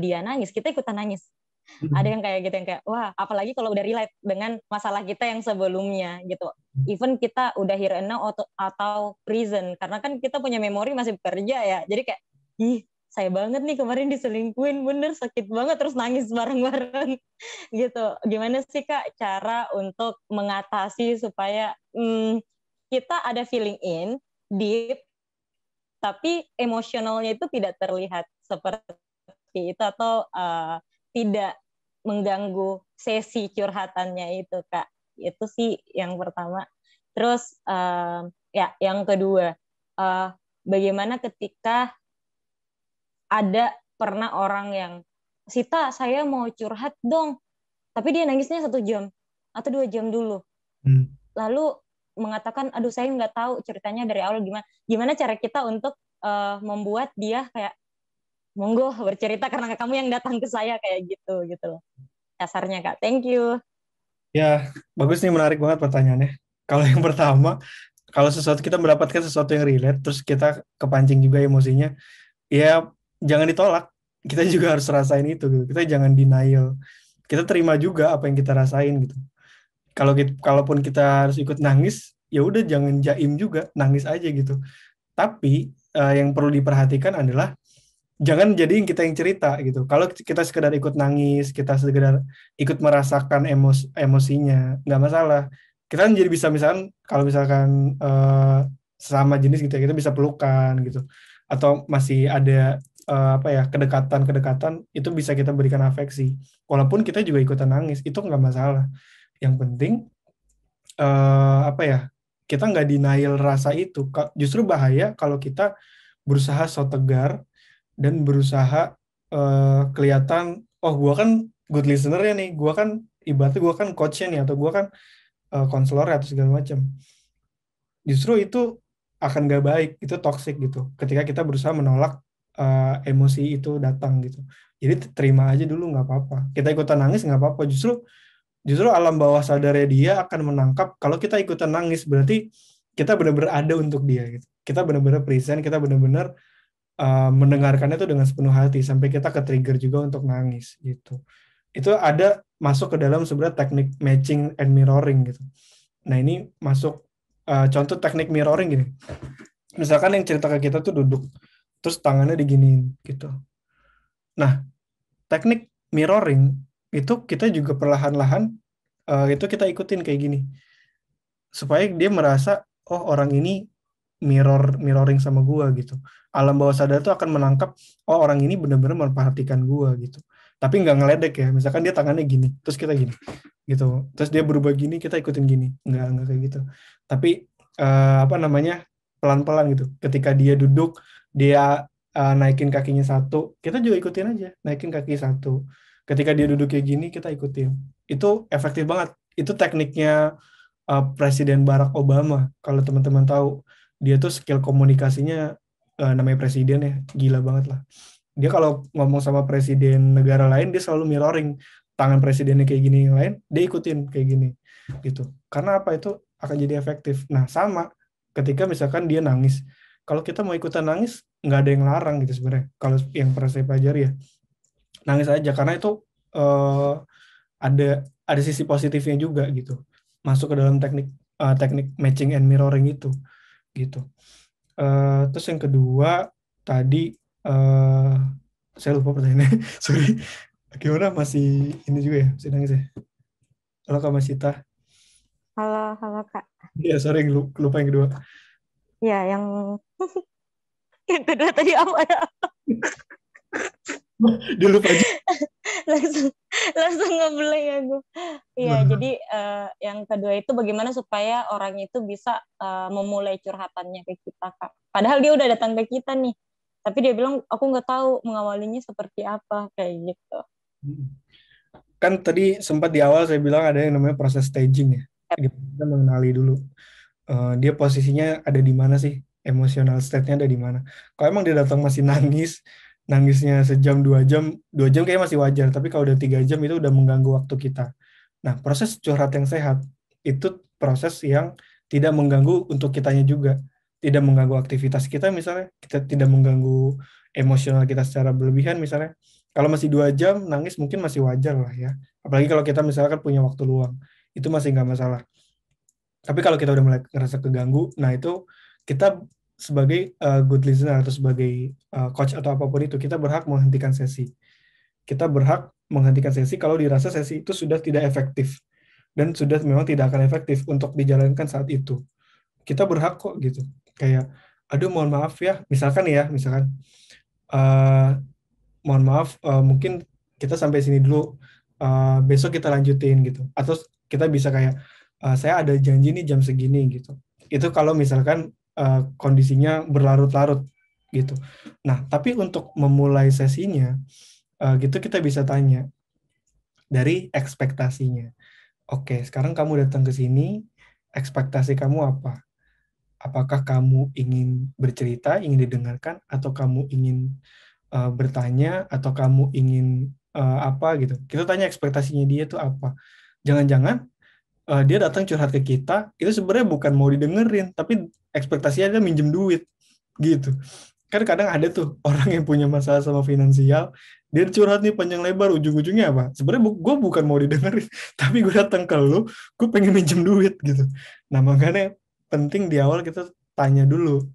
S9: dia nangis, kita ikutan nangis. Ada yang kayak gitu, yang kayak wah, apalagi kalau udah relate dengan masalah kita yang sebelumnya gitu. Even kita udah here and now atau prison, karena kan kita punya memori masih bekerja ya. Jadi kayak, ih, saya banget nih kemarin diselingkuhin, bener sakit banget, terus nangis bareng-bareng gitu. Gimana sih Kak cara untuk mengatasi supaya kita ada feeling in, deep, tapi emosionalnya itu tidak terlihat seperti itu atau tidak mengganggu sesi curhatannya itu Kak. Itu sih yang pertama. Terus ya yang kedua, bagaimana ketika ada pernah orang yang, Sita saya mau curhat dong, tapi dia nangisnya 1 jam atau 2 jam dulu. Lalu mengatakan, aduh saya nggak tahu ceritanya dari awal gimana cara kita untuk membuat dia kayak, monggo bercerita karena kamu yang datang ke saya kayak gitu loh. Dasarnya Kak. Thank you.
S3: Ya, bagus nih, menarik banget pertanyaannya. Kalau yang pertama, kalau kita mendapatkan sesuatu yang relate, terus kita kepancing juga emosinya, ya jangan ditolak. Kita juga harus rasain itu gitu. Kita jangan denial. Kita terima juga apa yang kita rasain gitu. Kalaupun kita harus ikut nangis, ya udah jangan jaim juga, nangis aja gitu. Tapi yang perlu diperhatikan adalah jangan jadiin kita yang cerita gitu. Kalau kita sekedar ikut nangis, kita sekedar ikut merasakan emosinya, nggak masalah. Kita kan jadi bisa misalkan kalau misalkan sesama jenis gitu ya, kita bisa pelukan gitu. Atau masih ada kedekatan itu bisa kita berikan afeksi. Walaupun kita juga ikutan nangis, itu nggak masalah. Yang penting kita nggak denial rasa itu. Justru bahaya kalau kita berusaha so tegar dan berusaha kelihatan, oh gue kan good listener ya nih, gue kan ibaratnya gue kan coachnya nih, atau gue kan konselor atau segala macam. Justru itu akan gak baik, itu toxic gitu. Ketika kita berusaha menolak emosi itu datang gitu. Jadi terima aja dulu, nggak apa-apa. Kita ikutan nangis nggak apa-apa. Justru alam bawah sadarnya dia akan menangkap kalau kita ikutan nangis, berarti kita benar-benar ada untuk dia gitu. Kita benar-benar present, kita benar-benar mendengarkannya itu dengan sepenuh hati sampai kita ke-trigger juga untuk nangis gitu. Itu ada masuk ke dalam sebenarnya teknik matching and mirroring gitu. Nah ini masuk contoh teknik mirroring gini. Misalkan yang cerita ke kita tuh duduk, terus tangannya diginiin gitu. Nah teknik mirroring itu kita juga perlahan-lahan itu kita ikutin kayak gini, supaya dia merasa oh orang ini mirroring sama gua gitu. Alam bawah sadar itu akan menangkap, oh orang ini benar-benar memperhatikan gue gitu. Tapi nggak ngeledek ya, misalkan dia tangannya gini, terus kita gini, gitu. Terus dia berubah gini, kita ikutin gini, nggak kayak gitu. Tapi pelan-pelan gitu. Ketika dia duduk, dia naikin kakinya 1, kita juga ikutin aja, naikin kaki 1. Ketika dia duduk kayak gini, kita ikutin. Itu efektif banget. Itu tekniknya Presiden Barack Obama. Kalau teman-teman tahu, dia tuh skill komunikasinya namanya presiden ya, gila banget lah. Dia kalau ngomong sama presiden negara lain, dia selalu mirroring tangan presidennya kayak gini, yang lain dia ikutin kayak gini gitu. Karena apa? Itu akan jadi efektif. Nah sama ketika misalkan dia nangis, kalau kita mau ikutan nangis nggak ada yang larang gitu sebenarnya. Kalau yang pernah saya pelajari ya, nangis aja, karena itu ada sisi positifnya juga gitu, masuk ke dalam teknik matching and mirroring itu gitu. Terus yang kedua tadi saya lupa pertanyaannya. Sorry. Gimana, masih ini juga ya, masih nangis ya? Halo Kak Masita.
S9: Halo Kak.
S3: Iya, sorry lupa yang kedua.
S9: Ya, yang kedua tadi apa ya?
S3: Dia lupa aja.
S9: langsung ngeblank aku. Iya, jadi yang kedua itu bagaimana supaya orang itu bisa memulai curhatannya ke kita, Kak. Padahal dia udah datang ke kita nih, tapi dia bilang aku nggak tahu mengawalinya seperti apa, kayak gitu.
S3: Kan tadi sempat di awal saya bilang ada yang namanya proses staging ya. Kita mengenali dulu dia posisinya ada di mana sih. emosional state-nya ada di mana. Kalau emang dia datang masih nangisnya sejam 2 jam kayak masih wajar. Tapi kalau udah 3 jam itu udah mengganggu waktu kita. Nah, proses curhat yang sehat itu proses yang tidak mengganggu untuk kitanya juga, tidak mengganggu aktivitas kita misalnya, kita tidak mengganggu emosional kita secara berlebihan misalnya. Kalau masih 2 jam nangis mungkin masih wajar lah ya. Apalagi kalau kita misalkan punya waktu luang, itu masih nggak masalah. Tapi kalau kita udah mulai ngerasa keganggu, nah itu kita sebagai good listener atau sebagai coach atau apapun itu, kita berhak menghentikan sesi. Kita berhak menghentikan sesi kalau dirasa sesi itu sudah tidak efektif dan sudah memang tidak akan efektif untuk dijalankan saat itu. Kita berhak kok gitu. Kayak, aduh mohon maaf ya, misalkan mohon maaf, mungkin kita sampai sini dulu, besok kita lanjutin gitu. Atau kita bisa kayak, saya ada janji nih jam segini gitu. Itu kalau misalkan kondisinya berlarut-larut gitu. Nah, tapi untuk memulai sesinya, gitu kita bisa tanya dari ekspektasinya. Oke, sekarang kamu datang ke sini, ekspektasi kamu apa? Apakah kamu ingin bercerita, ingin didengarkan, atau kamu ingin bertanya, atau kamu ingin apa gitu? Kita tanya ekspektasinya dia itu apa. Jangan-jangan dia datang curhat ke kita, itu sebenarnya bukan mau didengerin, tapi ekspektasinya dia minjem duit, gitu. Kan kadang ada tuh orang yang punya masalah sama finansial, dia curhat nih panjang lebar, ujung-ujungnya apa? Sebenarnya gue bukan mau didengerin, tapi gue datang ke lu, gue pengen minjem duit, gitu. Nah, makanya penting di awal kita tanya dulu,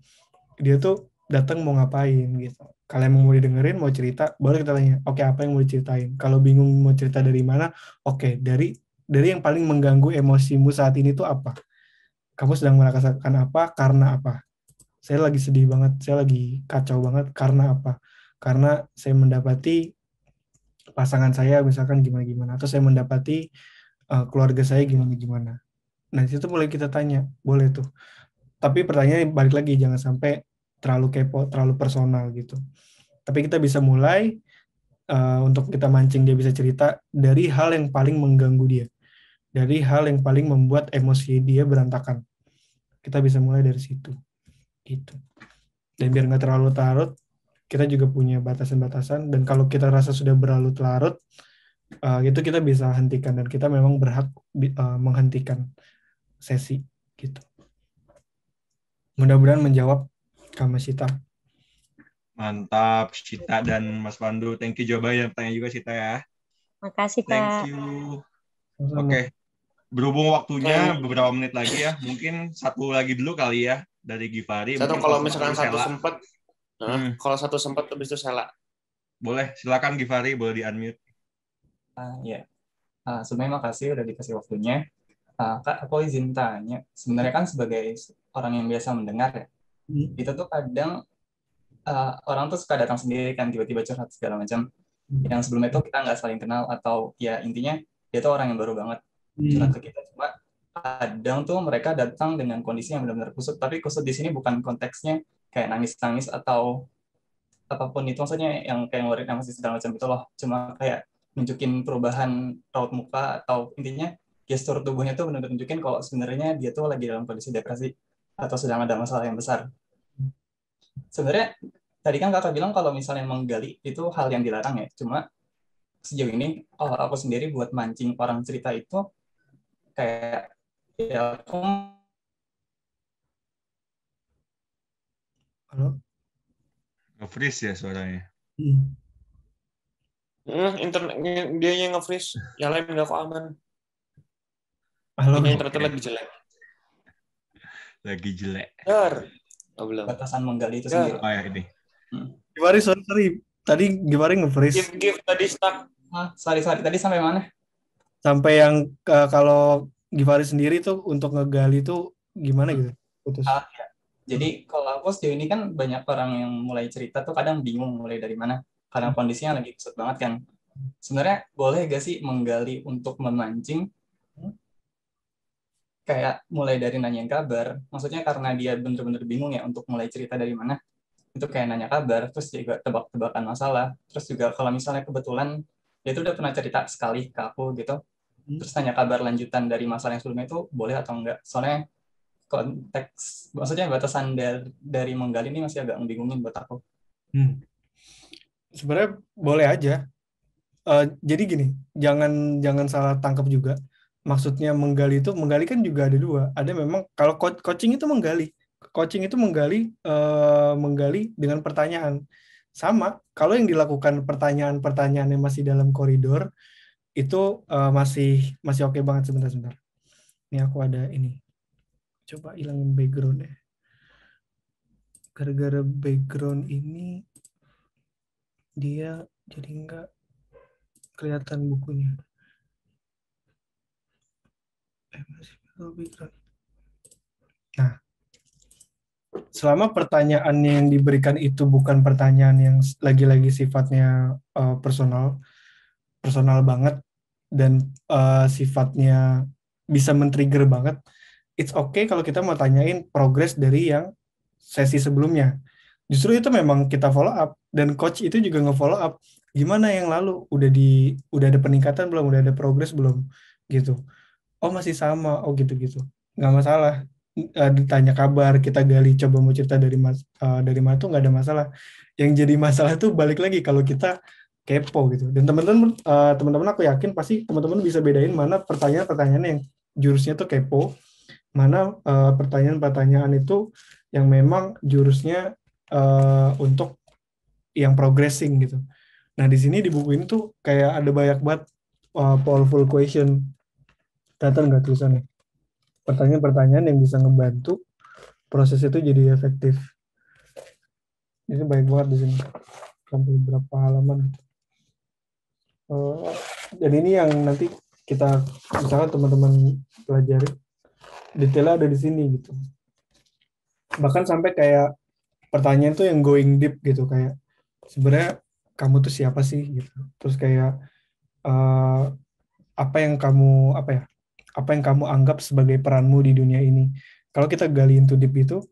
S3: dia tuh datang mau ngapain, gitu. Kalau emang mau didengerin, mau cerita, baru kita tanya, oke, apa yang mau diceritain? Kalau bingung mau cerita dari mana, oke, dari yang paling mengganggu emosimu saat ini tuh apa? Kamu sedang merasakan apa? Karena apa? Saya lagi sedih banget, saya lagi kacau banget. Karena apa? Karena saya mendapati pasangan saya misalkan gimana-gimana. Atau saya mendapati keluarga saya gimana-gimana. Nah, itu mulai kita tanya. Boleh tuh. Tapi pertanyaannya balik lagi, jangan sampai terlalu kepo, terlalu personal gitu. Tapi kita bisa mulai untuk kita mancing dia bisa cerita dari hal yang paling mengganggu dia. Dari hal yang paling membuat emosi dia berantakan. Kita bisa mulai dari situ. Gitu. Dan biar nggak terlalu larut, kita juga punya batasan-batasan. Dan kalau kita rasa sudah berlarut-larut, itu kita bisa hentikan. Dan kita memang berhak menghentikan sesi. Gitu. Mudah-mudahan menjawab Kak Sita.
S2: Mantap, Sita dan Mas Pandu. Thank you jawabannya. Tanya juga Sita ya.
S9: Makasih, Kak.
S2: Thank you. Oke. Berhubung waktunya beberapa menit lagi ya, mungkin satu lagi dulu kali ya dari Givari.
S1: Satu kalau misalkan satu sempat, kalau satu sempat habis itu Sela.
S2: Boleh, silakan Givari, boleh di-unmute.
S10: Ya, sebenarnya makasih udah dikasih waktunya. Kak, aku izin tanya, sebenarnya kan sebagai orang yang biasa mendengar ya, itu tuh kadang orang tuh suka datang sendiri kan, tiba-tiba curhat segala macam. Yang sebelumnya itu kita nggak saling kenal atau ya intinya dia tuh orang yang baru banget curhat ke kita. Cuma kadang tuh mereka datang dengan kondisi yang benar-benar kusut, tapi kusut di sini bukan konteksnya kayak nangis-nangis atau apapun itu, maksudnya yang kayak ngeluarin emosi segala macam itu loh. Cuma kayak nunjukin perubahan raut muka atau intinya gestur tubuhnya tuh benar-benar nunjukin kalau sebenarnya dia tuh lagi dalam kondisi depresi atau sedang ada masalah yang besar. Sebenarnya tadi kan kakak bilang kalau misalnya menggali itu hal yang dilarang ya. Cuma sejauh ini aku sendiri buat mancing orang cerita itu kayak ya aku
S3: Halo?
S2: Nge-freeze ya suaranya.
S1: Internetnya dia yang nge-freeze, yang lain nggak kok aman.
S3: Halo.
S1: Internetnya lagi jelek.
S2: Lagi jelek.
S1: Belum.
S10: Batasan menggali itu sendiri.
S2: Oh ya ini.
S3: Givari, sorry. Tadi Givari nge-freeze.
S1: Give tadi stuck.
S10: Sorry. Tadi sampai mana?
S3: Sampai yang kalau Givari sendiri tuh untuk ngegali tuh gimana gitu? Putus.
S10: Ya. Jadi kalau aku sejauh ini kan banyak orang yang mulai cerita tuh kadang bingung mulai dari mana. Karena kondisinya lagi kusut banget kan. Sebenarnya boleh gak sih menggali untuk memancing? Kayak mulai dari nanyain kabar. Maksudnya karena dia bener-bener bingung ya untuk mulai cerita dari mana. Itu kayak nanya kabar, terus juga tebak-tebakan masalah. Terus juga kalau misalnya kebetulan dia tuh udah pernah cerita sekali ke aku gitu. Terus tanya kabar lanjutan dari masalah yang sebelumnya itu boleh atau enggak. Soalnya konteks, maksudnya batasan dari menggali ini masih agak membingungin buat aku.
S3: Sebenarnya boleh aja. Jadi gini, jangan salah tangkap juga. Maksudnya menggali kan juga ada dua. Ada memang kalau coaching itu menggali. Coaching itu menggali dengan pertanyaan. Sama, kalau yang dilakukan pertanyaan-pertanyaan yang masih dalam koridor itu masih oke banget. Sebentar. Ini aku ada ini. Coba hilangin background ya. Gara-gara background ini dia jadi nggak kelihatan bukunya. Nah, selama pertanyaan yang diberikan itu bukan pertanyaan yang lagi-lagi sifatnya personal banget dan sifatnya bisa men-trigger banget, it's okay kalau kita mau tanyain progres dari yang sesi sebelumnya. Justru itu memang kita follow up dan coach itu juga nge-follow up. Gimana yang lalu? Udah ada peningkatan belum? Udah ada progres belum? Gitu. Oh masih sama. Oh gitu-gitu. Nggak masalah. Ditanya kabar, kita gali, coba mau cerita dari mana tuh nggak ada masalah. Yang jadi masalah tuh balik lagi kalau kita kepo gitu. Dan teman-teman aku yakin pasti teman-teman bisa bedain mana pertanyaan-pertanyaan yang jurusnya tuh kepo, mana pertanyaan-pertanyaan itu yang memang jurusnya untuk yang progressing gitu. Nah di sini di buku ini tuh kayak ada banyak banget powerful question. Kelihatan nggak tulisannya? Pertanyaan-pertanyaan yang bisa ngebantu proses itu jadi efektif. Ini banyak banget di sini sampai berapa halaman. Dan ini yang nanti kita misalkan teman-teman pelajari detailnya ada di sini gitu. Bahkan sampai kayak pertanyaan tuh yang going deep gitu, kayak sebenarnya kamu tuh siapa sih gitu. Terus kayak apa yang kamu anggap sebagai peranmu di dunia ini. Kalau kita gali into deep itu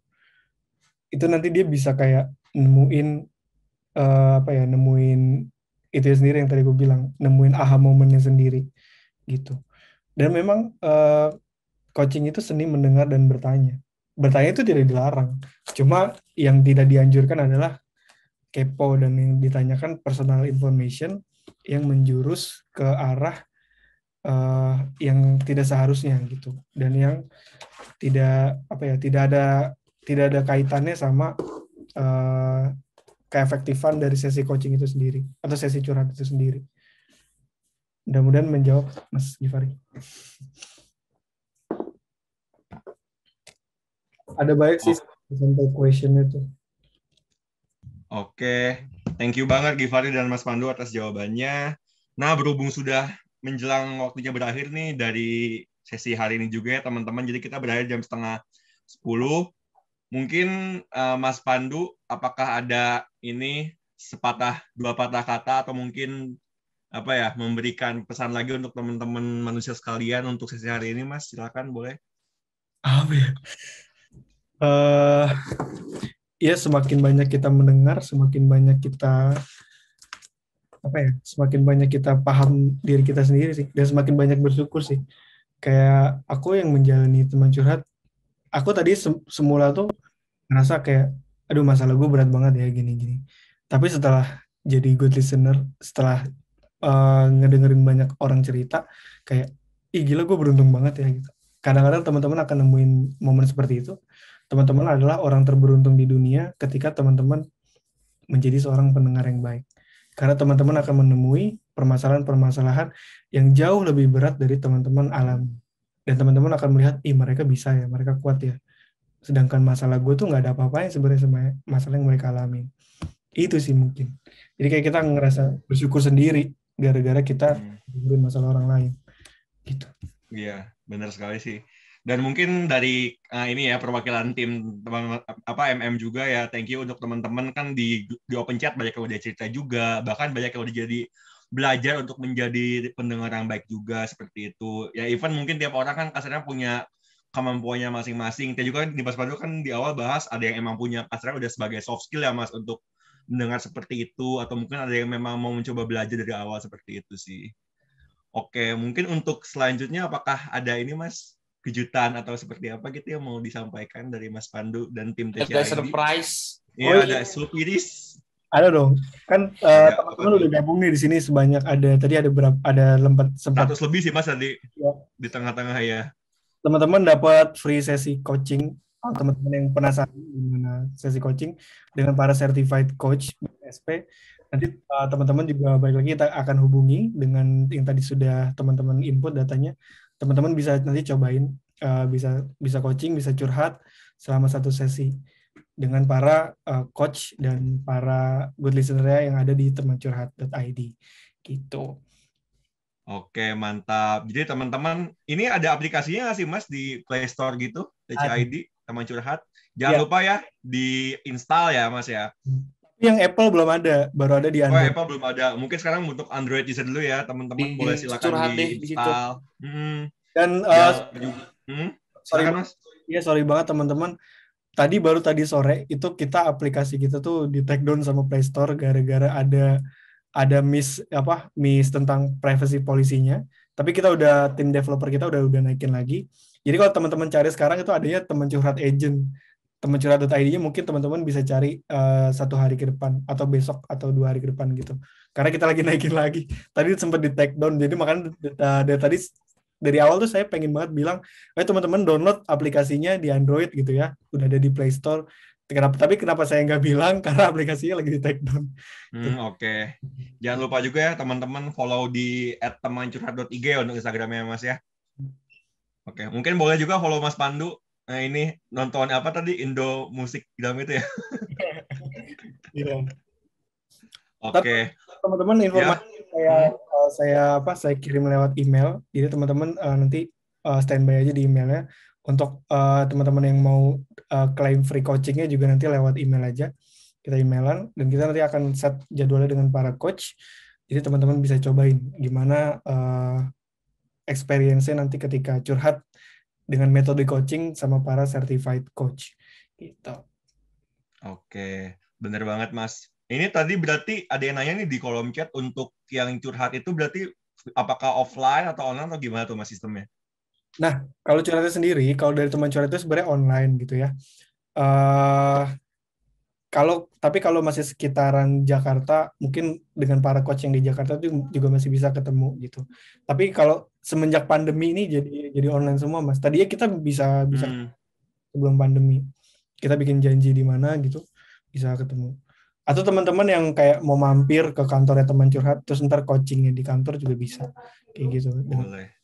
S3: nanti dia bisa kayak nemuin itu sendiri yang tadi gue bilang, nemuin aha momennya sendiri gitu. Dan memang coaching itu seni mendengar dan bertanya. Bertanya itu tidak dilarang. Cuma yang tidak dianjurkan adalah kepo dan yang ditanyakan personal information yang menjurus ke arah yang tidak seharusnya gitu. Dan yang tidak ada kaitannya sama keefektifan dari sesi coaching itu sendiri atau sesi curhat itu sendiri. Mudah-mudahan menjawab, Mas Givari. Ada baik sih sampai question itu.
S2: Oke, thank you banget Givari dan Mas Pandu atas jawabannya. Nah, berhubung sudah menjelang waktunya berakhir nih dari sesi hari ini juga ya teman-teman. Jadi kita berakhir jam 9:30. Mungkin Mas Pandu, apakah ada ini dua patah kata atau mungkin memberikan pesan lagi untuk teman-teman manusia sekalian untuk sesi hari ini, Mas? Silakan, boleh.
S3: Apa ya? Ya semakin banyak kita mendengar, semakin banyak kita paham diri kita sendiri sih, dan semakin banyak bersyukur sih. Kayak aku yang menjalani teman curhat, aku tadi semula tuh ngerasa kayak, aduh masalah gue berat banget ya gini-gini. Tapi setelah jadi good listener, setelah ngedengerin banyak orang cerita, kayak, ih gila gue beruntung banget ya gitu. Kadang-kadang teman-teman akan nemuin momen seperti itu. Teman-teman adalah orang terberuntung di dunia ketika teman-teman menjadi seorang pendengar yang baik. Karena teman-teman akan menemui permasalahan-permasalahan yang jauh lebih berat dari teman-teman alami. Dan teman-teman akan melihat, mereka bisa ya, mereka kuat ya. Sedangkan masalah gue tuh nggak ada apa-apanya sebenarnya sama masalah yang mereka alami. Itu sih mungkin. Jadi kayak kita ngerasa bersyukur sendiri gara-gara kita dengerin masalah orang lain. Gitu.
S2: Iya, benar sekali sih. Dan mungkin dari ini ya perwakilan tim MM juga ya, thank you untuk teman-teman kan di open chat banyak yang udah cerita juga, bahkan banyak yang udah jadi belajar untuk menjadi pendengar yang baik juga seperti itu. Ya even mungkin tiap orang kan kasarnya punya kemampuannya masing-masing. Kita juga di Mas Pandu kan di awal bahas ada yang emang punya kasarnya udah sebagai soft skill ya Mas untuk mendengar seperti itu, atau mungkin ada yang memang mau mencoba belajar dari awal seperti itu sih. Oke, mungkin untuk selanjutnya apakah ada ini Mas kejutan atau seperti apa gitu yang mau disampaikan dari Mas Pandu dan tim
S1: Ada
S2: TCID?
S1: surprise.
S2: Iya, ada surprise.
S3: Ada dong. Kan
S2: Ada
S3: teman-teman udah gabung nih di sini sebanyak tadi ada berapa, ada sempat
S2: 100 lebih sih Mas tadi
S3: ya.
S2: di tengah-tengah ya.
S3: Teman-teman dapat free sesi coaching. Teman-teman yang penasaran gimana sesi coaching dengan para certified coach SP. Nanti teman-teman juga balik lagi kita akan hubungi dengan yang tadi sudah teman-teman input datanya. Teman-teman bisa nanti cobain bisa coaching, bisa curhat selama satu sesi dengan para coach dan para good listener yang ada di temancurhat.id gitu.
S2: Oke, mantap. Jadi teman-teman, ini ada aplikasinya nggak sih Mas di Play Store gitu, TCID, Teman Curhat? Jangan lupa ya, di-install ya Mas ya.
S3: Yang Apple belum ada, baru ada di Android.
S2: Apple belum ada. Mungkin sekarang untuk Android user dulu ya, teman-teman boleh silakan di-install.
S3: Dan
S2: silakan Mas.
S3: Iya, sorry banget teman-teman. Baru tadi sore itu aplikasi kita tuh di take down sama Play Store gara-gara ada miss tentang privacy policy-nya. Tapi kita tim developer kita udah naikin lagi. Jadi kalau teman-teman cari sekarang itu adanya Teman Curhat Agent. Temancurhat.id-nya mungkin teman-teman bisa cari 1 hari ke depan atau besok atau 2 hari ke depan gitu. Karena kita lagi naikin lagi. Tadi sempat di take down. Jadi makanya dari awal tuh saya pengen banget bilang, teman-teman download aplikasinya di Android gitu ya. Udah ada di Play Store. Kenapa saya nggak bilang? Karena aplikasinya lagi di take down.
S2: Oke. Jangan lupa juga ya teman-teman follow di @temancurhat.ig untuk Instagramnya Mas ya. Oke. Mungkin boleh juga follow Mas Pandu. Nah ini nonton apa tadi Indo Musik Film itu ya?
S3: Iya.
S2: Oke.
S3: Teman-teman informasi saya kirim lewat email. Jadi teman-teman nanti standby aja di emailnya. Untuk teman-teman yang mau claim free coachingnya juga nanti lewat email aja. Kita emailan dan kita nanti akan set jadwalnya dengan para coach. Jadi teman-teman bisa cobain gimana experience-nya nanti ketika curhat dengan metode coaching sama para certified coach gitu.
S2: Oke, bener banget Mas. Ini tadi berarti ada yang nanya nih di kolom chat untuk yang curhat itu berarti apakah offline atau online atau gimana tuh Mas sistemnya?
S3: Nah, kalau curhatnya sendiri, kalau dari teman curhat itu sebenarnya online gitu ya. Tapi kalau masih sekitaran Jakarta, mungkin dengan para coach yang di Jakarta itu juga masih bisa ketemu gitu. Tapi kalau semenjak pandemi ini jadi online semua Mas. Tadinya kita bisa sebelum pandemi. Kita bikin janji di mana gitu, bisa ketemu. Atau teman-teman yang kayak mau mampir ke kantornya Teman Curhat, terus ntar coachingnya di kantor juga bisa. Kayak gitu.
S2: Boleh.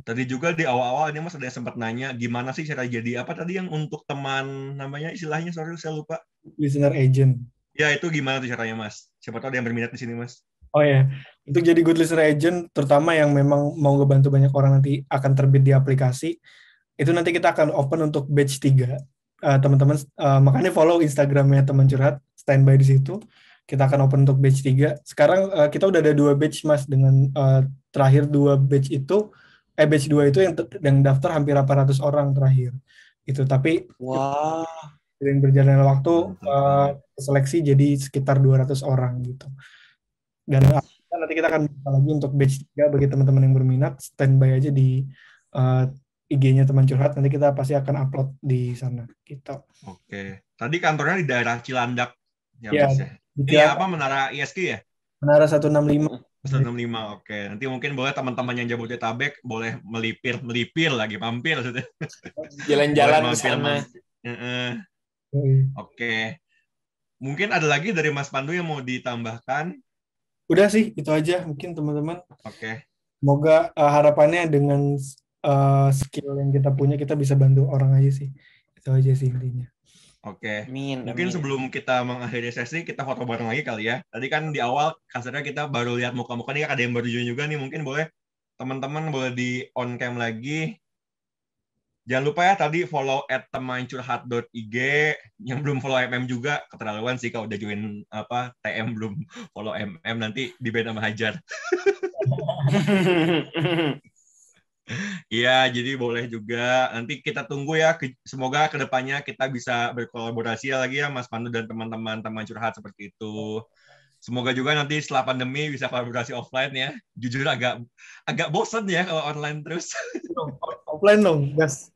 S2: Tadi juga di awal-awal ini Mas ada yang sempat nanya gimana sih cara jadi apa tadi yang untuk teman namanya istilahnya sorry saya lupa.
S3: Listener agent.
S2: Ya itu gimana tuh caranya Mas? Siapa tahu ada yang berminat di sini Mas.
S3: Oh ya, untuk jadi good listener agent terutama yang memang mau ngebantu banyak orang nanti akan terbit di aplikasi. Itu nanti kita akan open untuk batch 3. Teman-teman makanya follow Instagramnya Teman Curhat, standby di situ. Kita akan open untuk batch 3. Sekarang kita udah ada 2 batch Mas dengan terakhir 2 batch itu batch 2 itu yang daftar hampir 800 orang terakhir. Itu tapi dengan berjalannya waktu seleksi jadi sekitar 200 orang gitu. Dan nanti kita akan buka lagi untuk batch 3 bagi teman-teman yang berminat, standby aja di IG-nya Teman Curhat, nanti kita pasti akan upload di sana gitu.
S2: Oke. Tadi kantornya di daerah Cilandak ya Mas ya. Ini apa Menara ISQ ya?
S3: Menara 165.
S2: 165, oke. Nanti mungkin boleh teman-teman yang Jabodetabek boleh melipir lagi, mampir.
S1: Jalan-jalan ke sana.
S2: Oke. Mungkin ada lagi dari Mas Pandu yang mau ditambahkan?
S3: Udah sih, itu aja mungkin teman-teman.
S2: Oke.
S3: Semoga harapannya dengan skill yang kita punya, kita bisa bantu orang aja sih. Itu aja sih intinya.
S2: Oke, mungkin sebelum kita mengakhiri sesi, kita foto bareng lagi kali ya. Tadi kan di awal kasarnya kita baru lihat muka-muka nih, ada yang baru join juga nih. Mungkin boleh teman-teman boleh di on cam lagi. Jangan lupa ya tadi follow @temancurhat.ig. Yang belum follow MM juga keterlaluan sih kalau udah join TM belum follow MM, nanti di-ban sama Hajar. Iya, jadi boleh juga. Nanti kita tunggu ya. Semoga kedepannya kita bisa berkolaborasi lagi ya, Mas Pandu dan teman-teman Teman Curhat seperti itu. Semoga juga nanti setelah pandemi bisa kolaborasi offline ya. Jujur agak bosen ya kalau online terus.
S3: Offline dong, guys.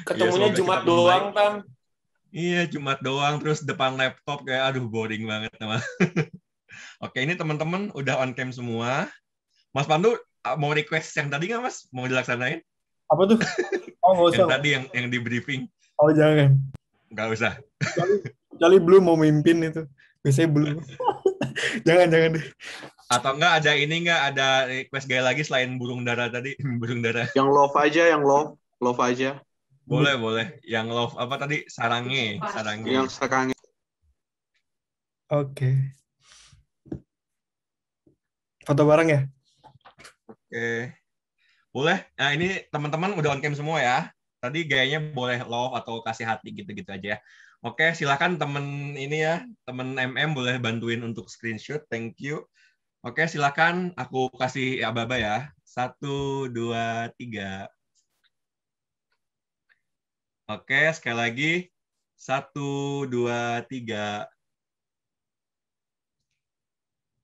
S1: Ketemunya
S2: Ya,
S1: Jumat doang, Tam.
S2: Iya, Jumat doang terus depan laptop kayak aduh boring banget sama. Oke, ini teman-teman udah on cam semua. Mas Pandu mau request yang tadi nggak Mas? Mau dilaksanain?
S3: Apa tuh? Oh, nggak usah.
S2: Yang tadi yang di briefing.
S3: Oh, jangan.
S2: Nggak usah.
S3: Kecuali belum mau mimpin itu. Biasanya belum. jangan deh.
S2: Atau enggak ada request gaya lagi selain burung dara tadi, burung dara.
S8: Yang love aja.
S2: Boleh. Yang love apa tadi? Sarange.
S8: Yang sekarang.
S3: Oke. Foto bareng ya?
S2: Oke. Boleh. Nah, ini teman-teman udah on cam semua ya. Tadi gayanya boleh love atau kasih hati gitu-gitu aja ya. Oke, silakan temen ini ya, temen MM boleh bantuin untuk screenshot. Thank you. Oke, silakan aku kasih aba-aba ya. 1, 2, 3. Oke, sekali lagi. 1, 2, 3.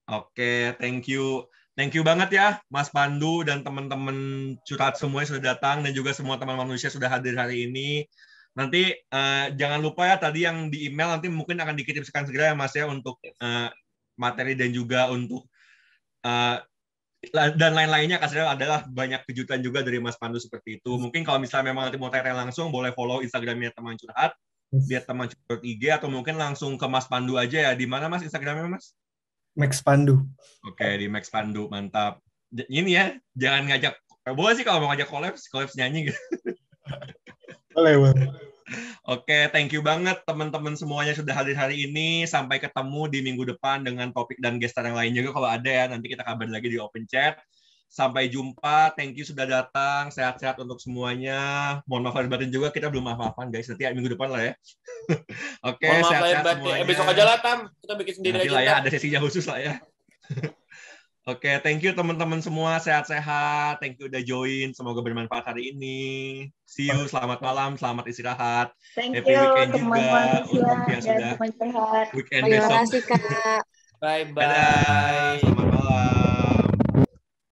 S2: Oke, thank you. Thank you banget ya, Mas Pandu dan teman-teman curhat semuanya sudah datang dan juga semua teman manusia sudah hadir hari ini. Nanti jangan lupa ya tadi yang di email nanti mungkin akan dikirimkan segera ya Mas ya untuk materi dan juga untuk dan lain-lainnya kasih adalah banyak kejutan juga dari Mas Pandu seperti itu. Mungkin kalau misalnya memang nanti mau tanya langsung boleh follow Instagramnya teman curhat, lihat teman curhat IG atau mungkin langsung ke Mas Pandu aja ya. Di mana Mas Instagramnya Mas?
S3: Max Pandu.
S2: Oke, di Max Pandu mantap. Ini ya jangan ngajak. Boleh sih kalau mau ngajak collab nyanyi gitu.
S3: Boleh.
S2: Oke, thank you banget teman-teman semuanya sudah hadir hari ini. Sampai ketemu di minggu depan dengan topik dan gestar yang lain juga kalau ada ya. Nanti kita kabar lagi di open chat. Sampai jumpa. Thank you sudah datang. Sehat-sehat untuk semuanya. Mohon maaf lahir batin juga kita belum maaf-maafan guys. Nanti minggu depan lah ya. Oke, sehat-sehat semuanya.
S1: Besok aja lah Tam. Kita bikin sendiri
S2: nanti
S1: aja.
S2: Lah ya, ada sesinya khusus lah ya. Oke, thank you teman-teman semua. Sehat-sehat. Thank you udah join. Semoga bermanfaat hari ini. See you. Selamat malam. Selamat istirahat.
S11: Thank
S2: Happy
S11: you
S2: weekend
S11: teman
S2: juga untuk
S11: manusia
S2: yang
S11: dan
S2: sudah
S11: teman curhat.
S2: weekend
S11: Terima
S2: besok.
S11: kasih Kak.
S1: Bye-bye.
S2: Dadah.